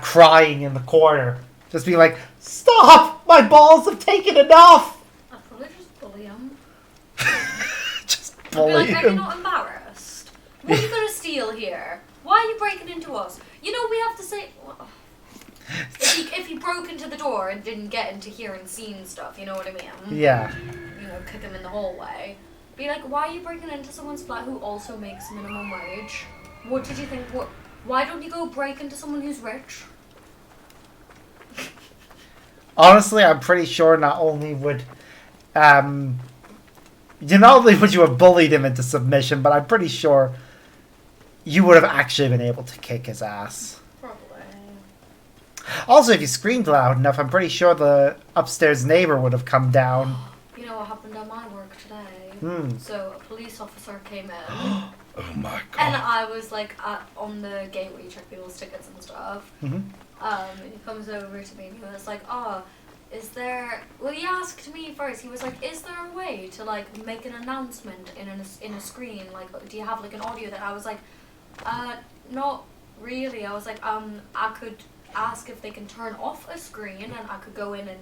crying in the corner. Just being like, stop! My balls have taken enough! I'd probably just bully him. Just I'd be bully like, are you him. not embarrassed? What are you going to steal here? Why are you breaking into us? You know, we have to say... Well, if he broke into the door and didn't get into here and seen stuff, you know what I mean? Yeah. You know, kick him in the hallway. Be Be like, why are you breaking into someone's flat who also makes minimum wage? What did you think? Why don't you go break into someone who's rich? Honestly, I'm pretty sure not only would you have bullied him into submission, but I'm pretty sure you would have actually been able to kick his ass. Probably. Also, if you screamed loud enough, I'm pretty sure the upstairs neighbor would have come down. You know what happened at my work today? So a police officer came in. Oh my god. And I was like on the gate where you check people's tickets and stuff. Mm-hmm. And he comes over to me and he was like, oh, is there... Well, he asked me first. He was like, is there a way to, like, make an announcement in a screen? Like, do you have, like, an audio that... I was like, not really. I was like, I could ask if they can turn off a screen and I could go in and,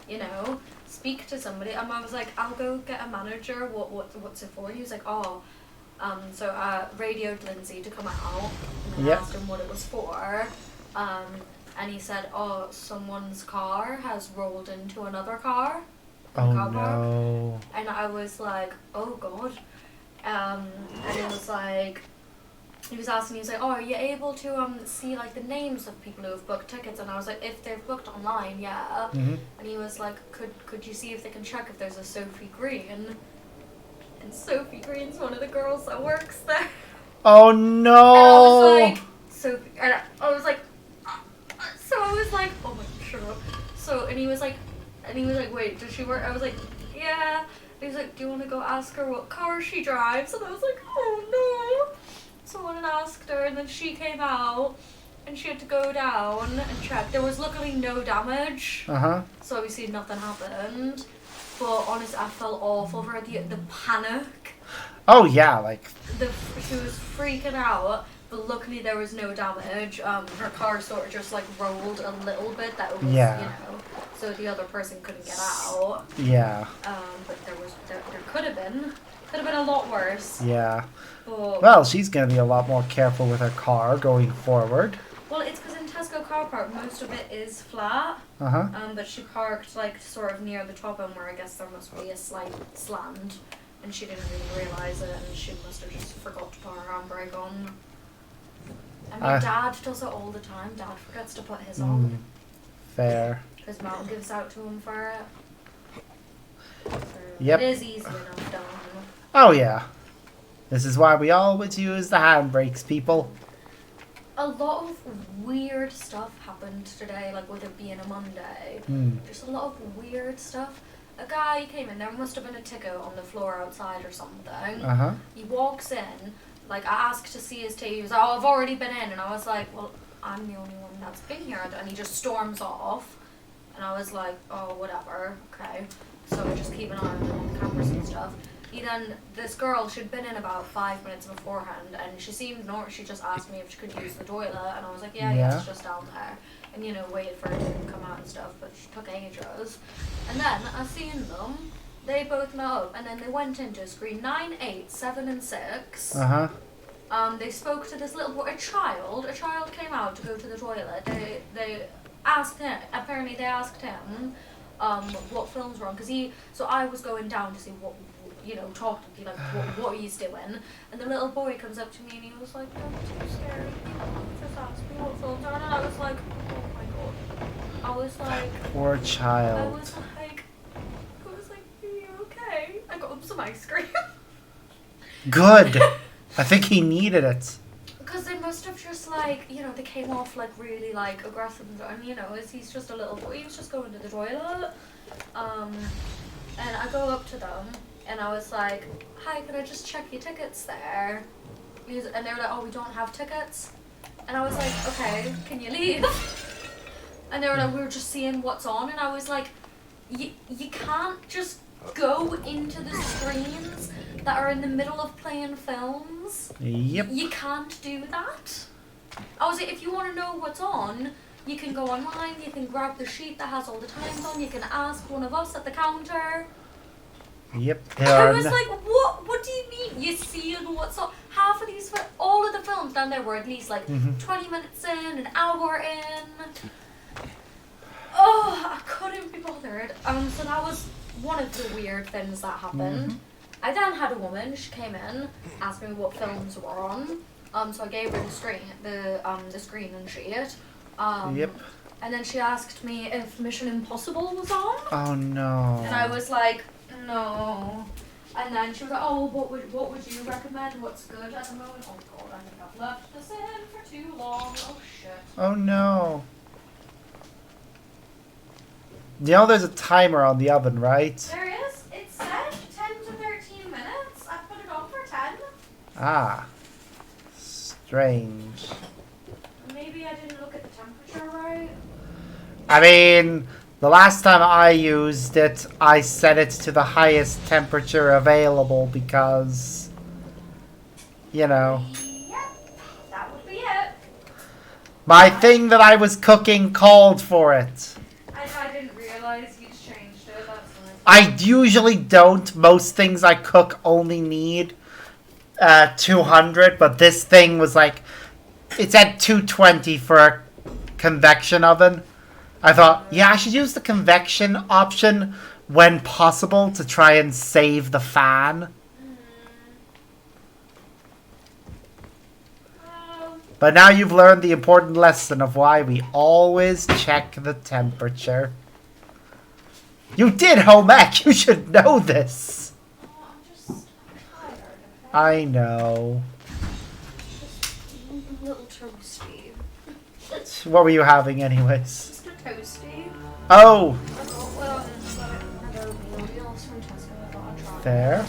you know, speak to somebody. And I was like, I'll go get a manager. What's it for? And he was like, oh... So I radioed Lindsay to come out and I asked him what it was for. And he said, oh, someone's car has rolled into another car. Oh, car park. no. And I was like, oh, God. And it was like, he was asking me, he was like, oh, are you able to see, like, the names of people who have booked tickets? And I was like, if they've booked online, yeah. Mm-hmm. And he was like, could you see if they can check if there's a Sophie Green? And Sophie Green's one of the girls that works there. Oh no! And I was like, Sophie, and I was like, so I was like, oh my god, shut up. So, and he was like, wait, does she work? I was like, yeah. And he was like, do you want to go ask her what car she drives? And I was like, oh no. So I went and asked her, and then she came out, and she had to go down and check. There was luckily no damage. So obviously nothing happened. But honestly, I felt awful for her. The panic. Oh yeah, like... She was freaking out, but luckily there was no damage. Her car sort of just like rolled a little bit. That was, you know, so the other person couldn't get out. Yeah. But there could have been a lot worse. Yeah. But, well, she's gonna be a lot more careful with her car going forward. Well, it's because in Tesco car park, most of it is flat. But she parked like sort of near the top end where I guess there must be a slight slant, and she didn't really realise it, and she must have just forgot to put her handbrake on. I mean, Dad does it all the time. Dad forgets to put his on. Fair. Because Mom gives out to him for it. So Yep. It is easy enough done. Oh yeah. This is why we always use the handbrakes, people. A lot of weird stuff happened today, like with it being a Monday. Just a lot of weird stuff. A guy came in, there must have been a ticket on the floor outside or something. He walks in, like I asked to see his ticket, he was like, oh, I've already been in. And I was like, well, I'm the only one that's been here. And he just storms off. And I was like, oh, whatever, okay. So I just keep an eye on him on the cameras and stuff. This girl, she'd been in about 5 minutes beforehand, and she seemed she just asked me if she could use the toilet, and I was like, yeah, it's just down there. And, you know, waited for her to come out and stuff, but she took ages. And then I seen them, they both met up, and then they went into screen 9, 8, 7, and 6. They spoke to this little boy, a child came out to go to the toilet. They asked him, apparently they asked him, what films were on, so I was going down to see what, you know, talk to me, like, what he's doing. And the little boy comes up to me and he was like, don't be too scared. Just ask me what films are on. And I was like, oh my god. I was like... Poor child. I was like, are you okay? I got him some ice cream. Good. I think he needed it. Because they must have just, like, you know, they came off, like, really, like, aggressive. And, you know, he's just a little boy. He was just going to the toilet. And I go up to them. And I was like, hi, could I just check your tickets there? And they were like, oh, we don't have tickets. And I was like, okay, can you leave? And they were like, we were just seeing what's on. And I was like, you can't just go into the screens that are in the middle of playing films. Yep. You can't do that. I was like, if you want to know what's on, you can go online, you can grab the sheet that has all the times on, you can ask one of us at the counter. Yep. I was like, what do you mean? You see what's up? Half of these, all of the films down there were at least like 20 minutes in, an hour in. Oh, I couldn't be bothered. So that was one of the weird things that happened. I then had a woman, she came in, asked me what films were on. So I gave her the screen and sheet. Yep. And then she asked me if Mission Impossible was on. Oh no. And I was like, no. And then she was like, oh, what would you recommend? What's good at the moment? Oh god, I think I've left this in for too long. Oh shit. Oh no. You know there's a timer on the oven, right? There is. It said 10 to 13 minutes. I put it on for 10. Ah. Strange. Maybe I didn't look at the temperature right. I mean, the last time I used it, I set it to the highest temperature available because, you know. Yep, that would be it. My thing that I was cooking called for it. I didn't realize you'd changed it. That's nice. I usually don't. Most things I cook only need 200, but this thing was like, it's at 220 for a convection oven. I thought, yeah, I should use the convection option when possible to try and save the fan. But now you've learned the important lesson of why we always check the temperature. You did home ec. You should know this. Oh, I'm just tired. Okay? I know. Just a little toasty. What were you having anyways? Just a toasty. Oh! I got, well, I got a meal from Tesco. I thought I'd try. There.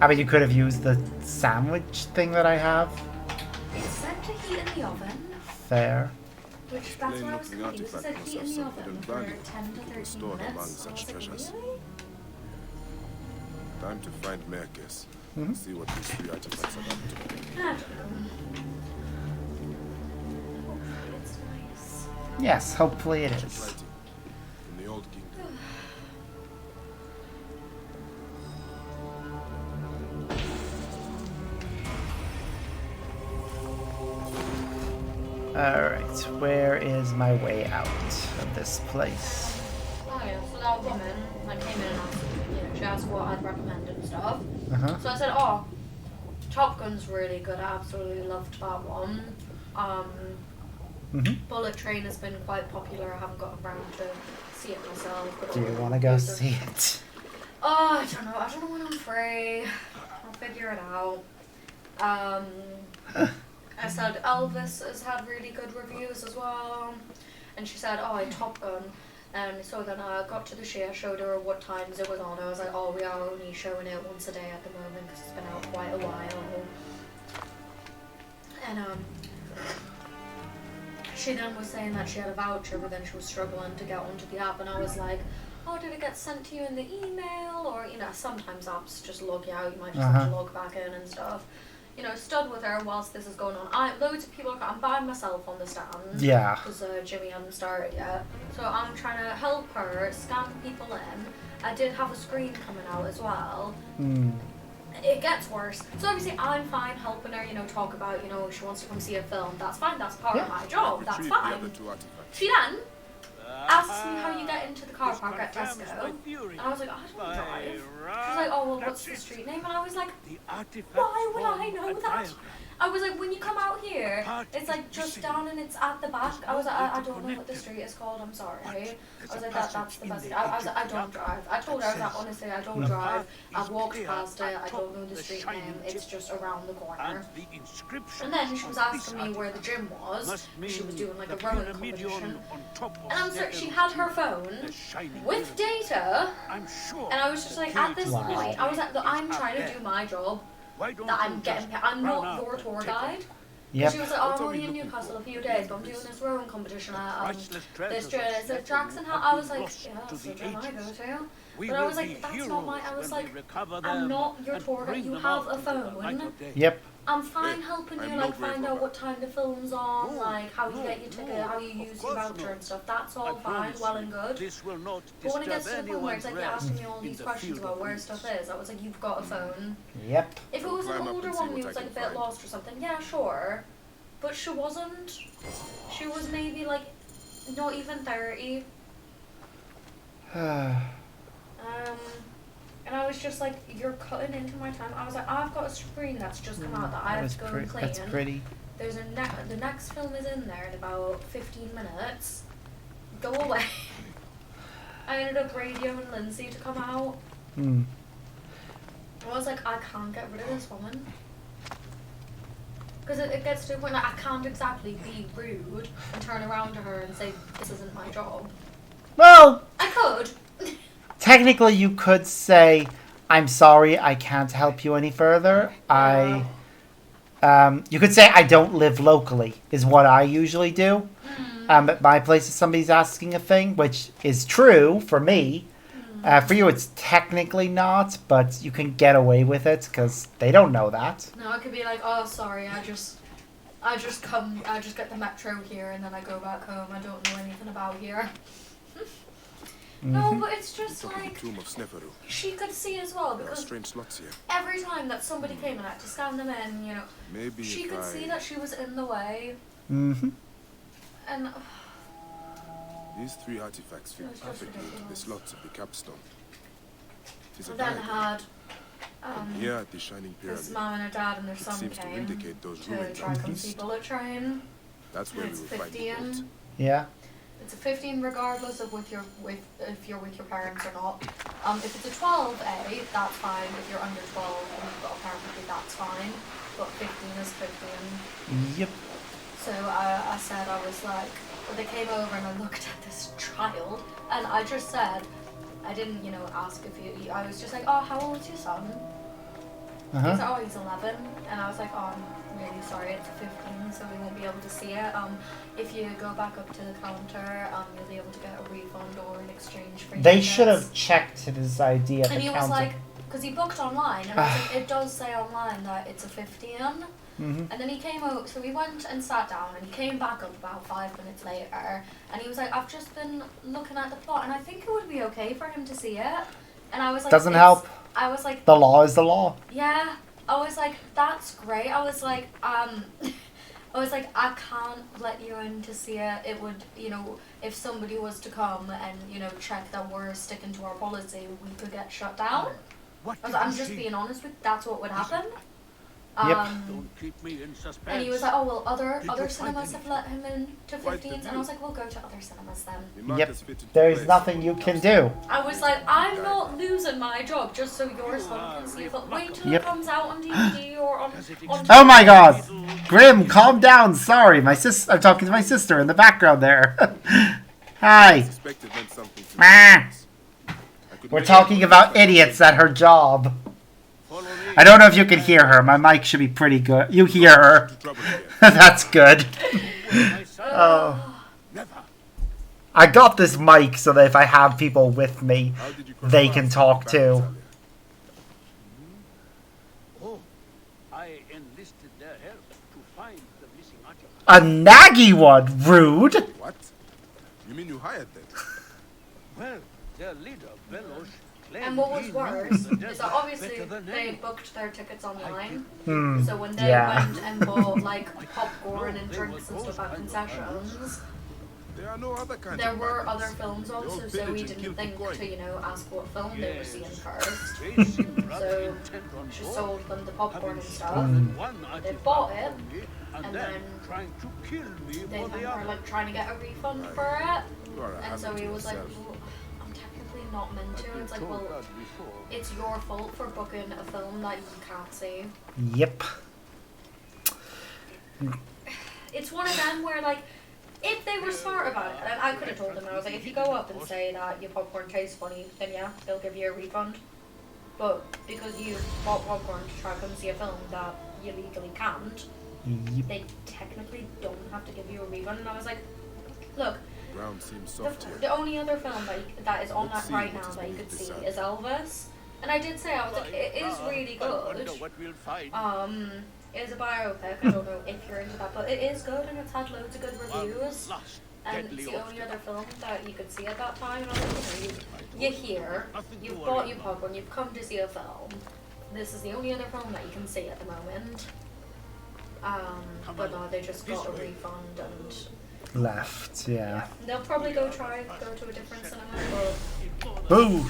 I mean, you could have used the sandwich thing that I have. It's said to heat in the oven. Fair. Which, that's why I was confused. It said heat in the oven for 10 to 13 minutes. among I such was like, treasures. really? Time to find Merkes. Mhm. See what these three artifacts are up to. I don't know. Hopefully it's nice. Yes, hopefully it is. Writing in the old kingdom. Alright, where is my way out of this place? Oh yeah, so that woman, I came in and asked, she asked what I'd recommend and stuff. Uh-huh. So I said, oh, Top Gun's really good. I absolutely loved that one. Bullet Train has been quite popular. I haven't got around to see it myself. But Do you want to go see it? Oh, I don't know. I don't know when I'm free. I'll figure it out. I said Elvis has had really good reviews as well. And she said, oh, Top Gun. And so then I got to the show, I showed her what times it was on. I was like, oh, we are only showing it once a day at the moment because it's been out quite a while. And she then was saying that she had a voucher, but then she was struggling to get onto the app. And I was like, oh, did it get sent to you in the email? Or, you know, sometimes apps just log you out. You might just have to log back in and stuff. You know, stood with her whilst this is going on. Loads of people I'm by myself on the stand. Yeah. Because Jimmy hadn't started yet. So I'm trying to help her scan people in. I did have a screen coming out as well. It gets worse. So obviously I'm fine helping her, you know, talk about, you know, she wants to come see a film. That's fine, that's part of my job. That's fine. She then asks me how you get into the car park at Tesco. And I was like, I don't drive. She was like, oh, well, what's the street name? And I was like, why would I know that? I was like, when you come out here, it's like just down and it's at the back. I was like, I don't know what the street is called, I'm sorry. I was like, that's the best. I was like, I don't drive. I told her, I was like, honestly, I don't drive. I've walked past it, I don't know the street name, it's just around the corner. And then she was asking me where the gym was. She was doing like a rowing competition. And I'm sorry, she had her phone with data. And I was just like, at this point, I was like, look, I'm trying to do my job. That I'm getting paid. I'm not your tour guide. Yep. She was like, oh, I'm only in Newcastle a few days, but I'm doing this rowing competition at this Jackson House. I was like, yeah, that's the gym I go to. But I was like, that's not my, I was like, I'm not your tour guide. You have a phone. Yep. I'm fine helping you, like, find out what time the film's on, like, how you get your ticket, how you use your voucher and stuff. That's all fine, well and good. But when it gets to the point where it's like, you're asking me all these questions about where stuff is, I was like, you've got a phone. Yep. If it was an older one who was, like, a bit lost or something, yeah, sure. But she wasn't. She was maybe, like, not even 30. And I was just like, you're cutting into my time. I was like, I've got a screen that's just come out that I have to go and clean. That's pretty. There's the next film is in there in about 15 minutes. Go away. I ended up radioing Lindsay to come out. I was like, I can't get rid of this woman. Because it gets to a point like I can't exactly be rude and turn around to her and say, this isn't my job. Well, I could. Technically, you could say, I'm sorry, I can't help you any further. You could say, I don't live locally, is what I usually do. At my place, if somebody's asking a thing, which is true for me. For you, it's technically not, but you can get away with it because they don't know that. No, I could be like, oh, sorry, I just get the metro here and then I go back home. I don't know anything about here. No, but it's just like she could see as well because every time that somebody came and I had to scan them in, you know, she could see that she was in the way. And these 3 artifacts fit perfectly into the slots of the capstone. And then had here at the Shining Pyramid, his mom and her dad and their son seems to came indicate those to ruins try come see Bullet Train. That's where we will find the boat. Yeah. It's a 15 regardless of if you're with your parents or not. If it's a 12A, that's fine. If you're under 12 and you've got a parent with you, that's fine. But 15 is 15. Yep. So I said, I was like, they came over and I looked at this child and I just said, I didn't, you know, ask if you, I was just like, oh, how old is your son? He's like, oh, he's 11. And I was like, oh, I'm really sorry, it's 15, so we won't be able to see it. If you go back up to the counter, you'll be able to get a refund or an exchange for They should have checked his ID at the counter. And he was like, because he booked online, and I was like, it does say online that it's a 15. And then he came out, so we went and sat down, and he came back up about 5 minutes later, and he was like, I've just been looking at the plot, and I think it would be okay for him to see it. And I was like, doesn't help. I was like, the law is the law. Yeah. I was like, that's great. I was like, I can't let you in to see it. It would, you know, if somebody was to come and, you know, check that we're sticking to our policy, we could get shut down. I was like, I'm just being honest with, that's what would happen. Don't keep me in suspense. And he was like, oh, well, other cinemas have let him in to 15s. And I was like, we'll go to other cinemas then. Yep. There's nothing you can do. I was like, I'm not losing my job just so your son can see it. But wait till it comes out on DVD or on Oh my god! Grim, calm down. Sorry, I'm talking to my sister in the background there. Hi. We're talking about idiots at her job. I don't know if you can hear her. My mic should be pretty good. You hear her. That's good. I got this mic so that if I have people with me, they can talk too. I enlisted their help to find the missing artifact. A naggy one? Rude. What? You mean you hired them? Well, their leader, Velosh, and what was worse is that obviously they booked their tickets online. So when they went and bought like popcorn and drinks and stuff at concessions, there were other films also, so we didn't think to, you know, ask what film they were seeing first. So she sold them the popcorn and stuff. They bought it, and then they were like trying to get a refund for it. And so he was like, well, I'm technically not meant to. It's like, well, it's your fault for booking a film that you can't see. Yep. It's one of them where, like, if they were smart about it, and I could have told them, I was like, if you go up and say that your popcorn tastes funny, then yeah, they'll give you a refund. But because you bought popcorn to try to come see a film that you legally can't, they technically don't have to give you a refund. And I was like, look, the only other film that is on that right now that you could see is Elvis. And I did say, I was like, it is really good. It is a biopic, I don't know if you're into that, but it is good and it's had loads of good reviews. And it's the only other film that you could see at that time. And I was like, you know, you're here, you've bought your popcorn, you've come to see a film. This is the only other film that you can see at the moment. But no, they just got a refund and left. Yeah. They'll probably go to a different cinema. Boo!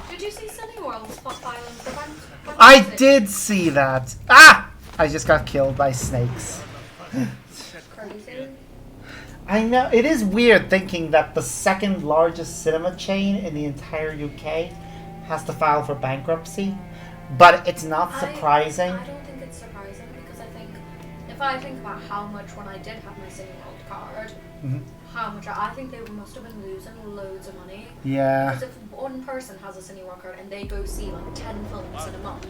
Did you see Cineworld's filing for bankruptcy? I did see that. Ah! I just got killed by snakes. Crazy. I know. It is weird thinking that the second largest cinema chain in the entire UK has to file for bankruptcy. But it's not surprising. I don't think it's surprising because I think, if I think about how much when I did have my Cineworld card, how much I think they must have been losing loads of money. Yeah. Because if one person has a Cineworld card and they go see like 10 films in a month,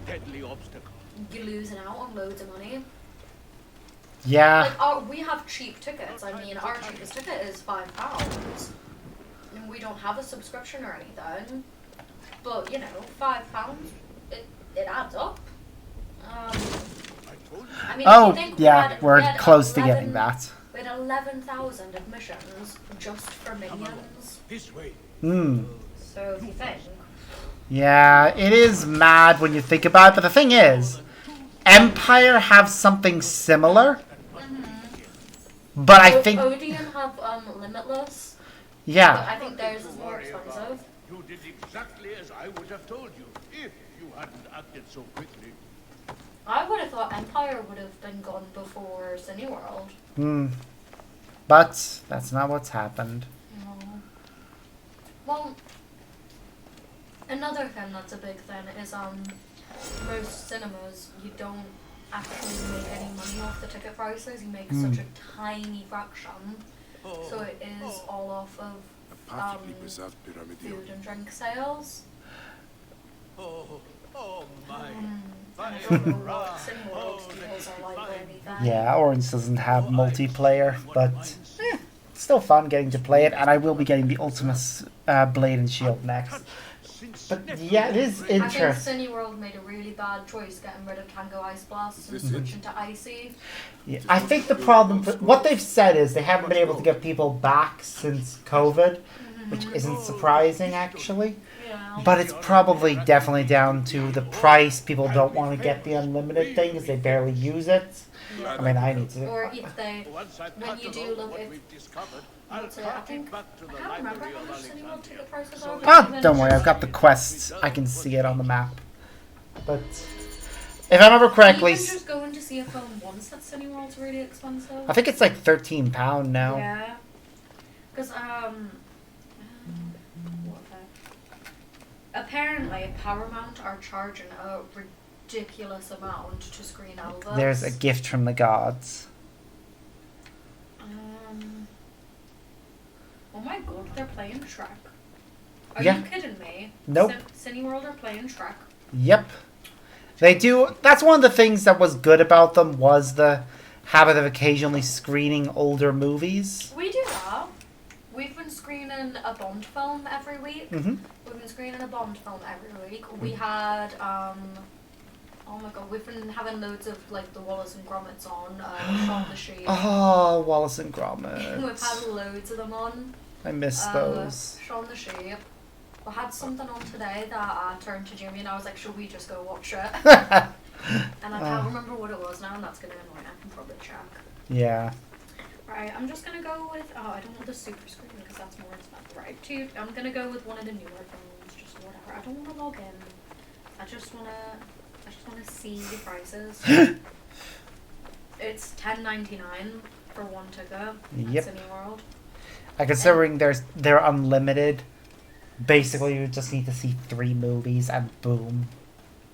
deadly obstacle. you're losing out on loads of money. Yeah. Like we have cheap tickets. I mean, our cheapest ticket is £5, and we don't have a subscription or anything. But you know, £5, it adds up. I mean, Oh, if you think yeah, we're we had close to getting that. We had 11,000 admissions just for Minions. This way. So if you think. Yeah, it is mad when you think about it, but the thing is, Empire have something similar, but I think... Odeon have Limitless. Yeah. But I think theirs is more expensive. You did exactly as I would have told you, if you hadn't acted so quickly. I would have thought Empire would have been gone before Cineworld. But that's not what's happened. No. Well, another thing that's a big thing is most cinemas, you don't actually make any money off the ticket prices. You make such a tiny fraction. So it is all off of Perfectly preserved pyramid. food and drink sales. Oh my. I don't know what Cineworld deals are like or anything. Yeah, Orange doesn't have multiplayer, but still fun getting to play it, and I will be getting the Ultimus Blade and Shield next. But yeah, it is I think interesting. Cineworld made a really bad choice getting rid of Tango Ice Blast and switching to Icy. Yeah, I think the problem, what they've said is they haven't been able to get people back since COVID, which isn't surprising actually. Yeah. But it's probably definitely down to the price. People don't want to get the unlimited thing because they barely use it. Yeah. I mean, I need to. Or if they, when you do look at, I think, I can't remember how much Cineworld ticket prices are. Oh, don't worry, I've got the quests. I can see it on the map. But if I remember correctly, Even just going to see a film once at Cineworld's really expensive. I think it's like £13 now. Yeah. Because apparently Paramount are charging a ridiculous amount to screen Elvis. There's a gift from the gods. Oh my god, they're playing Shrek. Are Yeah. you kidding me? Nope. Cineworld are playing Shrek. Yep. They do. That's one of the things that was good about them was the habit of occasionally screening older movies. We do that. We've been screening a Bond film every week. Mm-hmm. We've been screening a Bond film every week. We had, oh my god, we've been having loads of, like, the Wallace and Gromits on, Shaun the Sheep. Oh, Wallace and Gromit. We've had loads of them on. I miss those. Shaun the Sheep. We had something on today that I turned to Jimmy and I was like, should we just go watch it? And I can't remember what it was now, and that's going to annoy me. I can probably check. Yeah. Right, I'm just going to go with, I don't want the super screen because that's more expensive. Right, I'm going to go with one of the newer phones, just whatever. I don't want to log in. I just want to see the prices. It's $10.99 for one ticket. Yep. At Cineworld. Considering they're unlimited, basically you just need to see 3 movies and boom,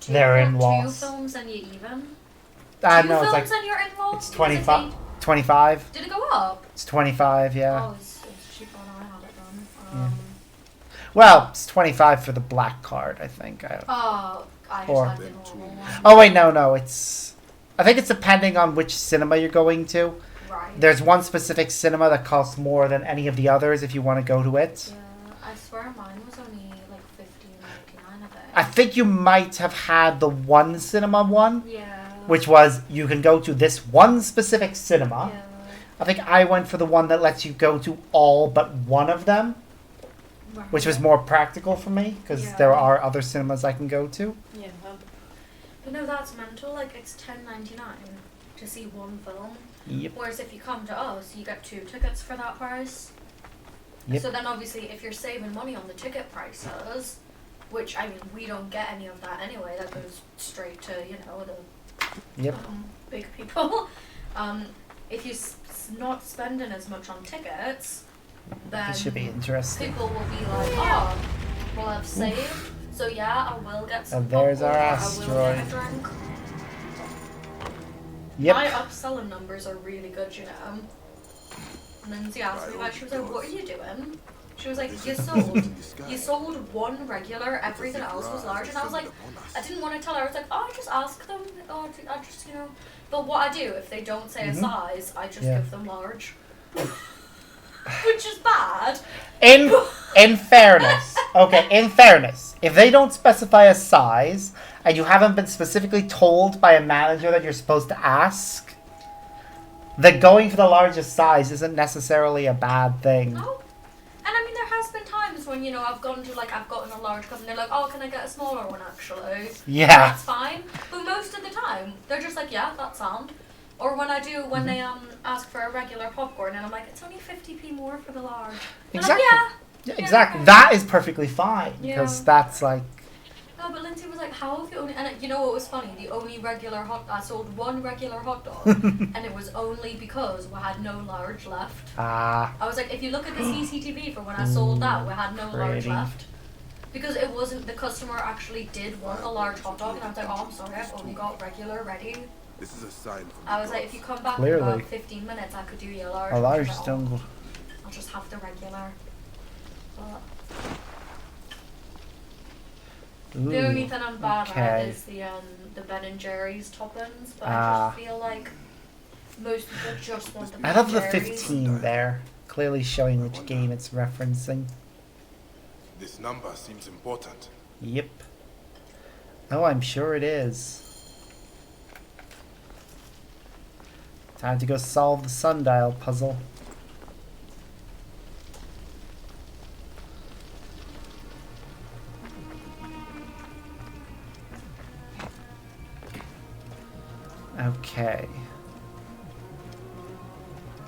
they're in loss. 2 films and you're even? 2 No, films it's like and you're in loss? it's 25. 25. Did it go up? It's 25, yeah. Oh, it's cheaper than I had it done. Well, it's 25 for the black card, I think. Oh, I just had the normal one. Oh wait, no, it's. I think it's depending on which cinema you're going to. Right. There's one specific cinema that costs more than any of the others if you want to go to it. Yeah, I swear mine was only like $15.99 a day. I think you might have had the one cinema one. Yeah. Which was you can go to this one specific cinema. Yeah. I think I went for the one that lets you go to all but one of them. Right. Which was more practical for me because there are other cinemas I can go to. Yeah. But no, that's mental. Like, it's $10.99 to see one film. Yep. Whereas if you come to us, you get 2 tickets for that price. Yep. So then obviously if you're saving money on the ticket prices, which I mean we don't get any of that anyway, that goes straight to, you know, the big people. If you're not spending as much on tickets, then This should be interesting. people will be like, oh, well I've saved, so yeah, I will get some And there's our popcorn, I will get a asteroid. drink. Yep. My upselling numbers are really good, you know. And then she asked me about, she was like, what are you doing? She was like, you sold 1 regular, everything else was large. And I was like, I didn't want to tell her. I was like, oh, I just ask them. Oh, I just, you know. But what I do, if they don't say a size, I just give them large. Which is bad. In fairness, okay, in fairness, if they don't specify a size, and you haven't been specifically told by a manager that you're supposed to ask, that going for the largest size isn't necessarily a bad thing. No. And I mean, there has been times when, you know, I've gotten a large cup and they're like, oh, can I get a smaller one actually? Yeah. That's fine. But most of the time, they're just like, yeah, that's sound. Or when they ask for a regular popcorn and I'm like, it's only 50p more for the large. And Exactly. I'm like, Yeah, exactly. That is perfectly fine, because Yeah. that's like... No, but Lindsay was like, how have you only... And you know what was funny? I sold 1 regular hot dog, and it was only because we had no large left. Ah. I was like, if you look at the CCTV for when I sold that, we had no large Pretty. left. Because it wasn't... The customer actually did want a large hot dog, and I was like, oh, I'm sorry, I've only got regular ready. This is a sign from I was like, if you come back Clearly. in about 15 minutes, I could do you a large. A large Well, dongle. I'll just have the regular. But the only thing I'm bad at is the Ben and Jerry's toppings, but I just feel like most people just want the Ben Out of and the Jerry's. 15 there, clearly showing which game it's referencing. This number seems important. Yep. Oh, I'm sure it is. Time to go solve the sundial puzzle. Okay.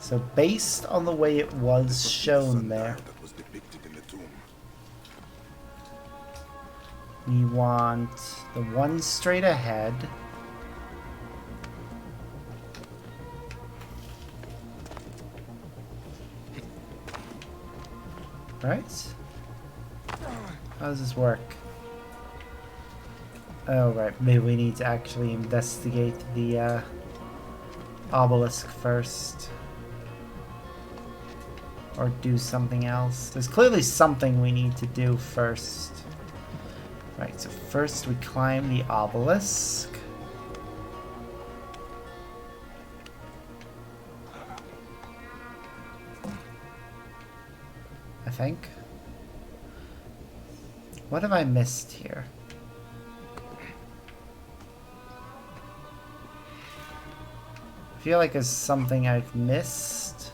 So based on the way it was shown there, That was depicted in the tomb. we want the one straight ahead. Right? How does this work? Oh, right. Maybe we need to actually investigate the obelisk first. Or do something else. There's clearly something we need to do first. Right, so first we climb the obelisk. I think. What have I missed here? I feel like there's something I've missed.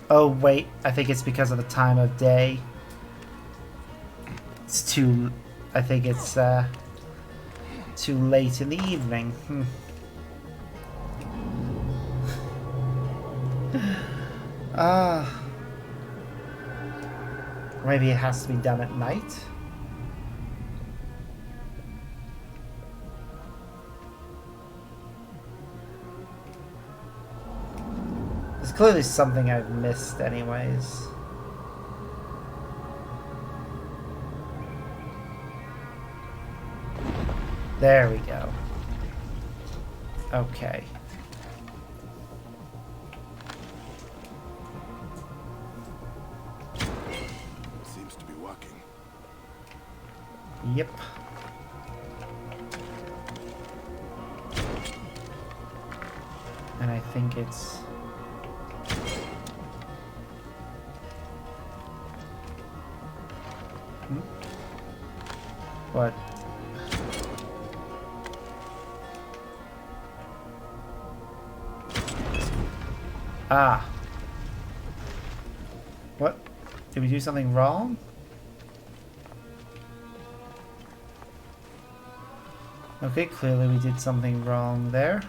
Oh wait, I think it's because of the time of day. It's too... I think it's too late in the evening. Maybe it has to be done at night? There's clearly something I've missed anyways. There we go. Okay. Seems to be working. Yep. And I think it's... What? Ah. What? Did we do something wrong? Okay, clearly we did something wrong there.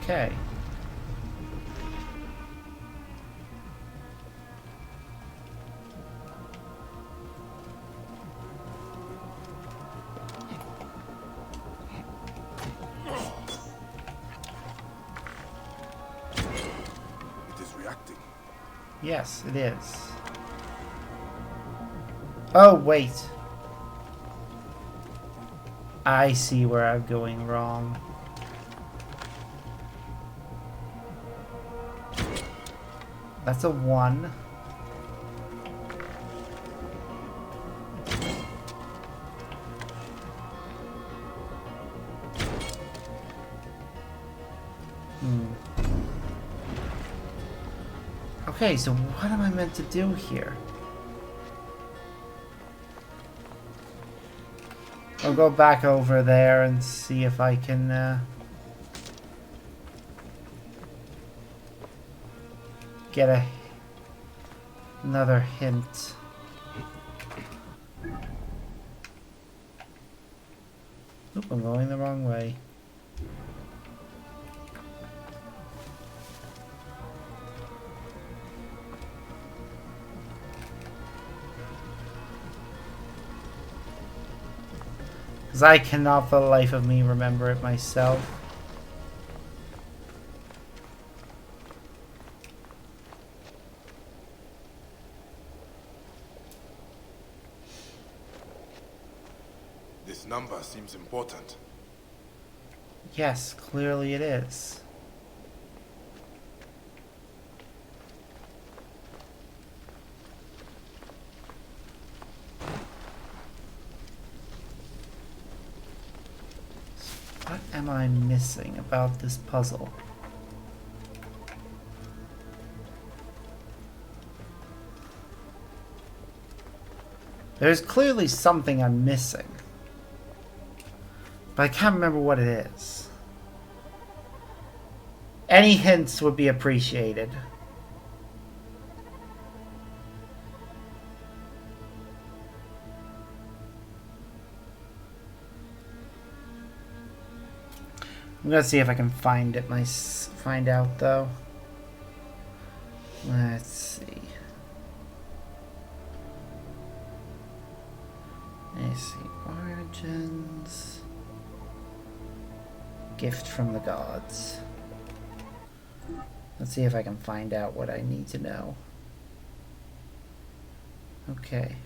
Okay. It is reacting. Yes, it is. Oh, wait. I see where I'm going wrong. That's a 1. Okay, so what am I meant to do here? I'll go back over there and see if I can get another hint. Oop, I'm going the wrong way. Because I cannot for the life of me remember it myself. This number seems important. Yes, clearly it is. What am I missing about this puzzle? There's clearly something I'm missing, but I can't remember what it is. Any hints would be appreciated. I'm gonna see if I can find it. Find out though. Let's see. Let's see. Origins. Gift from the gods. Let's see if I can find out what I need to know. Okay.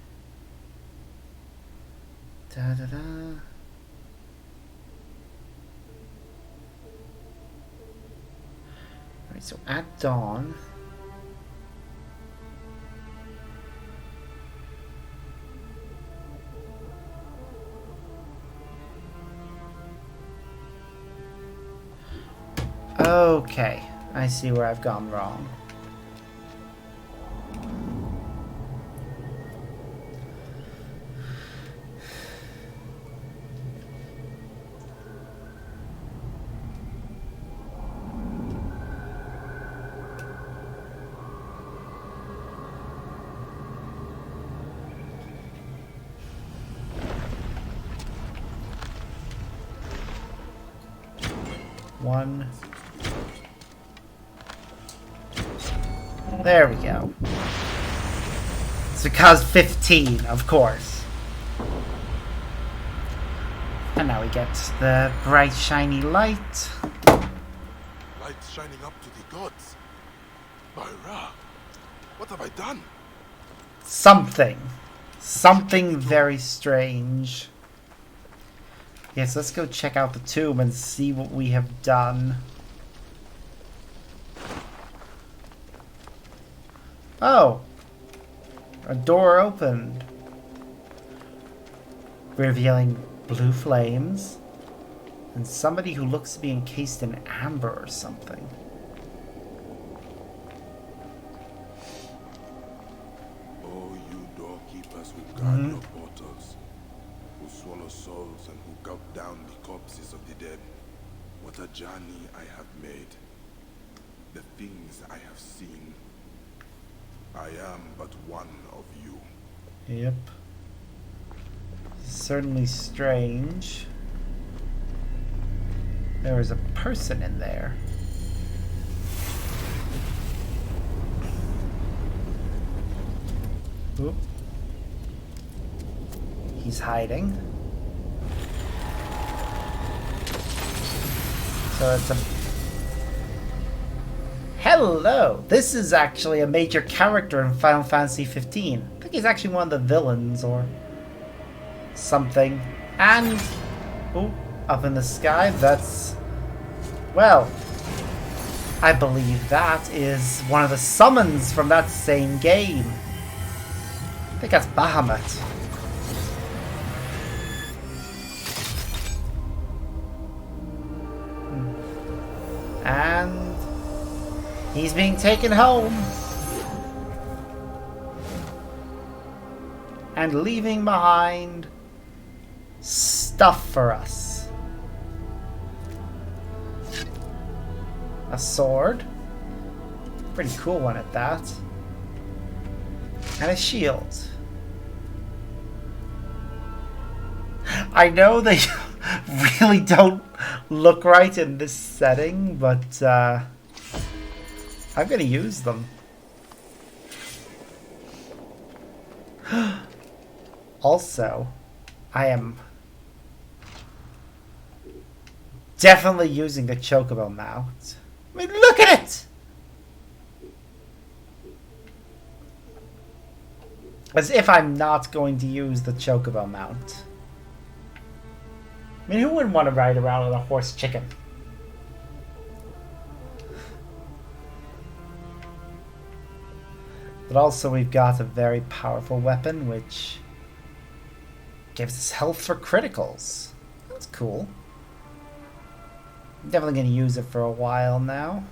Da da da. Alright, so at dawn. Okay, I see where I've gone wrong. One. There we go. It's because 15, of course. And now we get the bright, shiny light. Light shining up to the gods. By Ra, what have I done? Something. Something very strange. Yes, let's go check out the tomb and see what we have done. Oh! A door opened. Revealing blue flames. And somebody who looks to be encased in amber or something. guard your portals, who swallow souls and who gulp down the corpses of the dead. What a journey I have made. The things I have seen. I am but one of you. Yep. Certainly strange. There is a person in there. Oop. He's hiding. So it's a... Hello! This is actually a major character in Final Fantasy 15. I think he's actually one of the villains or something. And... oh, up in the sky, that's... well, I believe that is one of the summons from that same game. I think that's Bahamut. And he's being taken home and leaving behind stuff for us. A sword, pretty cool one at that, and a shield. I know they really don't look right in this setting, but I'm gonna use them. Also, I am definitely using the chocobo mount. I mean, look at it! As if I'm not going to use the chocobo mount. I mean, who wouldn't want to ride around with a horse chicken? But also we've got a very powerful weapon, which gives us health for criticals. That's cool. I'm definitely going to use it for a while now.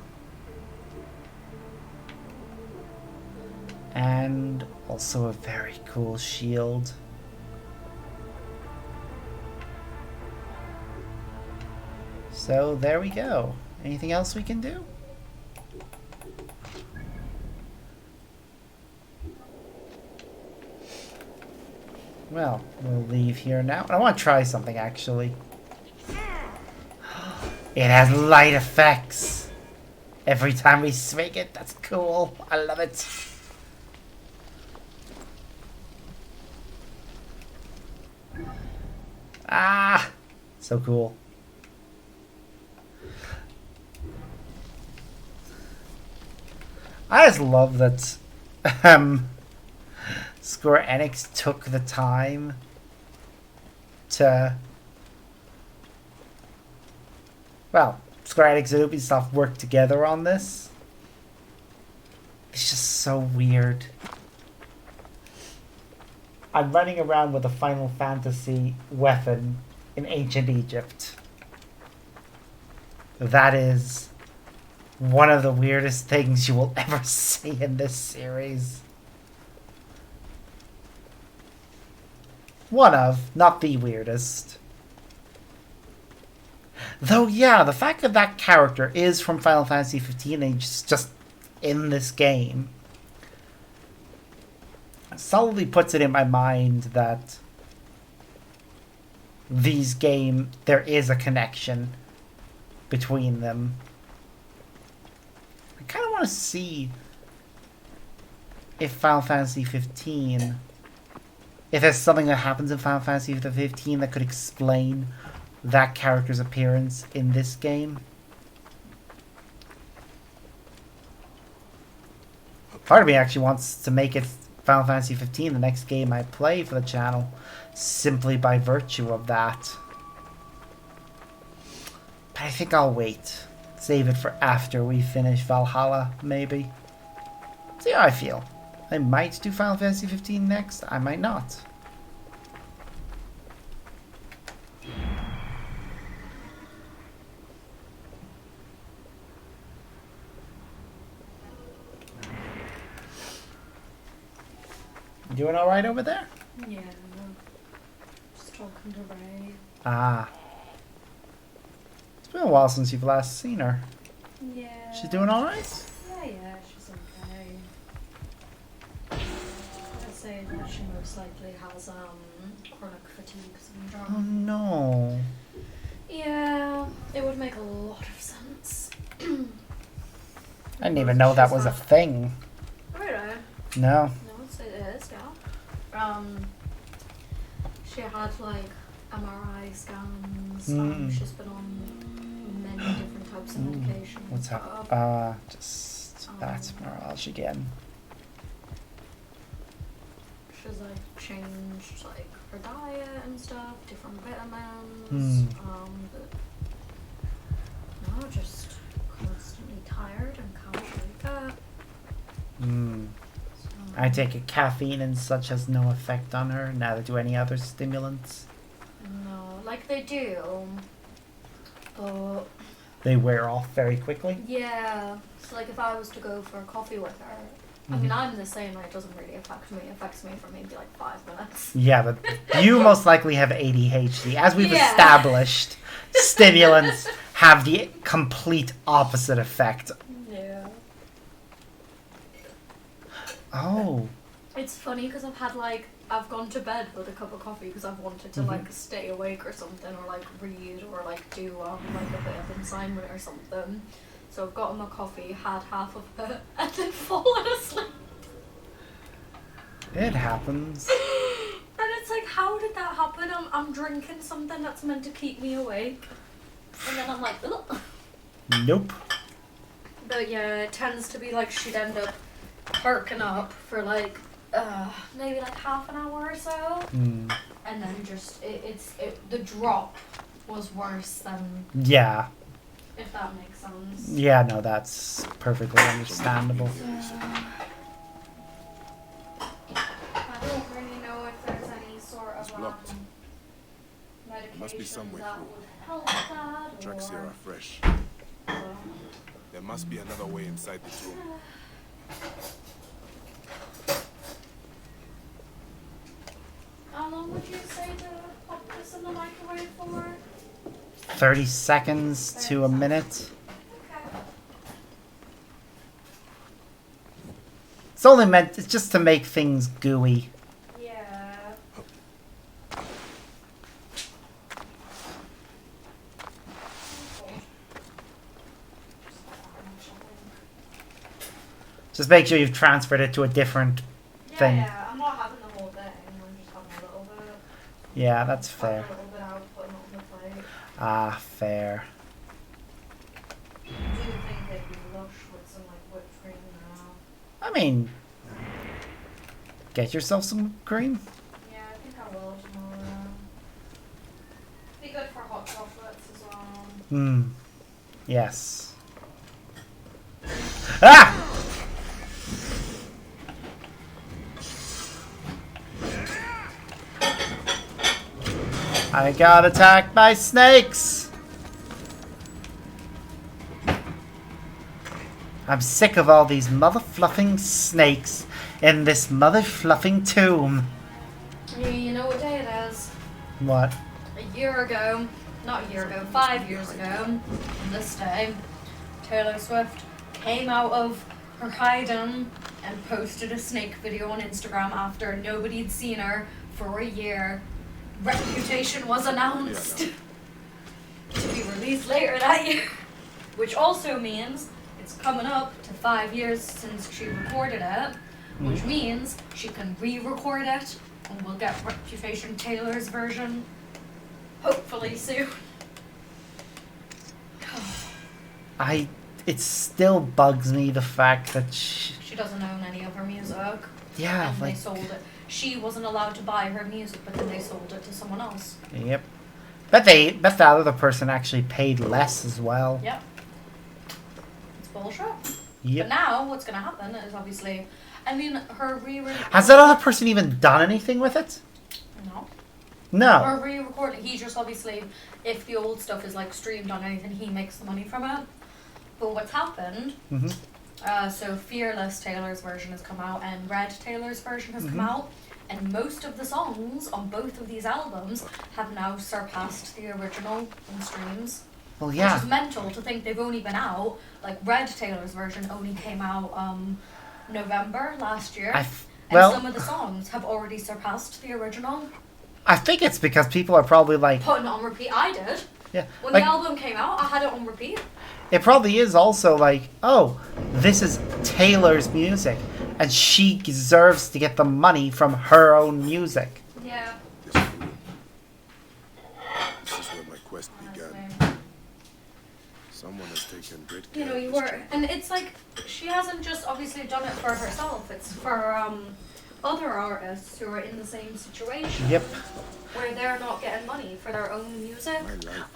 And also a very cool shield. So there we go. Anything else we can do? Well, we'll leave here now. I want to try something actually. It has light effects every time we swing it. That's cool. I love it. Ah, so cool. I just love that Square Enix took the time to... well, Square Enix and Ubisoft worked together on this. It's just so weird. I'm running around with a Final Fantasy weapon in ancient Egypt. That is one of the weirdest things you will ever see in this series. One of, not the weirdest. Though, yeah, the fact that that character is from Final Fantasy 15 and he's just in this game solidly puts it in my mind that there is a connection between them. I kind of want to see if Final Fantasy 15, if there's something that happens in Final Fantasy 15 that could explain that character's appearance in this game. Part of me actually wants to make it Final Fantasy 15 the next game I play for the channel, simply by virtue of that. But I think I'll wait. Save it for after we finish Valhalla, maybe. See how I feel. I might do Final Fantasy 15 next, I might not. Doing alright over there? Yeah. Just talking to Ray. Ah. It's been a while since you've last seen her. Yeah. She's doing alright? Yeah, she's okay. I'd say that she most likely has chronic fatigue syndrome. Oh no. Yeah, it would make a lot of sense. I didn't even know that was a thing. Really? No. No, it is, yeah. She had like MRI scans. She's been on many different types of medication. What's up? Just that's mirage again. She's like changed like her diet and stuff, different vitamins. But no, just constantly tired and can't wake up. I take it caffeine and such has no effect on her. Neither do any other stimulants. No, like they do. But They wear off very quickly. yeah, so like if I was to go for a coffee with her, I mean I'm the same. Like, it doesn't really affect me. It affects me for maybe like 5 minutes. Yeah, but you most likely have ADHD. As we've Yeah. established, stimulants have the complete opposite effect. Yeah. Oh. It's funny because I've gone to bed with a cup of coffee because I've wanted to like stay awake or something, or like read, or like do like a bit of assignment or something. So I've gotten my coffee, had half of it, and then fallen asleep. It happens. And it's like, how did that happen? I'm drinking something that's meant to keep me awake, and then I'm like, ugh. Nope. But yeah, it tends to be like she'd end up perking up for like maybe like half an hour or so, and then just the drop was worse than, Yeah. if that makes sense. Yeah, no, that's perfectly understandable. I don't really know if there's any sort of blocked. medication There must be some way that through. would help that, Tracks here or are fresh. There must be another way inside the tomb. how long would you say to pop this in the microwave for? 30 seconds to a minute. It's just to make things gooey. Yeah. Just make sure you've transferred it to a different thing. Yeah, I'm not having the whole thing, I'm just having a little bit. Yeah, that's fair. A little bit out, putting it on the plate. Ah, fair. I do think they'd be lush with some like whipped cream now. I mean, get yourself some cream. Yeah, I think I will tomorrow. Be good for hot chocolates as well. Yes. Ah! I got attacked by snakes! I'm sick of all these mother-fluffing snakes in this mother-fluffing tomb. Yeah, you know what day it is? What? A year ago, not a year ago, 5 years ago, on this day, Taylor Swift came out of her hiding and posted a snake video on Instagram after nobody'd seen her for a year. Reputation was announced to be released later that year, which also means it's coming up to 5 years since she recorded it, which means she can re-record it and we'll get Reputation Taylor's version hopefully soon. It still bugs me the fact that She doesn't own any of her music. Yeah, and like, they sold it. She wasn't allowed to buy her music, but then they sold it to someone else. yep. Bet the other person actually paid less as well. Yep. It's bullshit. Yep. But now, what's gonna happen is obviously, I mean, her Has that other person even done anything with it? No. No. Her re-recording, he just obviously, if the old stuff is like streamed on anything, he makes the money from it. But what's happened, so Fearless Taylor's version has come out and Red Taylor's version has come out, And most of the songs on both of these albums have now surpassed the original in streams. Well, yeah. Which is mental to think they've only been out, like Red Taylor's version only came out November last year. And some of the songs have already surpassed the original. I think it's because people are probably like... Putting it on repeat. I did. Yeah. When the album came out, I had it on repeat. It probably is also like, oh, this is Taylor's music, and she deserves to get the money from her own music. Yeah. This is where my quest began. Someone has taken great care. You know, you were, and it's like she hasn't just obviously done it for herself. It's for other artists who are in the same situation. Yep. Where they're not getting money for their own music.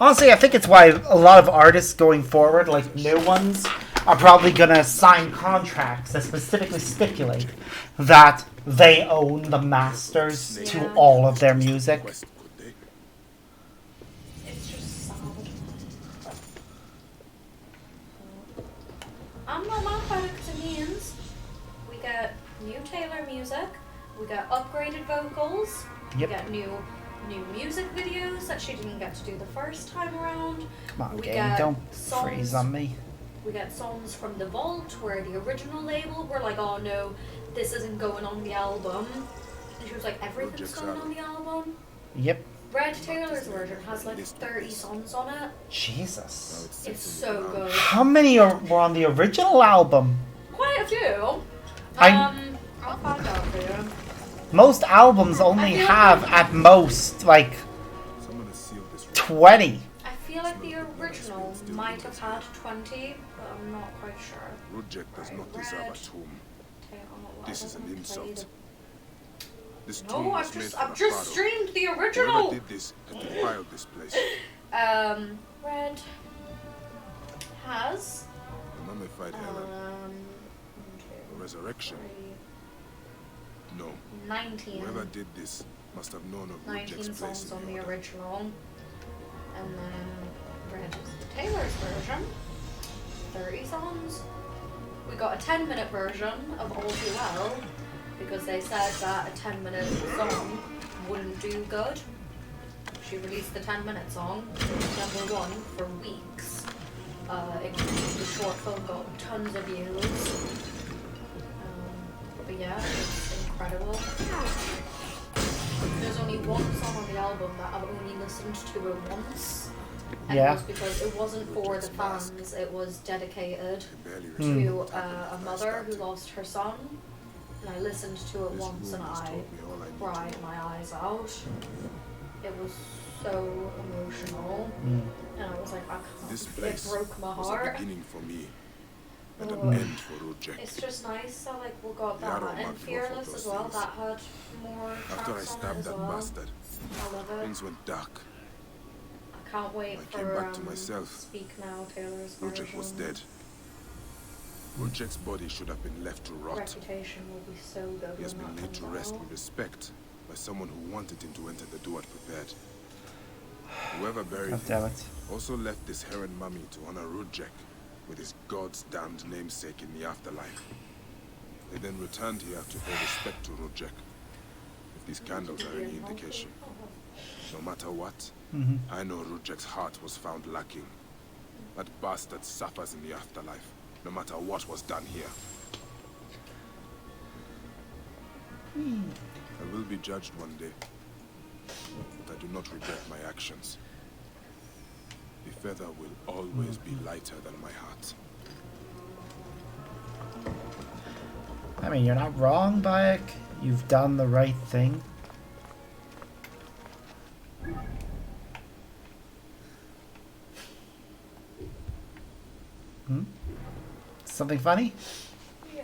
Honestly, I think it's why a lot of artists going forward, like new ones, are probably gonna sign contracts that specifically stipulate that they own the masters to all of their music. It's just sad. I'm not mad about it because it means we get new Taylor music, we get upgraded vocals, we get new music videos that she didn't get to do the first time around. Come on, we game, get don't songs, freeze on me. We get songs from the vault where the original label were like, oh no, this isn't going on the album. And she was like, everything's going on the album. Yep. Red Taylor's version has like 30 songs on it. Jesus. It's so good. How many were on the original album? Quite a few. I'll find out for you. Most albums only have at most like 20. I feel like the original might have had 20, but I'm not quite sure. Rujek does not deserve a tomb. This is an insult. This tomb No, was I've made just for I've just Aparo. streamed the Whoever original. did this has defiled this place. Red has A mummified Helen. A resurrection. No. 19. Whoever did this must have known of 19 Rujek's place songs in on the the order. original, and then Red is Taylor's version, 30 songs. We got a 10-minute version of All Too Well because they said that a 10-minute song wouldn't do good. She released the 10-minute song, #1 for weeks. The short film got tons of views. But yeah, it's incredible. There's only one song on the album that I've only listened to it once. And it was because it wasn't for the fans, it was dedicated to a mother who lost her son. And I listened to it once and I cried my eyes out. It was so emotional. And I was like, I This can't. place It broke my was a heart. beginning for me and an end for Rujek. It's just nice. So like we got The that arrow and marked both Fearless of as those well. things. That had more After I tracks on it stabbed as that well. bastard, I love it. things went dark. I can't wait I for came back to myself. Speak Now Taylor's Rujek version. was dead. Rujek's body should have been left to rot. Reputation will be so good. He has when been that laid to comes rest out. with respect by someone who wanted him to enter the Duat prepared. Whoever buried God damn him it. also left this heron mummy to honor Rujek with his god's damned namesake in the afterlife. They then returned here to pay respect to Rujek. If these candles are any indication, no matter what, I know Rujek's heart was found lacking. That bastard suffers in the afterlife, no matter what was done here. I will be judged one day, but I do not regret my actions. The feather will always be lighter than my heart. I mean, you're not wrong, Bayek. You've done the right thing. Something funny? Yeah.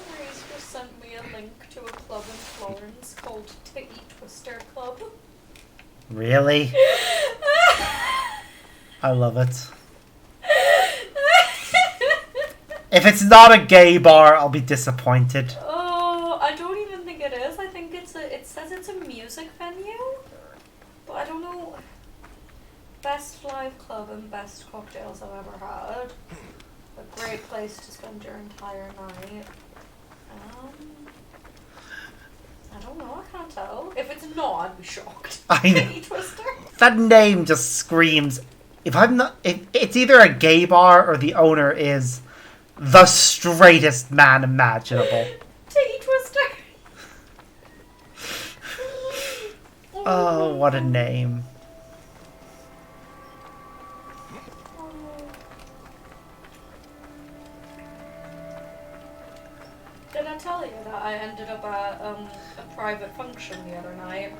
Maurice just sent me a link to a club in Florence called Titty Twister Club. Really? I love it. If it's not a gay bar, I'll be disappointed. Oh, I don't even think it is. I think it says it's a music venue. But I don't know. Best live club and best cocktails I've ever had. A great place to spend your entire night. I don't know. can't tell. If it's not, I'd be shocked. I know. Titty Twister. That name just screams. If I'm not, if it's either a gay bar or the owner is the straightest man imaginable. Titty Twister. Oh, what a name. Did I tell you that I ended up at a private function the other night?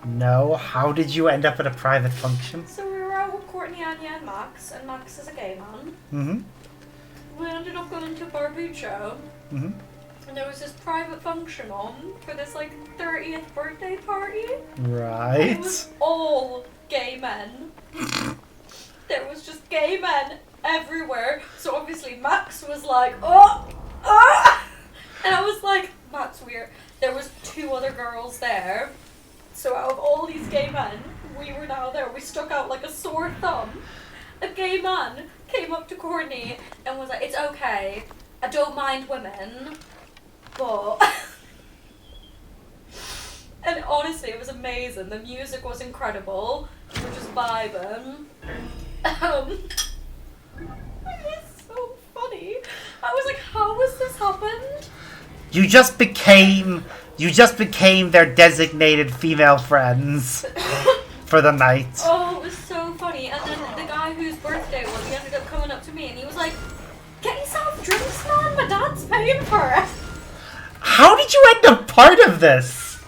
No, how did you end up at a private function? So we were out with Courtney, Anya, and Max is a gay man. Mm-hmm. We ended up going to Barbucho, Mm-hmm. and there was this private function on for this, like, 30th birthday party. Right. And it was all gay men. There was just gay men everywhere. So obviously Max was like, oh! And I was like, that's weird. There was 2 other girls there. So out of all these gay men, we were now there. We stuck out like a sore thumb. A gay man came up to Courtney and was like, it's okay. I don't mind women. But... And honestly, it was amazing. The music was incredible. We were just vibing. It was so funny. I was like, how has this happened? You just became their designated female friends for the night. Oh, it was so funny. And then the guy whose birthday it was, he ended up coming up to me and he was like, get yourself drinks, man. My dad's paying for it. How did you end up part of this?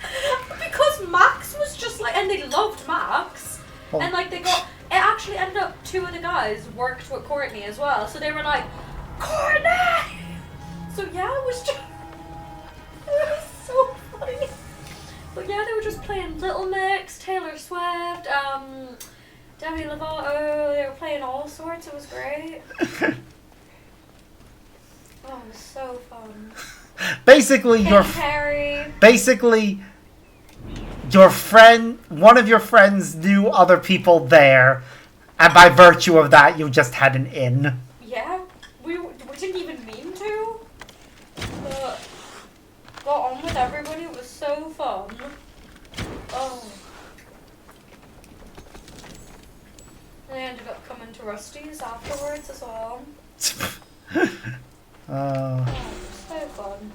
Because Max was just like, and they loved Max. Oh. And like it actually ended up 2 of the guys worked with Courtney as well. So they were like, Courtney! So yeah, it was so funny. But yeah, they were just playing Little Mix, Taylor Swift, Demi Lovato. They were playing all sorts. It was great. Oh, it was so fun. Basically, one of your friends knew other people there, and by virtue of that, you just had an in. Yeah, we didn't even mean to, but got on with everybody. It was so fun. Oh. And I ended up coming to Rusty's afterwards as well. Oh, so fun.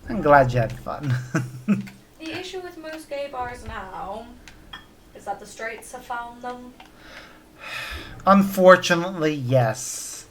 I'm glad you had fun. The issue with most gay bars now is that the straights have found them. Unfortunately, yes.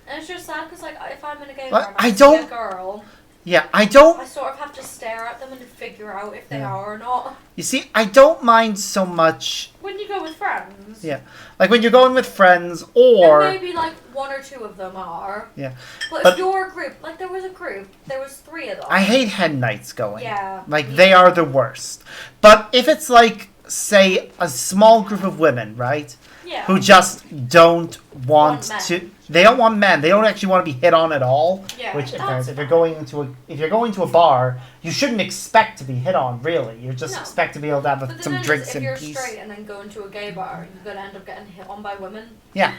And it's just sad because, like, if I'm in a gay bar and I I see don't- a girl, Yeah, I don't... I sort of have to stare at them and figure out if they are or not. You see, I don't mind so much... When you go with friends. Yeah. Like, when you're going with friends, or... And maybe, like, 1 or 2 of them are. Yeah. But if your group, like, there was 3 of them. I hate hen nights going. Yeah. Like, they are the worst. But if it's like, say, a small group of women, right? Yeah. Who just don't want men. to... They don't want men. They don't actually want to be hit on at all. Yeah, Which, that's if you're going to a bar, you shouldn't expect to be hit on, really. You just No. expect to be able to have But some then drinks if in you're peace. straight and then go into a gay bar, you're going to end up getting hit on by women. Yeah.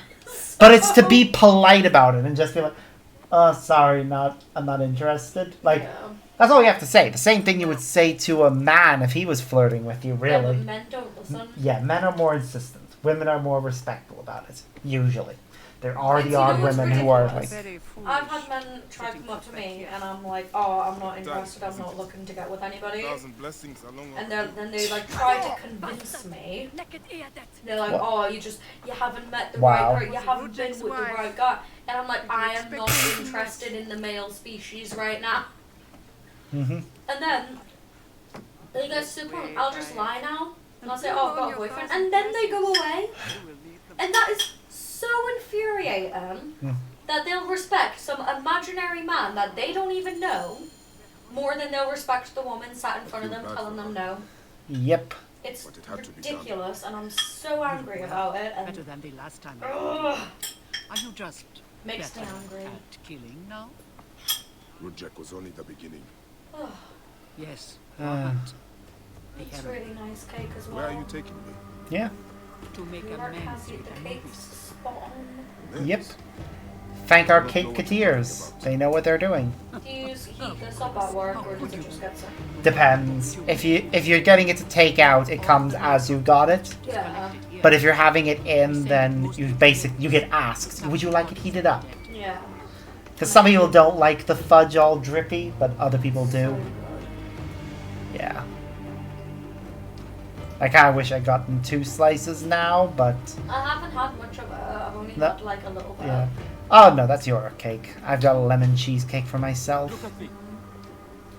But it's to be polite about it and just be like, oh, sorry, I'm not interested. Like, that's all you have to say. The same thing you would say to a man if he was flirting with you, Yeah, really. but men don't listen. Yeah, men are more insistent. Women are more respectful about it, usually. There are It's, the odd what's women who are like... ridiculous? I've had men try to come up to me and I'm like, oh, I'm not interested, I'm not looking to get with anybody. Blessings along And then they like try to convince me. They're like, oh, you haven't met the right person, you haven't been with the right guy. And I'm like, I am not interested in the male species right now. Mm-hmm. And then they get to the point, I'll just lie now. And I'll say, oh, I've got a boyfriend. And then they go away. And that is so infuriating that they'll respect some imaginary man that they don't even know more than they'll respect the woman sat in front of them telling them no. Yep. It's ridiculous, and I'm so angry about it. And Better than the last time. Ugh. Are you just Makes me better angry. at killing now? Rujek was only the beginning. Ugh. Yes. It's really nice cake as well. Where are you taking me? Yeah. To make New York amends has it, with the Anubis. cake's spot on. Yep. Thank our cake-cateers. They know what they're doing. Do you use heat this up at work, or does it just get sent? Depends. If you're getting it to take out, it comes as you got it. Yeah. But if you're having it in, then you get asked, would you like it heated up? Yeah. Because some people don't like the fudge all drippy, but other people do. Yeah. I kind of wish I'd gotten 2 slices now, but... I haven't had much of it. I've only had like a little bit. Yeah. Oh, no, that's your cake. I've got a lemon cheesecake for myself. Look at me.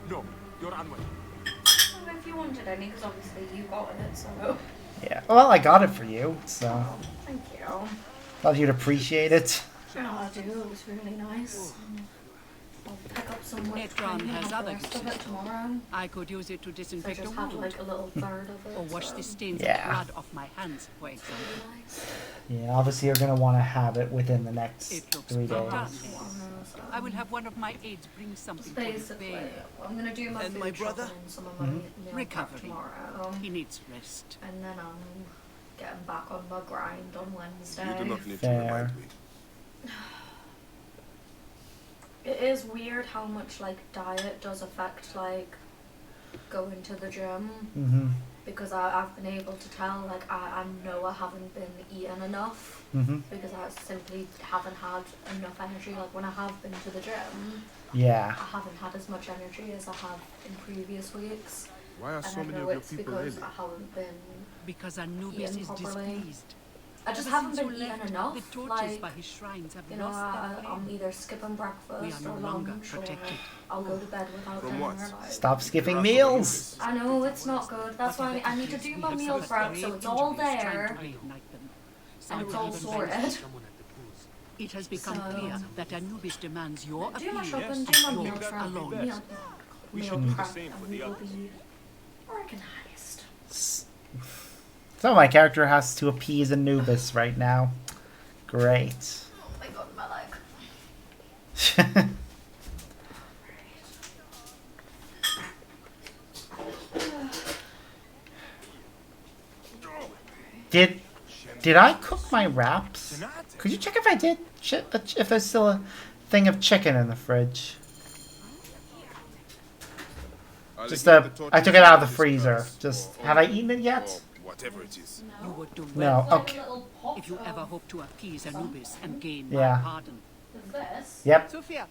No, you're unwell. If you wanted any, because obviously you got it, so... Yeah. Well, I got it for you, so... Thank you. Thought you'd appreciate it. Oh, I do. It was really nice. I'll pick up some whipped Natron cream and has have the other rest of it uses. tomorrow. I could use it to So I disinfect a just had wound. like a little third of it. Or wash the stains Yeah. of blood off my hands, for example. Yeah, obviously you're going to want to have it within the next It looks 3 well days. done. I will have one of my aides bring something for the Basically, babe. I'm gonna do my And food my shopping brother? and some of my meal prep Recovery. tomorrow. He needs rest. And then I'm getting back on my grind on Wednesday. You do not need to Fair. remind me. It is weird how much like diet does affect like going to the gym. Mm-hmm. Because I've been able to tell, like, I know I haven't been eating enough. Mm-hmm. Because I simply haven't had enough energy. Like, when I have been to the gym, Yeah. I haven't had as much energy as I have in previous weeks. Why are And so I many know of your it's people because ill? I haven't been Because Anubis eating is properly. displeased. I just Ever haven't since been you eating left, enough. The torches Like, by his shrines have you know, lost their I'm flame. either skipping breakfast We are or no longer lunch, or protected. I'll go to bed without From dinner. what? Like, Stop skipping meals. I know it's not good. That's why I need to do my meal prep so it's all there and it's all sorted. It has become So- clear that Anubis demands your Do my appeal. shopping, do my meal Yours prep, alone. meal prep, and we will be organized. So my character has to appease Anubis right now. Great. Oh my god, my leg. Did I cook my wraps? Could you check if I did? If there's still a thing of chicken in the fridge. Just I took it out of the freezer. Just have I eaten it yet? Whatever it is. You would do No. well Okay. if you ever hope to appease Anubis and gain Yeah. my pardon. This? Yep. Sophia,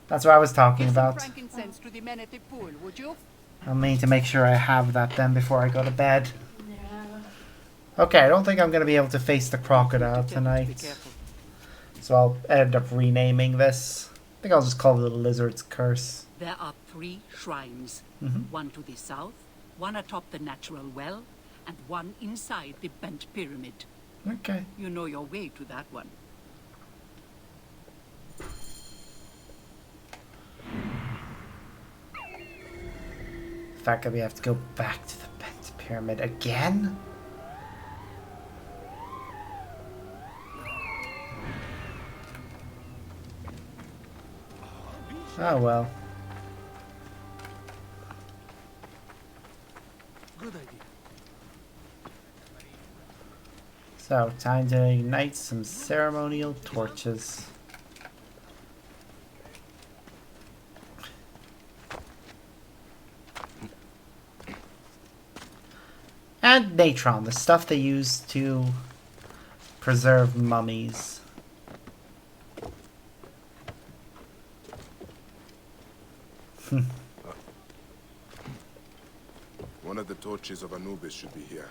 That's what I was talking give some about. frankincense to the men at the pool, would you? I'll need to make sure I have that then before I go to bed. Okay, I don't think I'm going to be able to face the crocodile Be tonight. careful. So I'll end up renaming this. I think I'll just call it the Lizard's Curse. There are 3 shrines. Mhm. One to the south, one atop the natural well, and one inside the bent pyramid. Okay. You know your way to that one. The fact that we have to go back to the bent pyramid again? Oh well. Good idea. So, time to ignite some ceremonial torches. And natron, the stuff they use to preserve mummies. One of the torches of Anubis should be here.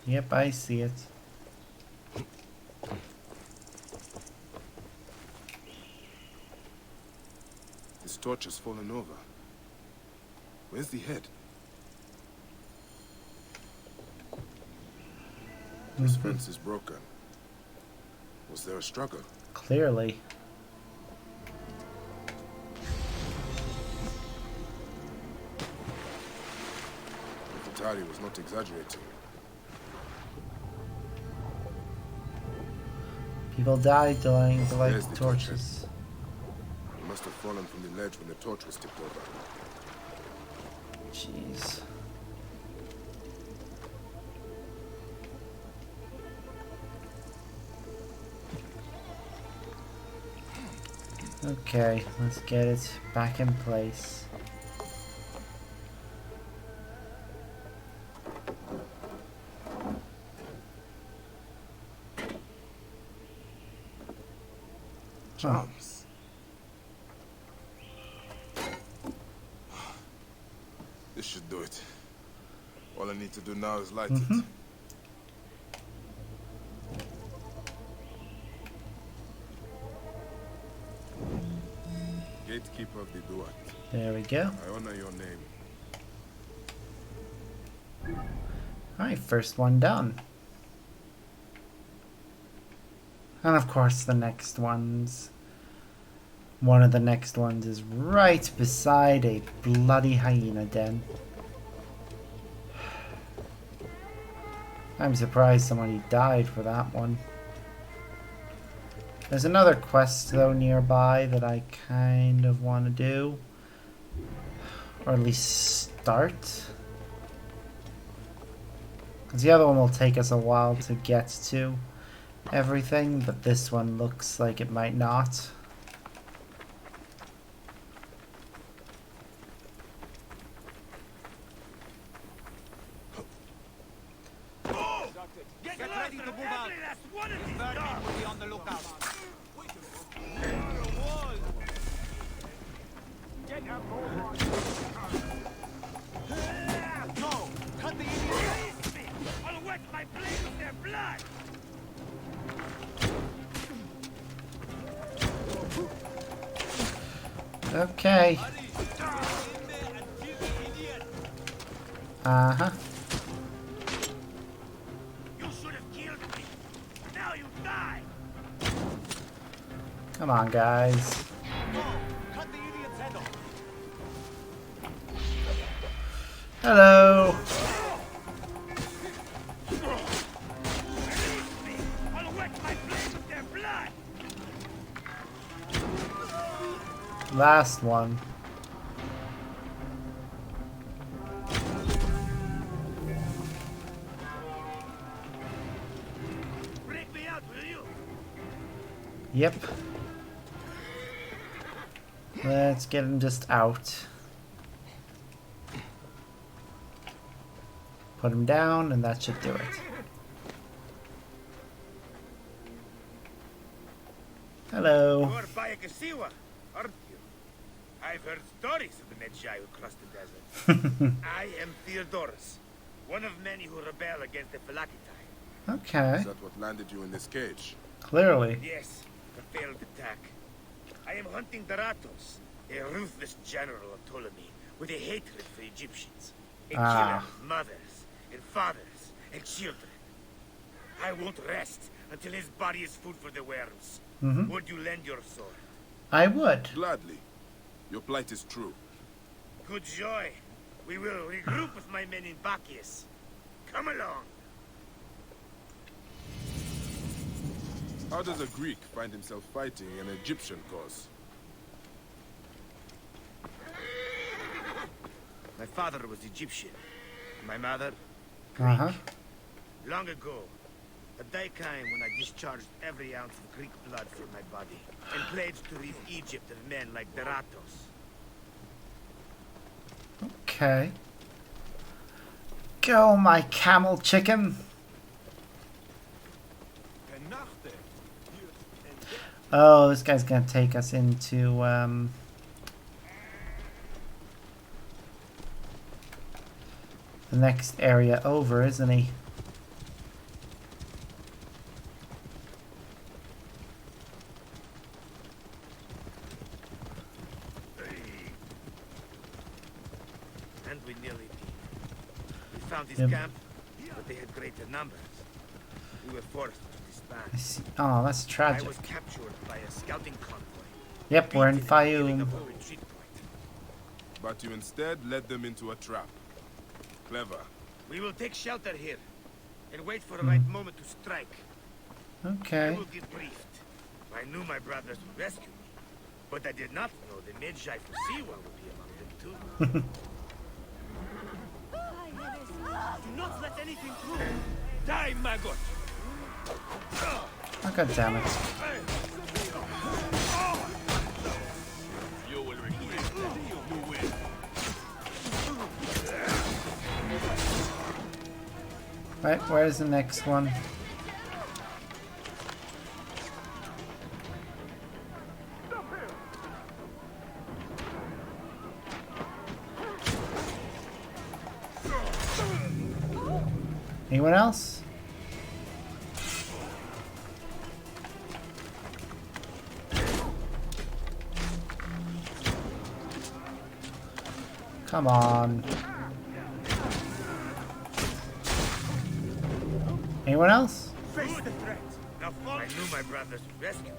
Yep, I see it. This torch has fallen over. Where's the head? This fence is broken. Was there a struggle? Clearly. Fertility was not exaggerating. People died dying to light There's the the torches. He must have fallen from the ledge when the torch was tipped over. Jeez. Okay, let's get it back in place. Charms. This should do it. All I need to do now is light it. Gatekeeper of the Duat. There we go. I honor your name. Alright, first one done. And of course the next ones. One of the next ones is right beside a bloody hyena den. I'm surprised somebody died for that one. There's another quest though nearby that I kind of want to do. Or at least start. Because the other one will take us a while to get to everything, but this one looks like it might not. Get ready to move out. The vermin will be on the lookout. No! Cut the idiot! I'll wet my blade with their blood! Okay. Uh-huh. You should have killed me. Now you die. Come on, guys. Cut the idiot's head off. Hello. I'll wet my blade with their blood. Last one. Break me out, will you? Yep. Let's get him just out. Put him down, and that should do it. Hello. You're Bayek, aren't you? I've heard stories of the Medjay who crossed the desert. I am Theodorus, one of many who rebel against the Phylakitai. Okay. Is that what landed you in this cage? Clearly. Yes, a failed attack. I am hunting Daratos, a ruthless general of Ptolemy, with a hatred for Egyptians. A killer of mothers, and fathers, and children. I won't rest until his body is food for the worms. Would you lend your sword? I would. Gladly. Your plight is true. Good joy. We will regroup with my men in Bacchius. Come along. How does a Greek find himself fighting an Egyptian cause? My father was Egyptian. My mother, Uh-huh. long ago, a day came when I discharged every ounce of Greek blood from my body and pledged to rid Egypt of men like Daratos. Okay. Go, my camel chicken. Oh, this guy's gonna take us into, the next area over, isn't he? And we nearly did. We found his Yep. camp, but they had greater numbers. We were forced to I disband. see. Oh, that's I tragic. was captured by a scouting convoy. Yep, we're in beaten and killing Fayum. of our retreat point. But you instead led them into a trap. Clever. We will take shelter here and wait for the right moment to strike. I Okay. will get briefed. I knew my brothers would rescue me, but I did not know the Medjay for Siwa would be among them too. Do not let anything through. Die, maggot! Oh, God damn it. Right, where's the next one? Anyone else? Come on. Anyone else? Face the threat. Now I knew my brothers would rescue me,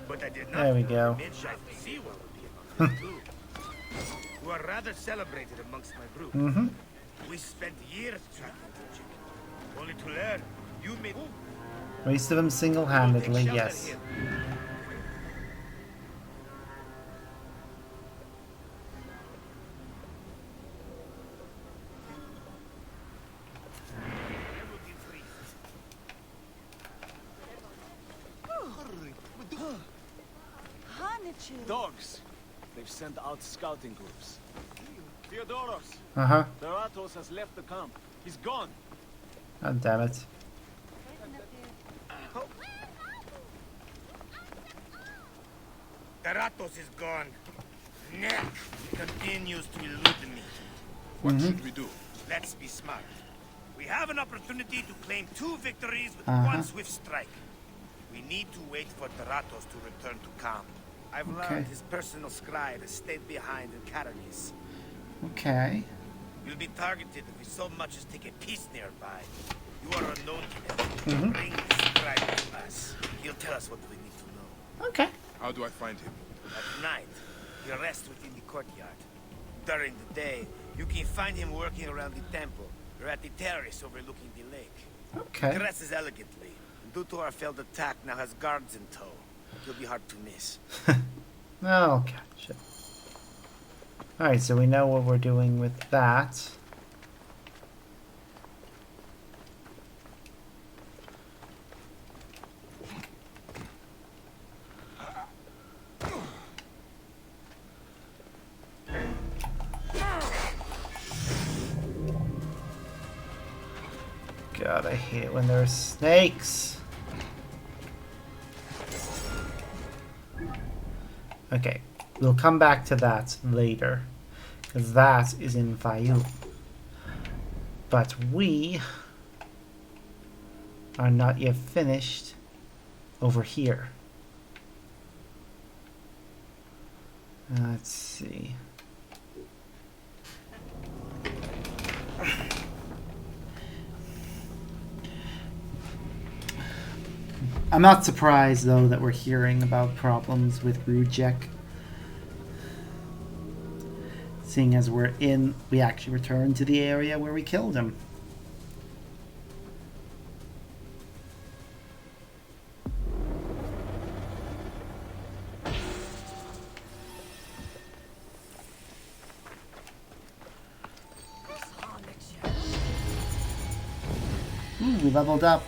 but I did not. There we go. Midshipman Seawell would be among them too. Who are rather celebrated amongst my group. Mm-hmm. We spent years tracking the chicken, only to learn you made. Wasted him single-handedly, yes. Dogs. They've sent out scouting groups. Theodoros. Uh-huh. Doratos has left the camp. He's gone. God damn it. Doratos is gone. Neck continues to elude me. What should we do? Let's be smart. We have an opportunity to claim 2 victories with Uh-huh. one swift strike. We need to wait for Doratos to return to camp. I've Okay. learned his personal scribe has stayed behind in Caranis. Okay. You'll be targeted if we so much as take a piece nearby. You are unknown to them. Mhm. Bring the scribe to us. He'll tell us what we need to know. Okay. How do I find him? At night, he'll rest within the courtyard. During the day, you can find him working around the temple or at the terrace overlooking the lake. Okay. He dresses elegantly, and due to our failed attack, now has guards in tow. He'll be hard to miss. Oh, gotcha. Alright, so we know what we're doing with that. God, I hate it when there are snakes. Okay, we'll come back to that later, because that is in Viewpoint. But we are not yet finished over here. Let's see. I'm not surprised, though, that we're hearing about problems with Rujek. Seeing as we actually returned to the area where we killed him. Ooh, we leveled up.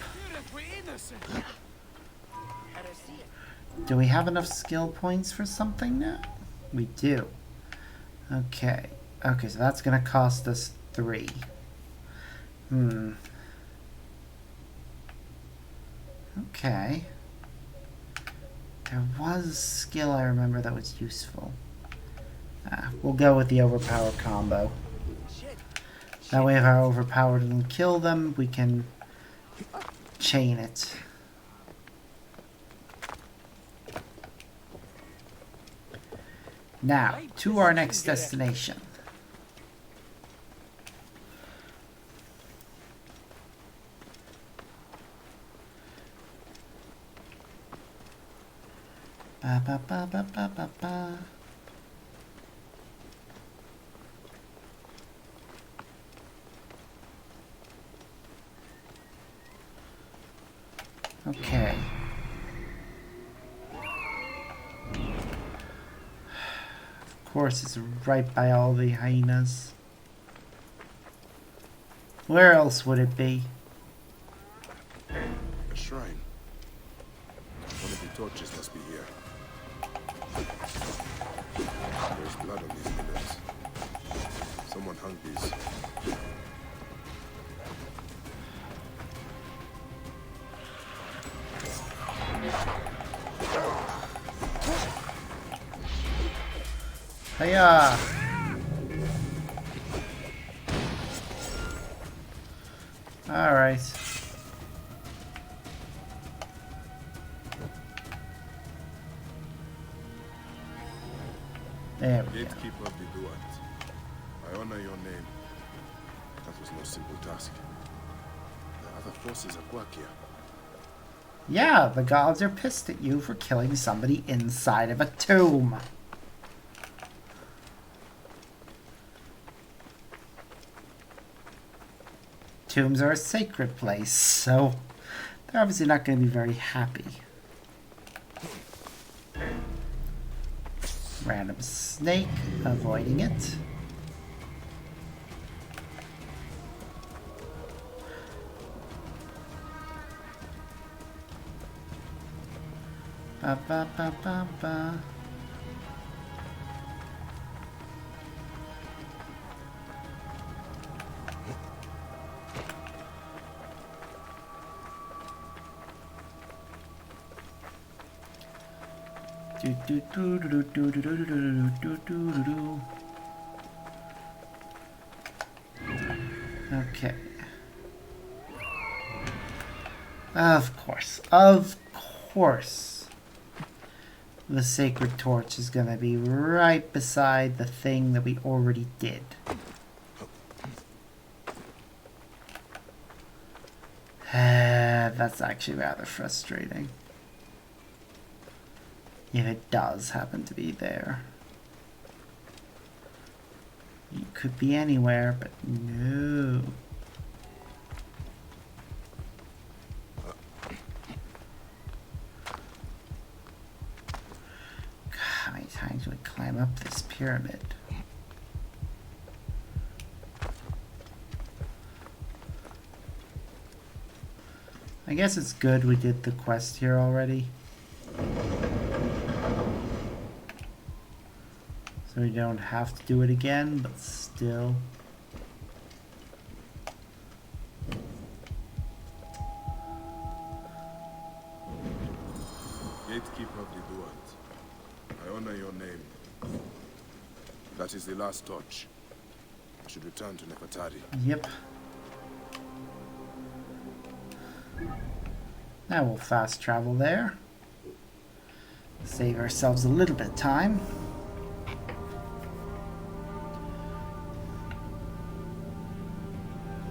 Do we have enough skill points for something now? We do. Okay. Okay, so that's gonna cost us 3. Okay. There was a skill I remember that was useful. We'll go with the overpower combo. That way if our overpower doesn't kill them, we can chain it. Now, to our next destination. Ba ba ba ba ba ba ba. Okay. Of course, it's right by all the hyenas. Where else would it be? A shrine. One of the torches must be here. There's blood on these pillars. Someone hung these. Hiya! Alright. There we go. Gatekeeper of the Duat, I honor your name. That was no simple task. The other forces are Kwakia. Yeah, the gods are pissed at you for killing somebody inside of a tomb. Tombs are a sacred place, so they're obviously not going to be very happy. Random snake, avoiding it. Ba ba ba ba ba. Do do do do do do do do do do do do. Okay. Of course. The sacred torch is gonna be right beside the thing that we already did. That's actually rather frustrating. If it does happen to be there. You could be anywhere, but no. How many times do we climb up this pyramid? I guess it's good we did the quest here already. So we don't have to do it again, but still. Gatekeeper of the Duat, I honor your name. That is the last torch. I should return to Nefertari. Yep. Now we'll fast travel there. Save ourselves a little bit of time.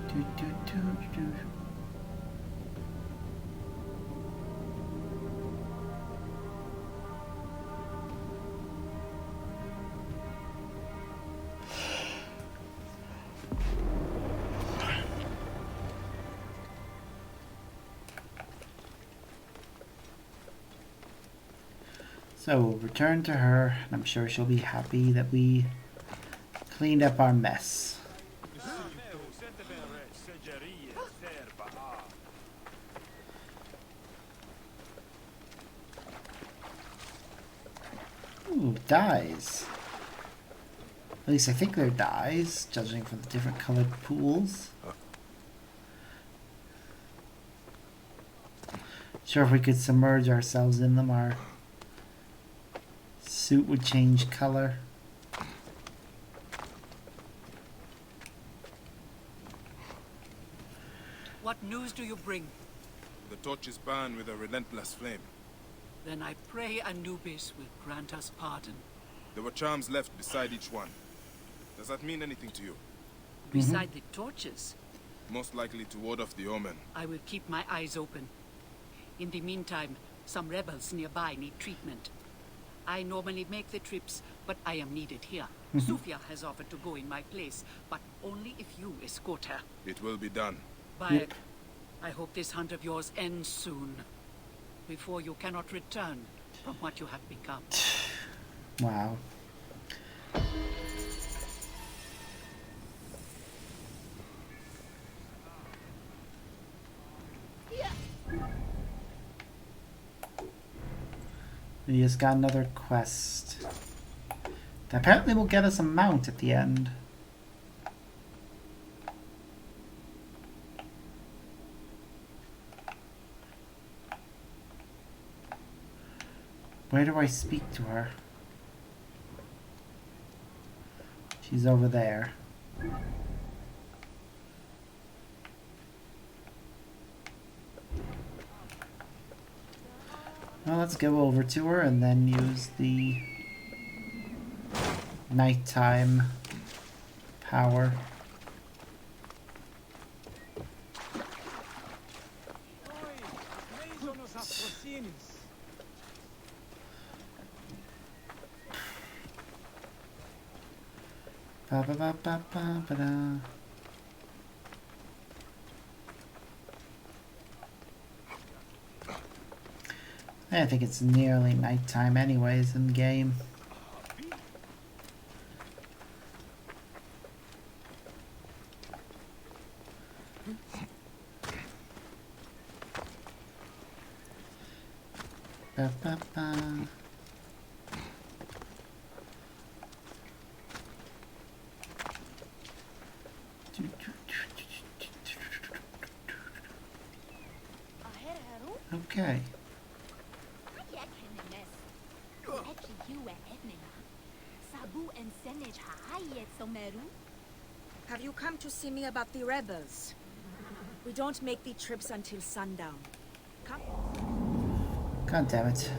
Do, do, do, do. So we'll return to her, and I'm sure she'll be happy that we cleaned up our mess. Ooh, dyes. At least I think they're dyes, judging from the different colored pools. Sure, if we could submerge ourselves in them, our suit would change color. What news do you bring? The torch is burned with a relentless flame. Then I pray Anubis will grant us pardon. There were charms left beside each one. Does that mean anything to you? Beside the torches? Most likely to ward off the omen. I will keep my eyes open. In the meantime, some rebels nearby need treatment. I normally make the trips, but I am needed here. Sufia has offered to go in my place, but only if you escort her. It will be done. Bayek, I hope this hunt of yours ends soon. Before you cannot return from what you have become. Wow. We just got another quest. That apparently will get us a mount at the end. Where do I speak to her? She's over there. Well, let's go over to her and then use the nighttime power. Ba ba ba ba ba ba da. I think it's nearly nighttime anyways in game. Ba ba ba. Okay. Have you come to see me about the rebels? We don't make the trips until sundown. Come. God damn it.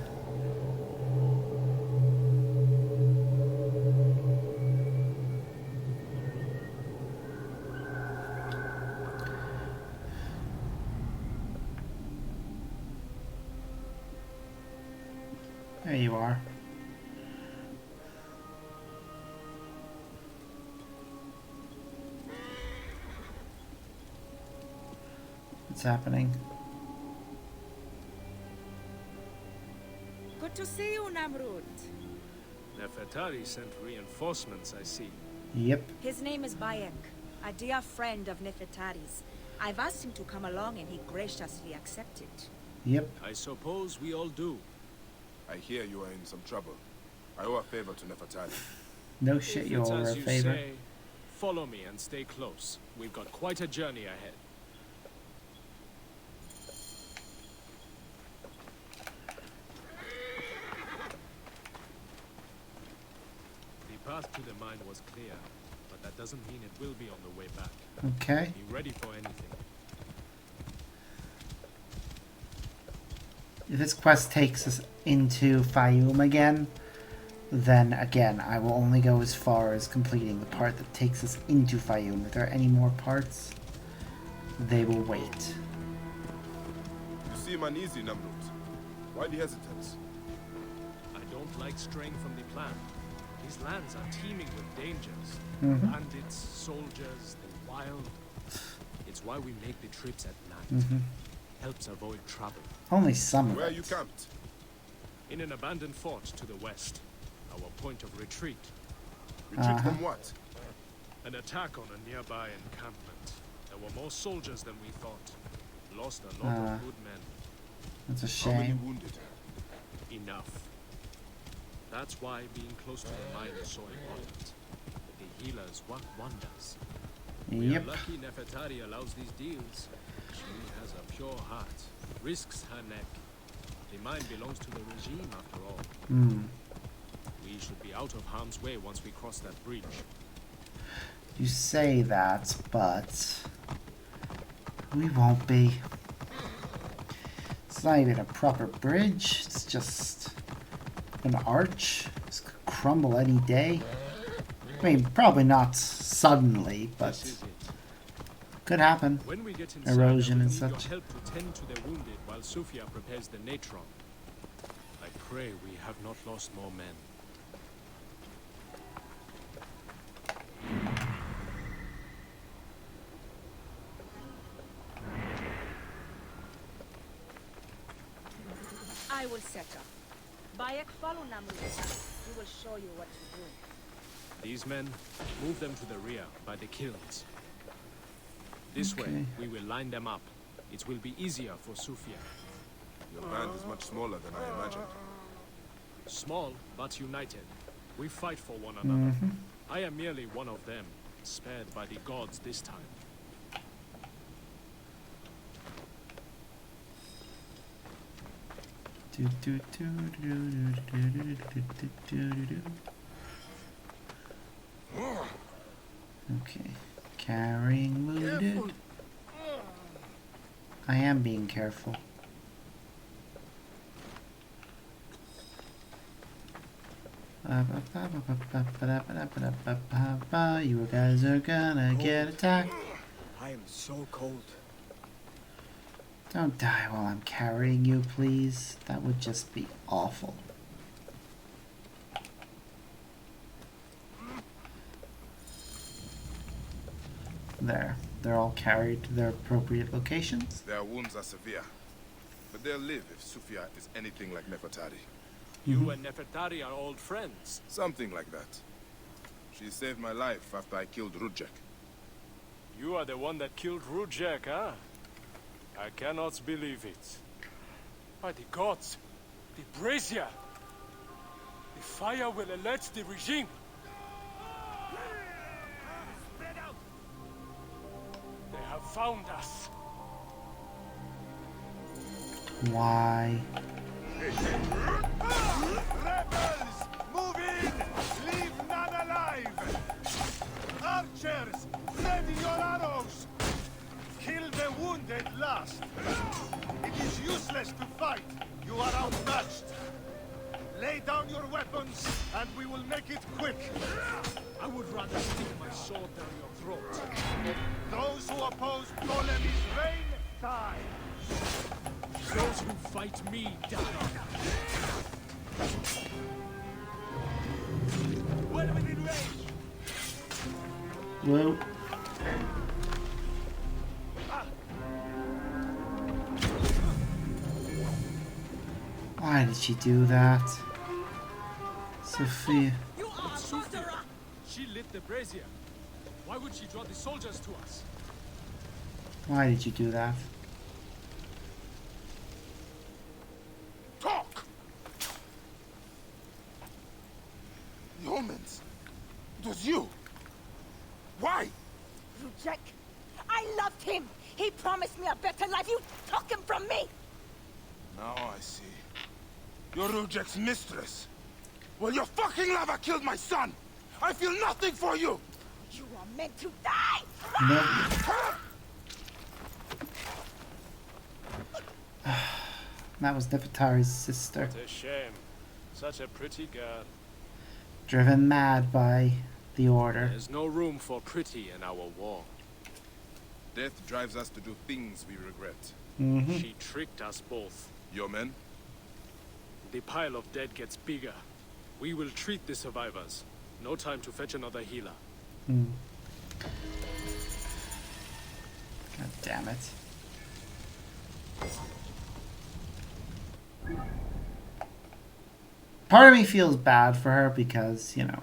There you are. What's happening? Good to see you, Namrud. Nefertari sent reinforcements, I see. Yep. His name is Bayek, a dear friend of Nefertari's. I've asked him to come along and he graciously accepted. Yep. I suppose we all do. I hear you are in some trouble. I owe a favor to Nefertari. No shit, you owe her a favor. Say, follow me and stay close. We've got quite a journey ahead. The path to the mine was clear, but that doesn't mean it will be on the way back. Okay. Be ready for anything. If this quest takes us into Fayum again, then again, I will only go as far as completing the part that takes us into Fayum. If there are any more parts, they will wait. You seem uneasy, Namrud. Why the hesitance? I don't like straying from the plan. These lands are teeming with dangers. Mhm. Bandits, soldiers, the wild. It's why we make the trips at night. Mhm. Helps avoid trouble. Only some of Where are it. you camped? In an abandoned fort to the west. Our point of retreat. Retreat from what? An attack on a nearby encampment. There were more soldiers than we thought. Lost a lot of good men. That's a How many shame. wounded? Enough. That's why being close to the mine is so important. The healers work wonders. We are Yep. lucky Nefertari allows these deals. She has a pure heart. Risks her neck. The mine belongs to the regime after all. Hmm. We should be out of harm's way once we cross that bridge. You say that, but we won't be. It's not even a proper bridge. It's just an arch. It's gonna crumble any day. I mean, probably not suddenly, but could happen. When we get inside, Erosion I and will need such. your help to tend to the wounded while Sufia prepares the natron. I pray we have not lost more men. I will set up. Bayek, follow Namrud. He will show you what to do. These men, move them to the rear by the kilns. This way, Okay. we will line them up. It will be easier for Sufia. Your band is much smaller than I imagined. Small, but united. We fight for one another. Mhm. I am merely one of them, spared by the gods this time. Okay. Carrying wounded. I am being careful. You guys are gonna get attacked. I am so cold. Don't die while I'm carrying you, please. That would just be awful. There. They're all carried to their appropriate locations. Their wounds are severe, but they'll live if Sufia is anything like Nefertari. You and Nefertari are old friends. Something like that. She saved my life after I killed Rudjek. You are the one that killed Rudjek, huh? I cannot believe it. By the gods, the brazier! The fire will alert the regime! They have found us. Why? Rebels! Move in! Leave none alive! Archers! Ready your arrows! Kill the wounded last! It is useless to fight! You are outmatched! Lay down your weapons, and we will make it quick! I would rather stick my sword down your throat. Those who oppose Ptolemy's reign, die! Those who fight me die. Well within range! Whoa. Why did she do that? Sophia. But Sophia, she lit the brazier. Why would she draw the soldiers to us? Why did you do that? Talk! The omens. It was you. Why? Rudjek, I loved him. He promised me a better life. You took him from me. Now I see. You're Rudjek's mistress. Well, your fucking lover killed my son. I feel nothing for you. You are meant to die. That was Nefertari's sister. What a shame. Such a pretty girl. Driven mad by the order. There's no room for pretty in our war. Death drives us to do things we regret. She tricked us both. Your men? The pile of dead gets bigger. We will treat the survivors. No time to fetch another healer. God damn it. Part of me feels bad for her because, you know,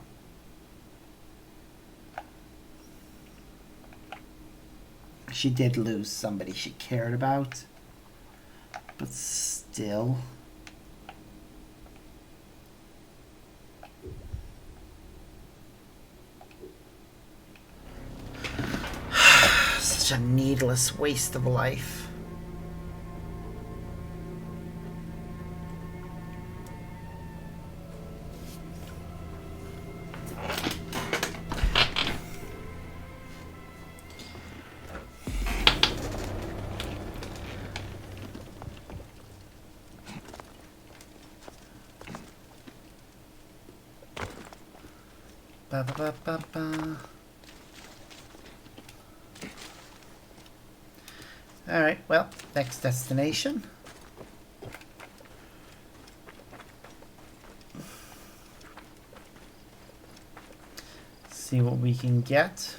she did lose somebody she cared about. But still. Such a needless waste of life. Ba ba ba ba ba. Alright, well, next destination. See what we can get.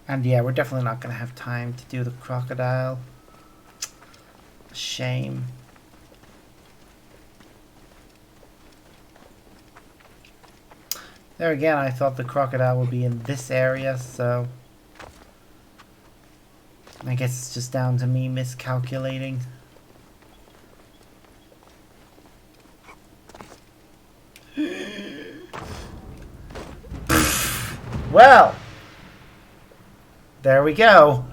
And yeah, we're definitely not going to have time to do the crocodile. Shame. There again, I thought the crocodile would be in this area, so I guess it's just down to me miscalculating. Well, there we go.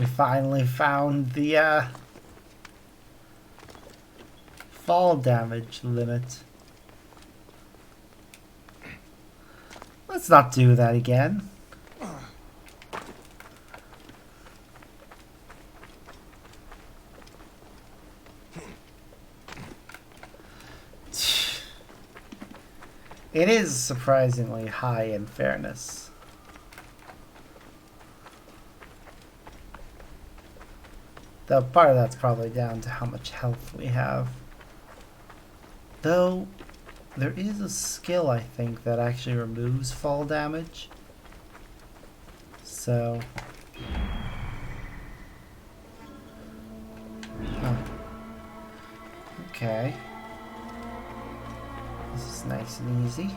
We finally found the fall damage limit. Let's not do that again. It is surprisingly high in fairness. Though part of that's probably down to how much health we have. Though, there is a skill, I think, that actually removes fall damage. So... oh. Okay. This is nice and easy.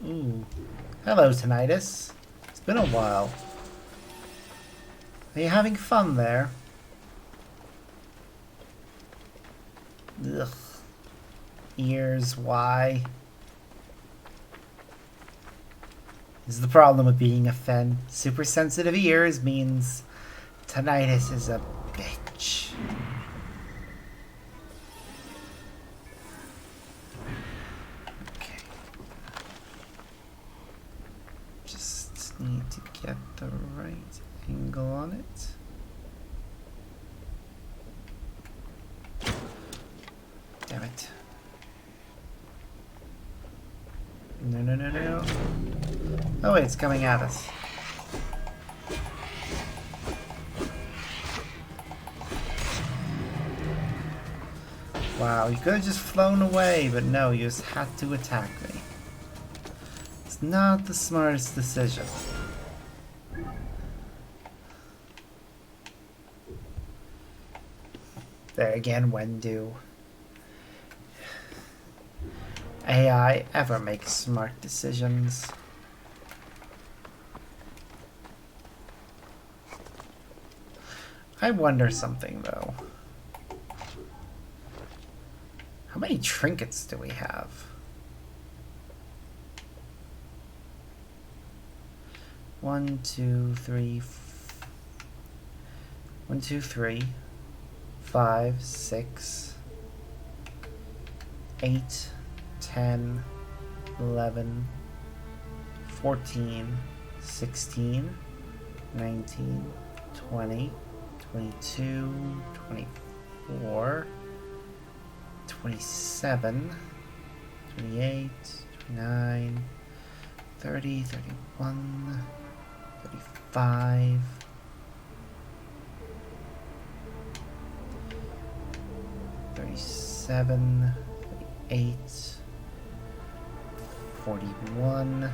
Ooh. Hello, Tinnitus. It's been a while. Are you having fun there? Ugh. Ears, why? This is the problem with being a Fen. Super sensitive ears means Tinnitus is a bitch. Okay. Just need to get the right angle on it. Damn it. No, no, no, no. Oh wait, it's coming at us. Wow, you could have just flown away, but no, you just had to attack me. It's not the smartest decision. There again, when do AI ever make smart decisions? I wonder something though. How many trinkets do we have? 1, 2, 3, 1, 2, 3, 5, 6, 8, 10, 11, 14, 16, 19, 20, 22, 24, 27, 28, 29, 30, 31, 35, 37, 38, 41,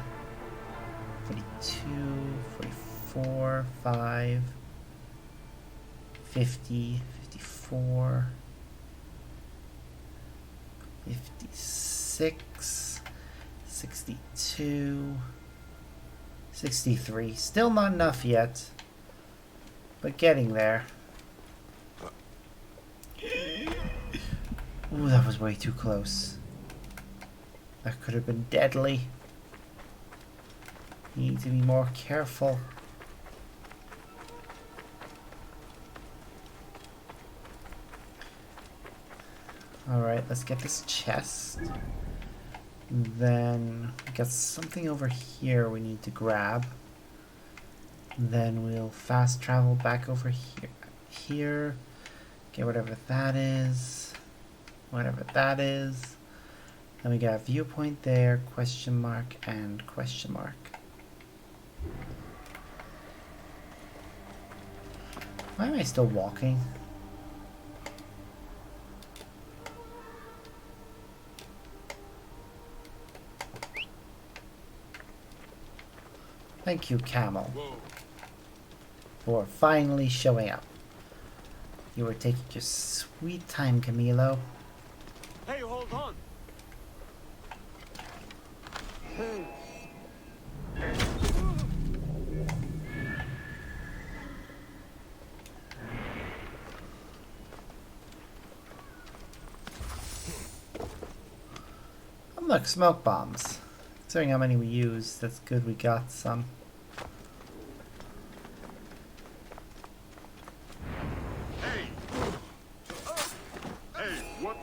42, 44, 5, 50, 54, 56, 62, 63. Still not enough yet, but getting there. Ooh, that was way too close. That could have been deadly. You need to be more careful. Alright, let's get this chest. Then we got something over here we need to grab. Then we'll fast travel back over here. Get whatever that is. Whatever that is. Then we got viewpoint there, question mark, and question mark. Why am I still walking? Thank you, Camel, for finally showing up. You were taking your sweet time, Camilo. Hey, hold on! Oh, look, smoke bombs. Considering how many we used, that's good we got some. Hey! Hey, what?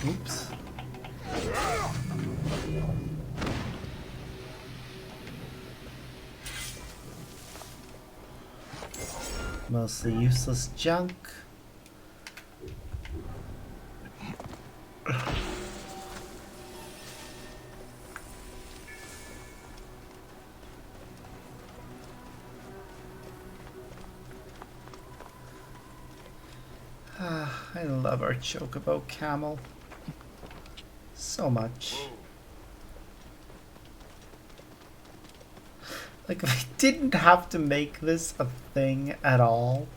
Oops. Mostly useless junk. I love our chocobo camel so much. Like, they didn't have to make this a thing at all.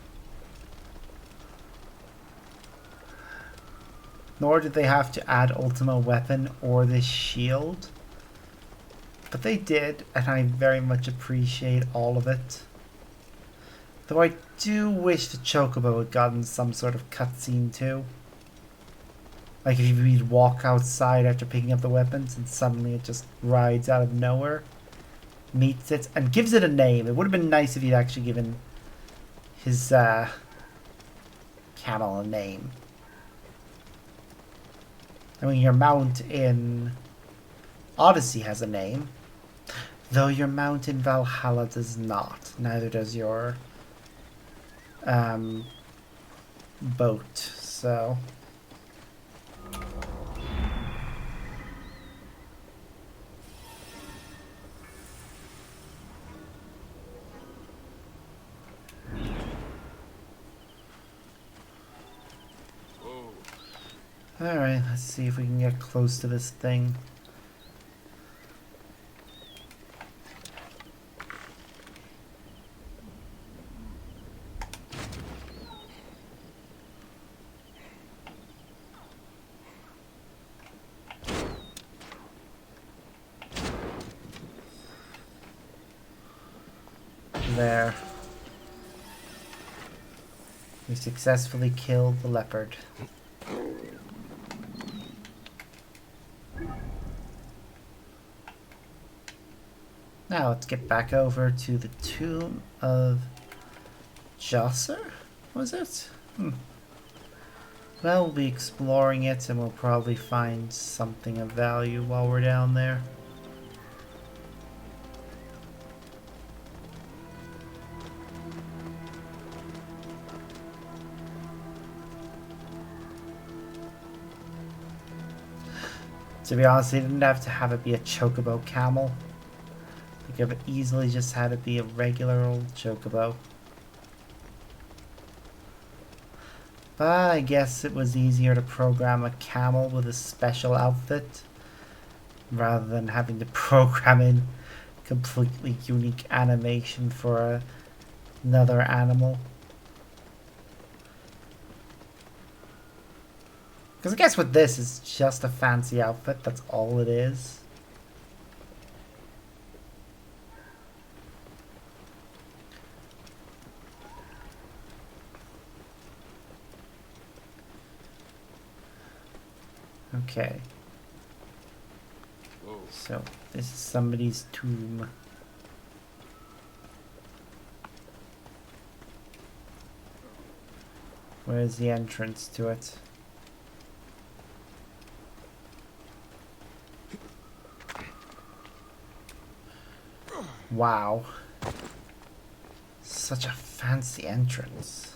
Nor did they have to add Ultima Weapon or this shield. But they did, and I very much appreciate all of it. Though I do wish the Chocobo had gotten some sort of cutscene too. Like if you'd walk outside after picking up the weapons and suddenly it just rides out of nowhere, meets it, and gives it a name. It would have been nice if he'd actually given his camel a name. I mean, your mount in Odyssey has a name, though your mount in Valhalla does not. Neither does your boat, so... Alright, let's see if we can get close to this thing. There. We successfully killed the leopard. Now let's get back over to the tomb of Josser, was it? Well, we'll be exploring it and we'll probably find something of value while we're down there. To be honest, they didn't have to have it be a chocobo camel. They could have easily just had it be a regular old chocobo. But I guess it was easier to program a camel with a special outfit rather than having to program in completely unique animation for another animal. Because I guess with this, it's just a fancy outfit, that's all it is. Okay. Whoa. So, this is somebody's tomb. Where's the entrance to it? Wow. Such a fancy entrance.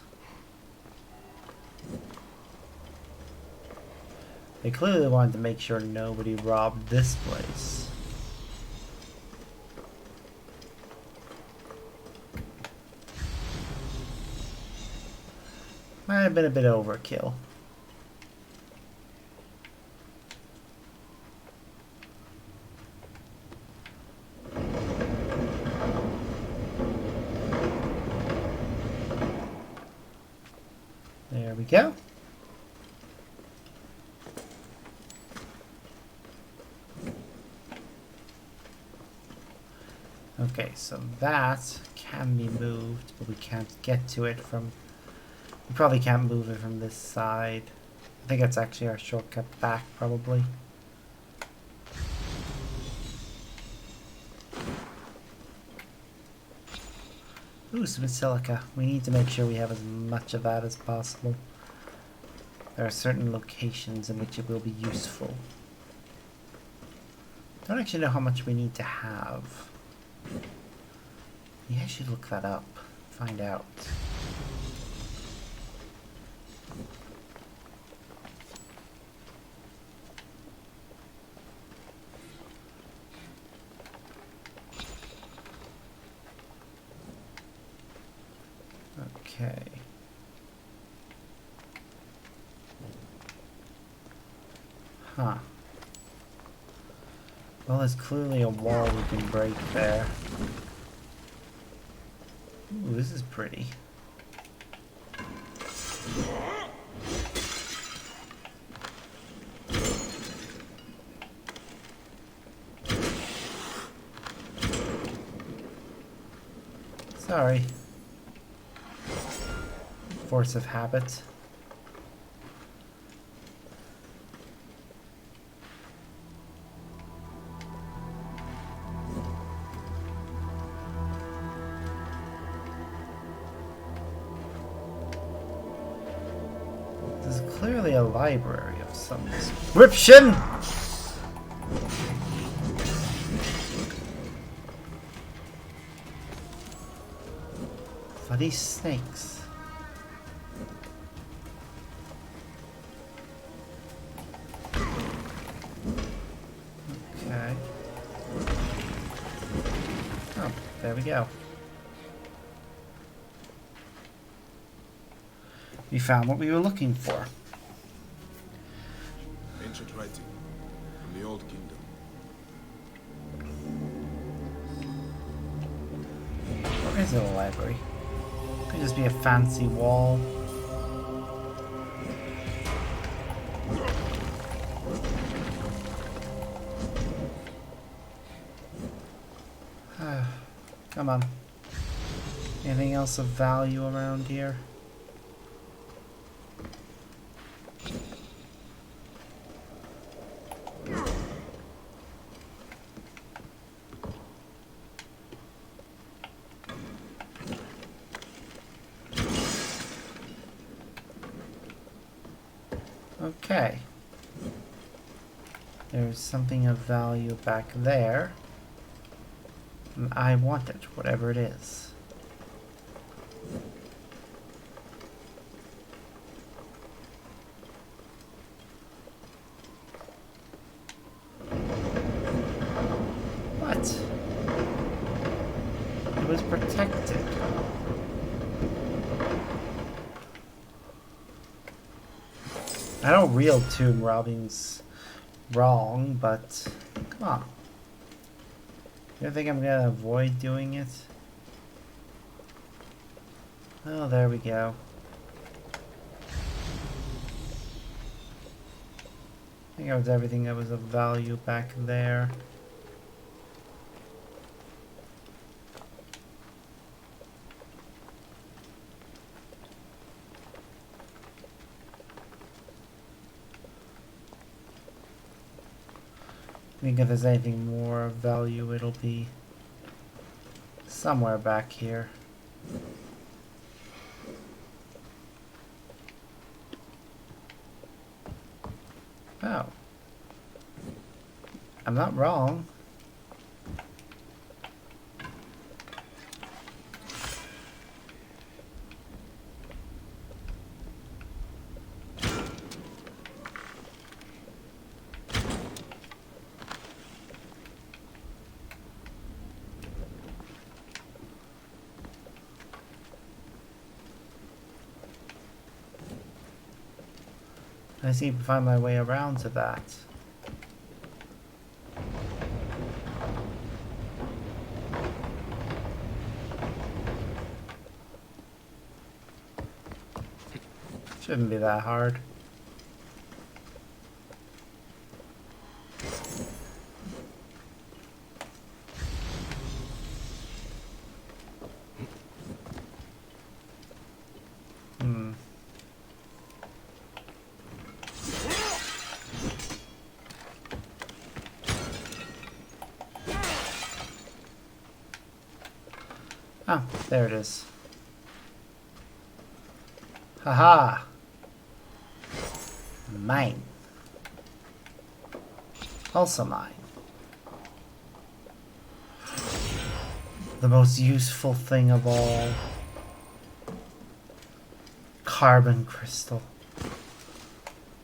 They clearly wanted to make sure nobody robbed this place. Might have been a bit overkill. There we go. Okay, so that can be moved, but we can't get to it from... We probably can't move it from this side. I think that's actually our shortcut back, probably. Ooh, some silica. We need to make sure we have as much of that as possible. There are certain locations in which it will be useful. Don't actually know how much we need to have. Yeah, I should look that up. Find out. Okay. Huh. Well, there's clearly a wall we can break there. Ooh, this is pretty. Sorry. Force of habit. This is clearly a library of some description. For these snakes. Okay. Oh, there we go. We found what we were looking for. Ancient writing from the Old Kingdom. Or is it a library? Could just be a fancy wall. Come on. Anything else of value around here? Okay. There's something of value back there. And I want it, whatever it is. What? It was protected. I know real tomb robbing's wrong, but come on. You don't think I'm gonna avoid doing it? Oh, there we go. I think that was everything that was of value back there. I think if there's anything more of value, it'll be somewhere back here. Oh. I'm not wrong. I seem to find my way around to that. Shouldn't be that hard. Oh, there it is. Haha! Mine. Also mine. The most useful thing of all. Carbon crystal.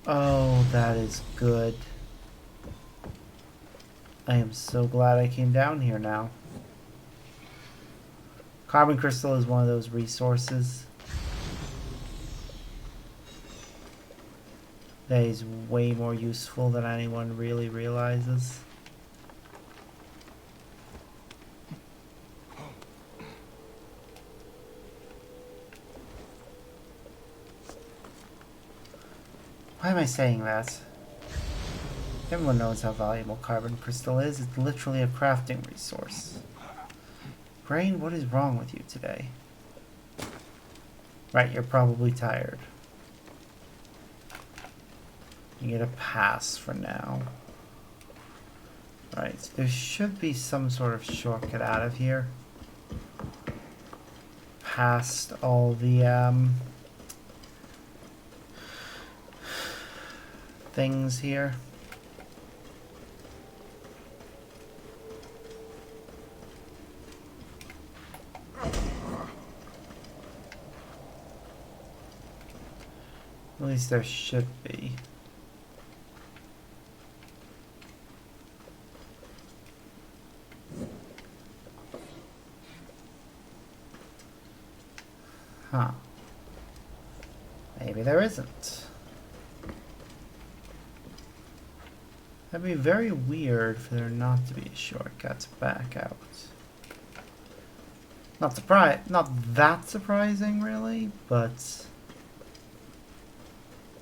Oh, that is good. I am so glad I came down here now. Carbon crystal is one of those resources that is way more useful than anyone really realizes. Why am I saying that? Everyone knows how valuable carbon crystal is. It's literally a crafting resource. Brain, what is wrong with you today? Right, you're probably tired. You get a pass for now. Right, there should be some sort of shortcut out of here. Past all the, things here. At least there should be. Huh. Maybe there isn't. That'd be very weird for there not to be a shortcut back out. Not that surprising really, but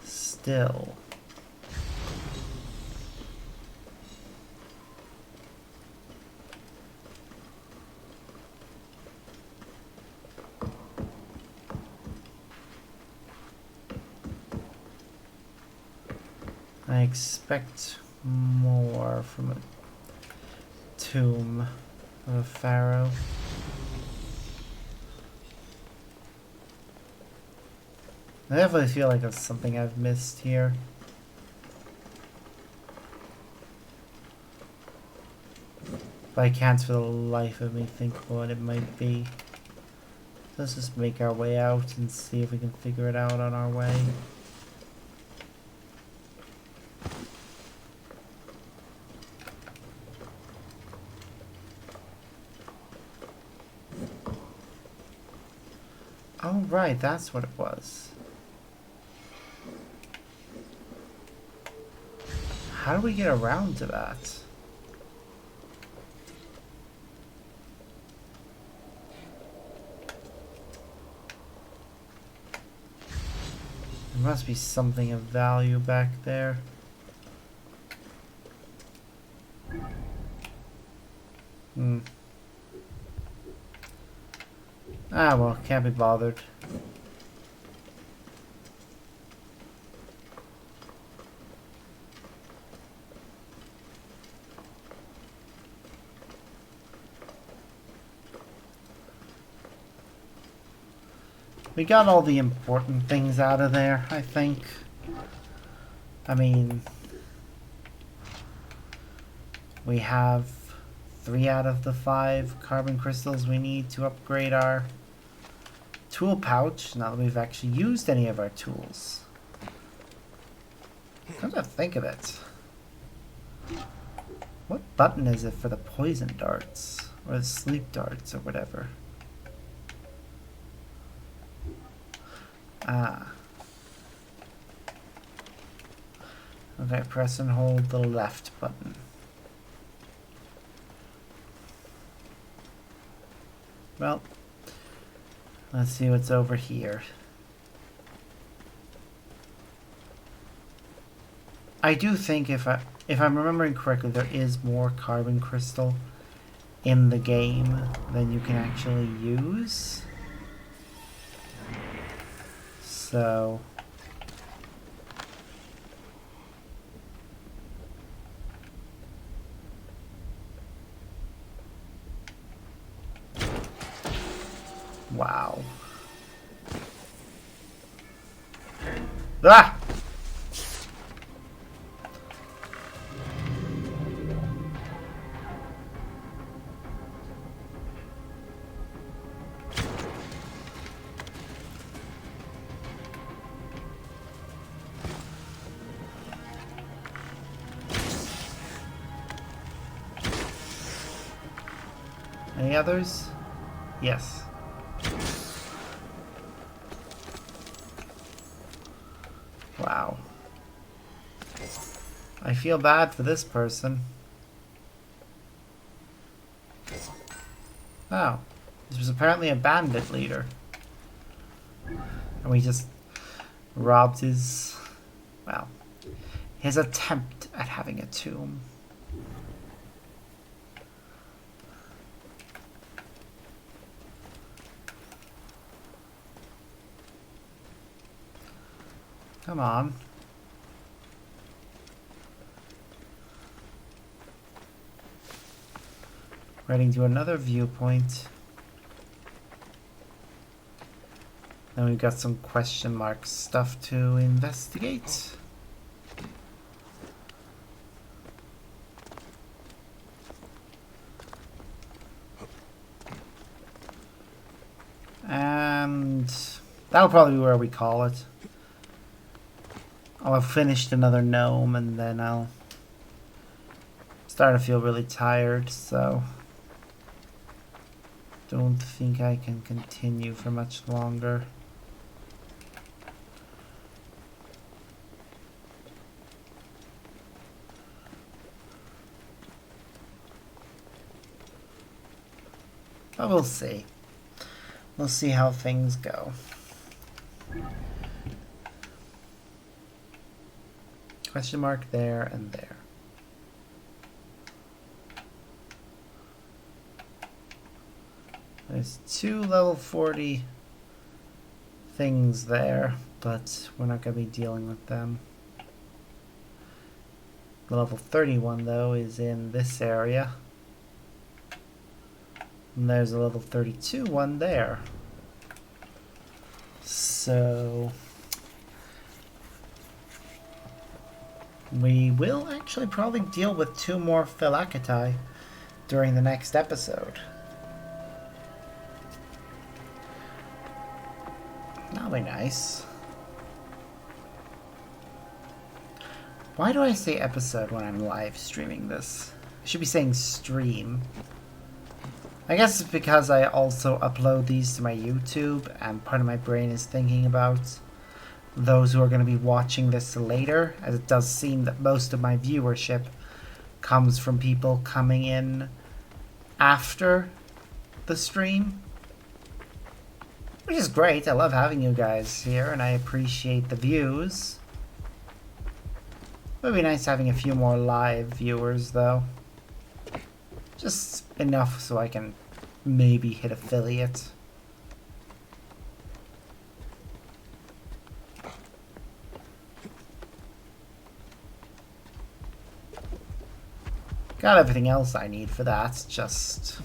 still. I expect more from a tomb of a pharaoh. I definitely feel like it's something I've missed here. But I can't for the life of me think what it might be. Let's just make our way out and see if we can figure it out on our way. Oh right, that's what it was. How do we get around to that? There must be something of value back there. Ah well, can't be bothered. We got all the important things out of there, I think. I mean, we have 3 out of the 5 carbon crystals we need to upgrade our tool pouch, now that we've actually used any of our tools. Come to think of it, what button is it for the poison darts? Or the sleep darts, or whatever? Ah. Okay, press and hold the left button. Well, let's see what's over here. I do think if I'm remembering correctly, there is more carbon crystal in the game than you can actually use. So Ah! Any others? Yes. Wow. I feel bad for this person. Oh. This was apparently a bandit leader. And we just robbed his... well, his attempt at having a tomb. Come on. Heading to another viewpoint. Then we've got some question mark stuff to investigate. And that'll probably be where we call it. I'll have finished another gnome and then I'll start to feel really tired, so don't think I can continue for much longer. But we'll see. We'll see how things go. Question mark there and there. There's 2 level 40 things there, but we're not going to be dealing with them. The level 31 though is in this area. And there's a level 32 one there. So we will actually probably deal with 2 more Phylakitai during the next episode. That'll be nice. Why do I say episode when I'm live streaming this? I should be saying stream. I guess it's because I also upload these to my YouTube, and part of my brain is thinking about those who are going to be watching this later, as it does seem that most of my viewership comes from people coming in after the stream. Which is great. I love having you guys here, and I appreciate the views. It would be nice having a few more live viewers, though. Just enough so I can maybe hit affiliate. Got everything else I need for that, just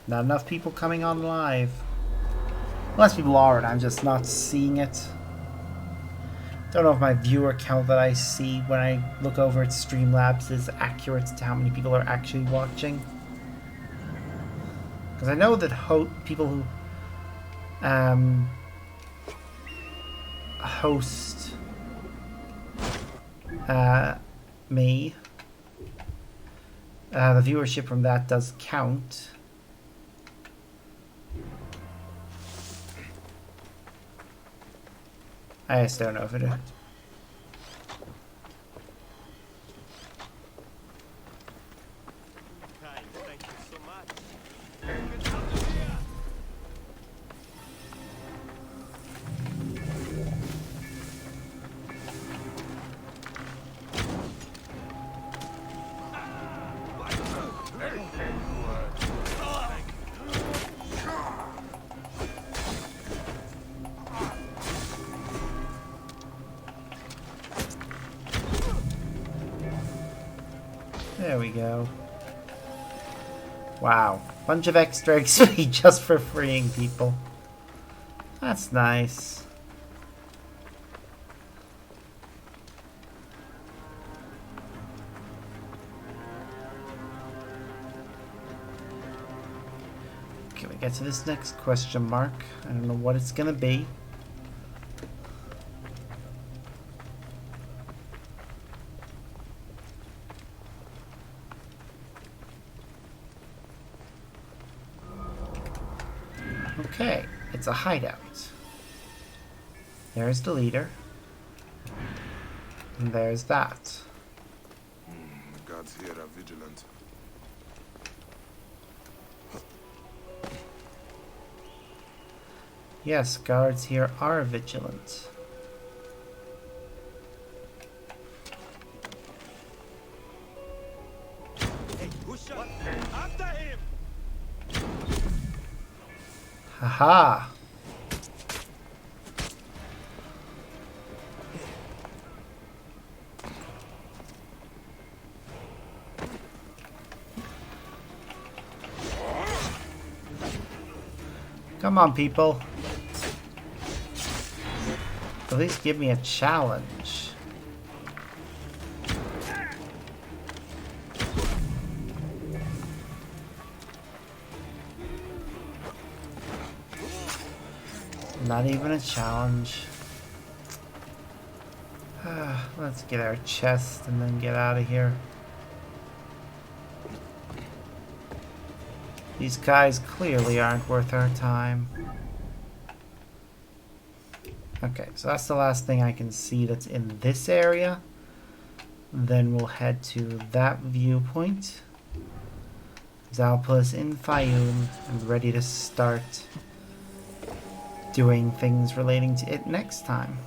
not enough people coming on live. Unless people are, and I'm just not seeing it. Don't know if my viewer count that I see when I look over at Streamlabs is accurate to how many people are actually watching. Because I know that people who host me, the viewership from that does count. I just don't know if it is. Thank you so much. There we go. Wow. Bunch of extra XP just for freeing people. That's nice. Can we get to this next question mark? I don't know what it's gonna be. Okay, it's a hideout. There's the leader. And there's that. The gods here are vigilant. Yes, guards here are vigilant. Hey, push up. After him! Haha! Come on, people. At least give me a challenge. Not even a challenge. Let's get our chest and then get out of here. These guys clearly aren't worth our time. Okay, so that's the last thing I can see that's in this area. Then we'll head to that viewpoint. That'll put us in Fayoum and ready to start doing things relating to it next time.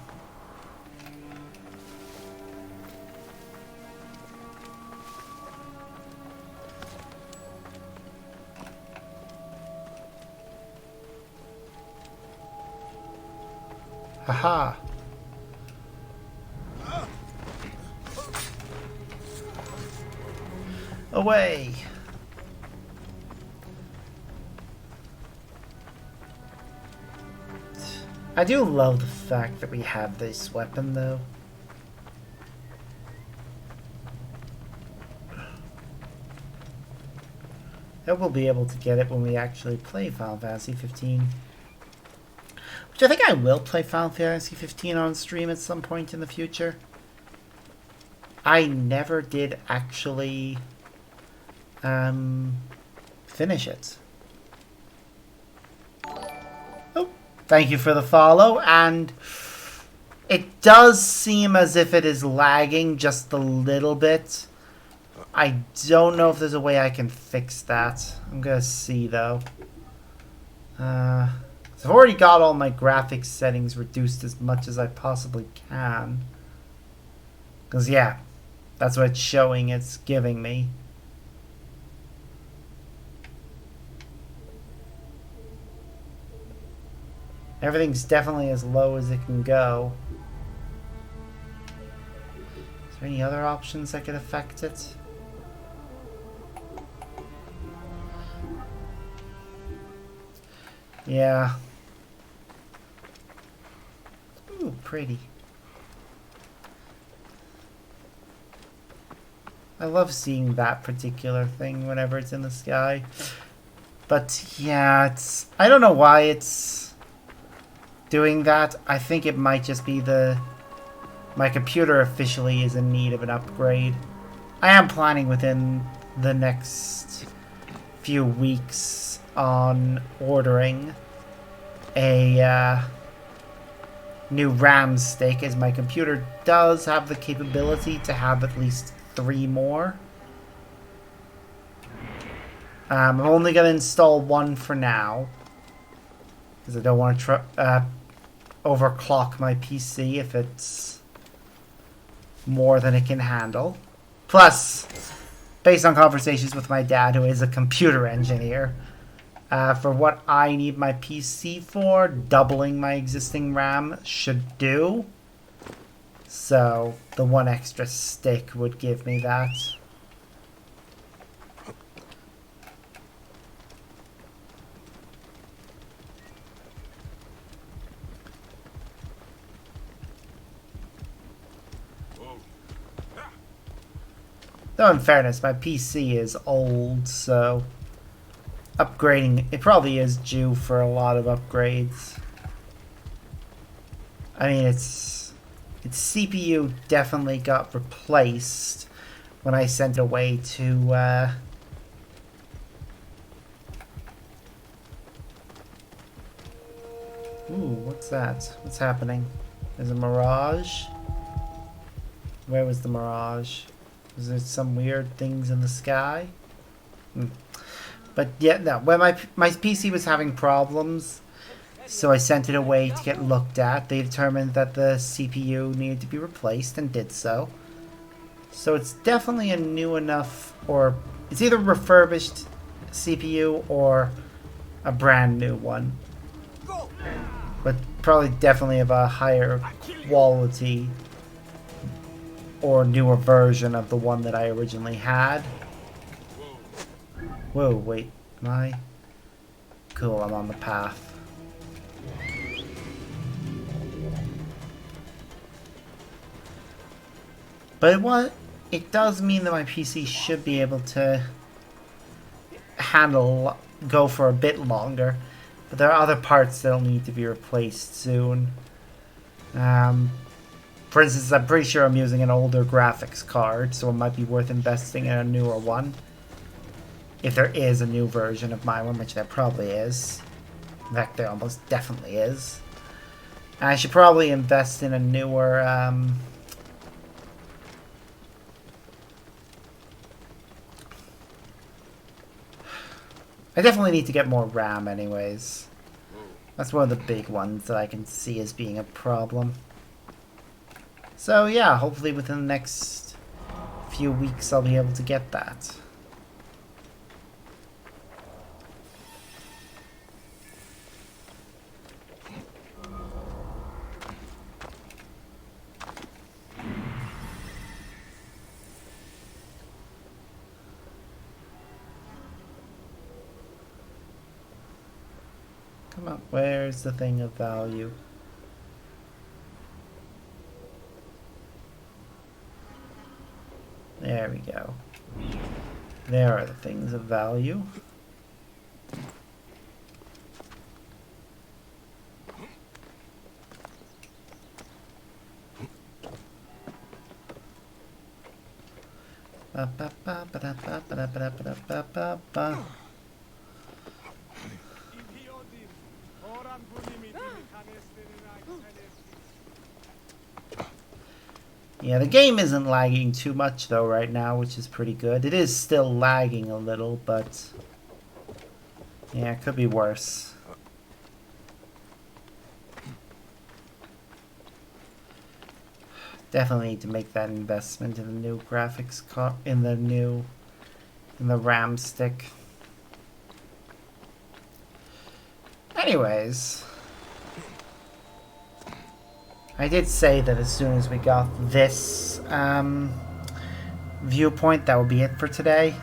Haha! Away! I do love the fact that we have this weapon, though. And we'll be able to get it when we actually play Final Fantasy 15. Which I think I will play Final Fantasy 15 on stream at some point in the future. I never did actually finish it. Oh, thank you for the follow, and it does seem as if it is lagging just a little bit. I don't know if there's a way I can fix that. I'm gonna see though. I've already got all my graphics settings reduced as much as I possibly can. Because yeah, that's what it's showing, it's giving me. Everything's definitely as low as it can go. Is there any other options that could affect it? Yeah. Ooh, pretty. I love seeing that particular thing whenever it's in the sky. But yeah, it's... I don't know why it's doing that. I think it might just be my computer officially is in need of an upgrade. I am planning within the next few weeks on ordering a new RAM stick, as my computer does have the capability to have at least 3 more. I'm only going to install one for now, because I don't want to overclock my PC if it's more than it can handle. Plus, based on conversations with my dad, who is a computer engineer, for what I need my PC for, doubling my existing RAM should do. So, the one extra stick would give me that. Though in fairness, my PC is old, so upgrading, it probably is due for a lot of upgrades. I mean, its CPU definitely got replaced when I sent it away to ooh, what's that? What's happening? There's a mirage? Where was the mirage? Was there some weird things in the sky? But yeah, no, when my PC was having problems, so I sent it away to get looked at. They determined that the CPU needed to be replaced and did so. So it's definitely a new enough, or it's either a refurbished CPU or a brand new one. But probably definitely of a higher quality or newer version of the one that I originally had. Whoa, wait, am I? Cool, I'm on the path. But it does mean that my PC should be able to go for a bit longer. But there are other parts that'll need to be replaced soon. For instance, I'm pretty sure I'm using an older graphics card, so it might be worth investing in a newer one. If there is a new version of my one, which there probably is. In fact, there almost definitely is. And I should probably invest in a newer, I definitely need to get more RAM anyways. That's one of the big ones that I can see as being a problem. So yeah, hopefully within the next few weeks I'll be able to get that. Come on, where's the thing of value? There we go. There are the things of value. Yeah, the game isn't lagging too much though right now, which is pretty good. It is still lagging a little, but yeah, it could be worse. Definitely need to make that investment in the new graphics card, in the RAM stick. Anyways, I did say that as soon as we got this viewpoint, that would be it for today.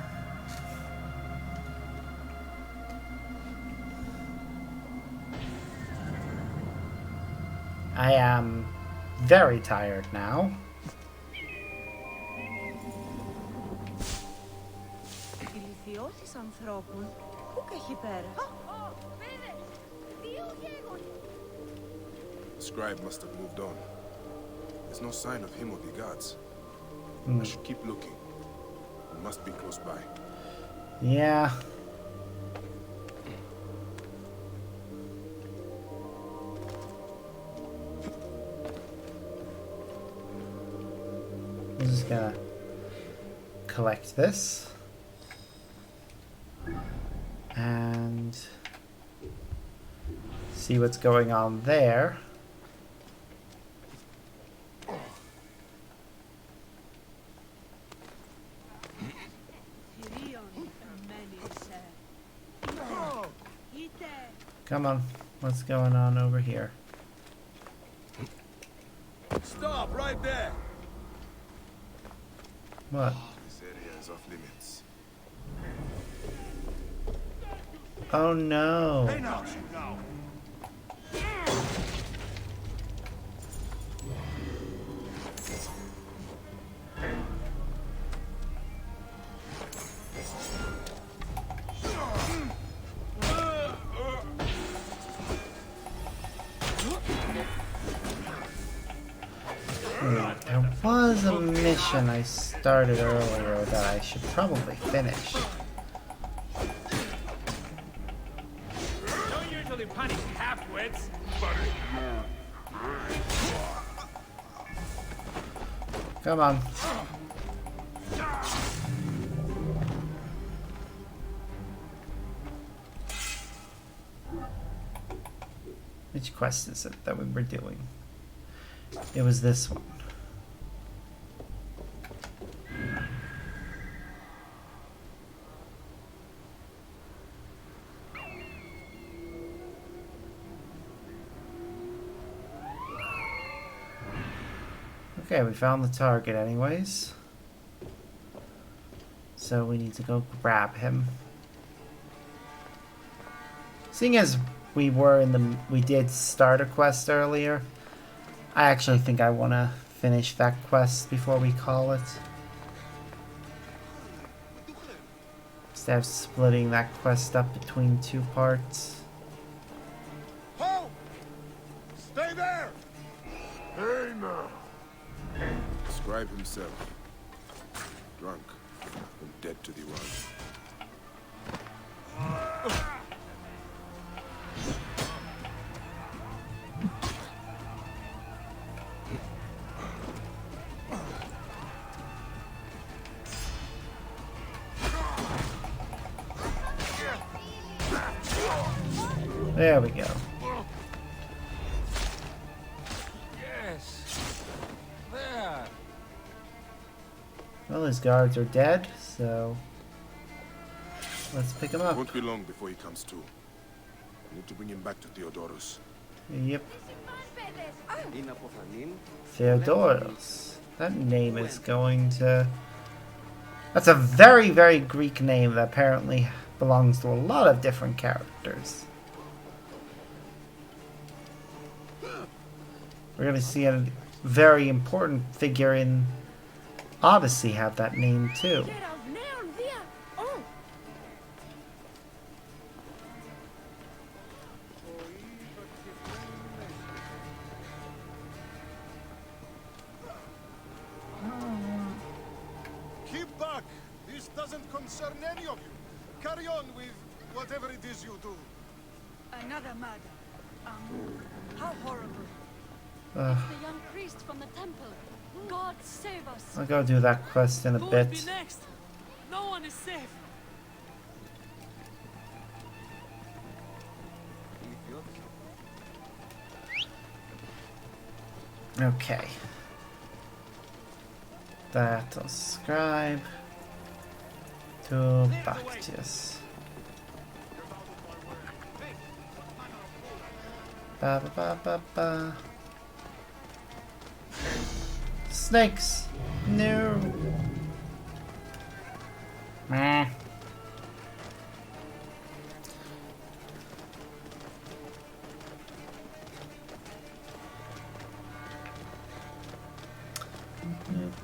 I am very tired now. The scribe must have moved on. There's no sign of him or the guards. I should keep looking. He must be close by. Yeah. I'm just gonna collect this and see what's going on there. Come on, what's going on over here? Stop right there! What? This area is off limits. Oh no. They know you know. was a mission I started earlier that I should probably finish. Don't usually punish half-wits. Come on. Which quest is it that we were doing? It was this one. Okay, we found the target anyways. So we need to go grab him. Seeing as we did start a quest earlier, I actually think I want to finish that quest before we call it. Instead of splitting that quest up between 2 parts. Ho! Stay there! Hey now! Scribe himself. Drunk and dead to the world. There we go. Yes. There. Well, his guards are dead, so let's pick him up. Won't be long before he comes to. I need to bring him back to Theodorus. Yep. Theodorus. That name is going to... That's a very, very Greek name that apparently belongs to a lot of different characters. We're going to see a very important figure in Odyssey have that name too. Keep back! This doesn't concern any of you. Carry on with whatever it is you do. Another murder. How horrible. It's the young priest from the temple. God save us. I'll go do that quest in a Who will bit. be next? No one is safe. Okay. That'll scribe to Bactius. Ba ba ba ba ba. Snakes! No! Meh.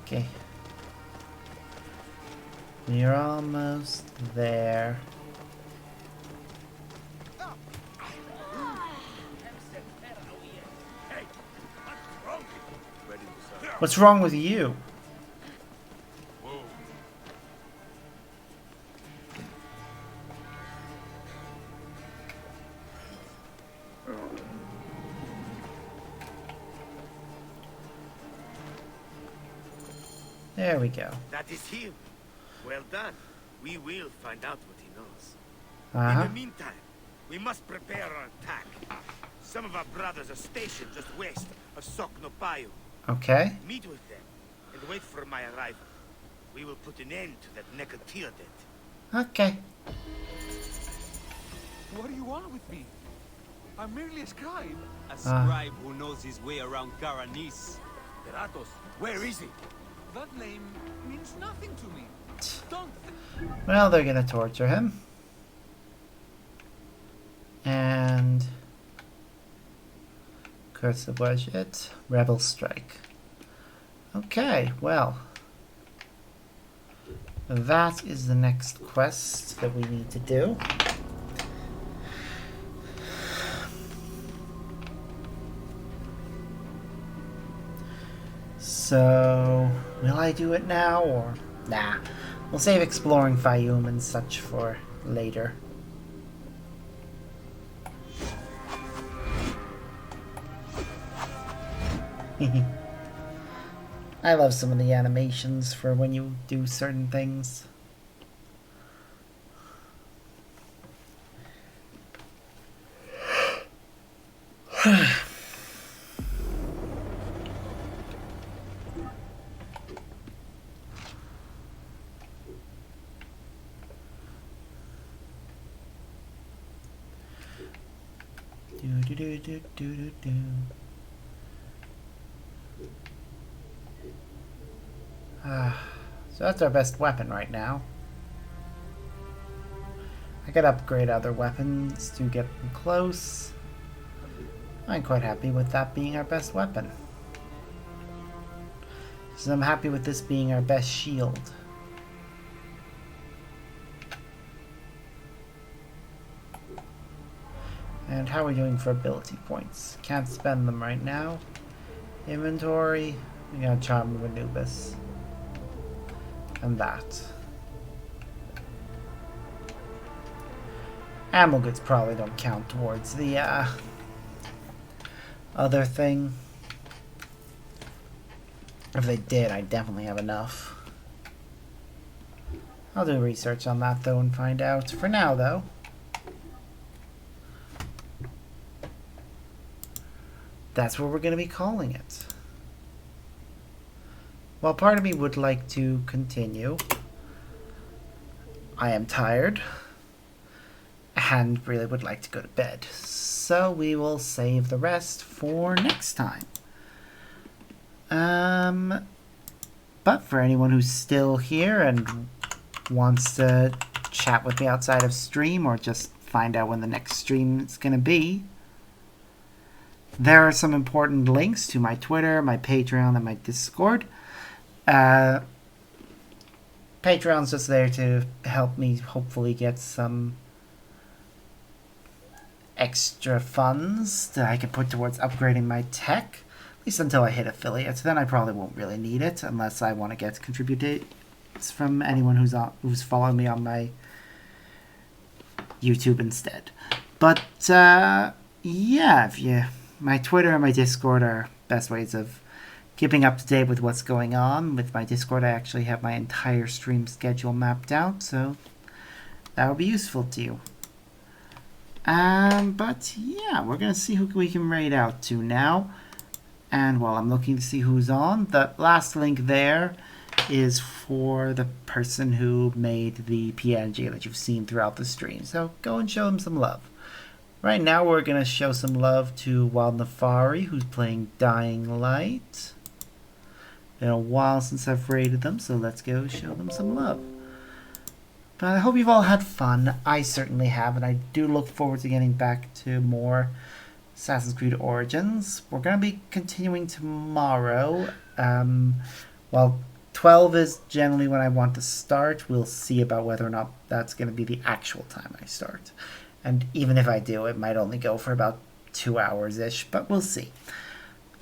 Okay. You're almost there. What's wrong with you? There we go. That is him. Well done. We will find out what he knows. Uh-huh. In the meantime, we must prepare our attack. Some of our brothers are stationed just west of Soknopayu. Okay. Meet with them and wait for my arrival. We will put an end to that Necotia debt. Okay. What do you want with me? I'm merely a scribe. A scribe who knows his way around Karanis. Beratos, where is he? That name means nothing to me. Don't Well, they're gonna torture him. And... Curse the budget. Rebel strike. Okay, well. That is the next quest that we need to do. So, will I do it now or nah? We'll save exploring Fayoum and such for later. I love some of the animations for when you do certain things. So that's our best weapon right now. I could upgrade other weapons to get them close. I'm quite happy with that being our best weapon. So I'm happy with this being our best shield. And how are we doing for ability points? Can't spend them right now. Inventory. We got Charm of Anubis. And that. Animal goods probably don't count towards the other thing. If they did, I definitely have enough. I'll do research on that though and find out. For now though, that's what we're going to be calling it. While part of me would like to continue, I am tired and really would like to go to bed. So we will save the rest for next time. But for anyone who's still here and wants to chat with me outside of stream or just find out when the next stream is going to be, there are some important links to my Twitter, my Patreon, and my Discord. Patreon's just there to help me hopefully get some extra funds that I can put towards upgrading my tech, at least until I hit affiliates. Then I probably won't really need it unless I want to get contributes from anyone who's following me on my YouTube instead. But yeah, my Twitter and my Discord are best ways of keeping up to date with what's going on. With my Discord, I actually have my entire stream schedule mapped out, so that will be useful to you. But yeah, we're gonna see who we can raid out to now. And while I'm looking to see who's on, the last link there is for the person who made the PNG that you've seen throughout the stream. So go and show them some love. Right now we're gonna show some love to Wild Nefari, who's playing Dying Light. Been a while since I've raided them, so let's go show them some love. But I hope you've all had fun. I certainly have, and I do look forward to getting back to more Assassin's Creed Origins. We're going to be continuing tomorrow. Well, 12 is generally when I want to start. We'll see about whether or not that's going to be the actual time I start. And even if I do, it might only go for about 2 hours-ish, but we'll see.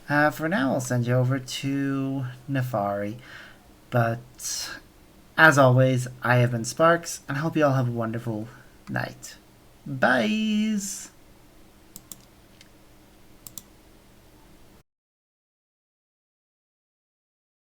For now, I'll send you over to Nefari. But as always, I have been Sparks, and I hope you all have a wonderful night. Bye!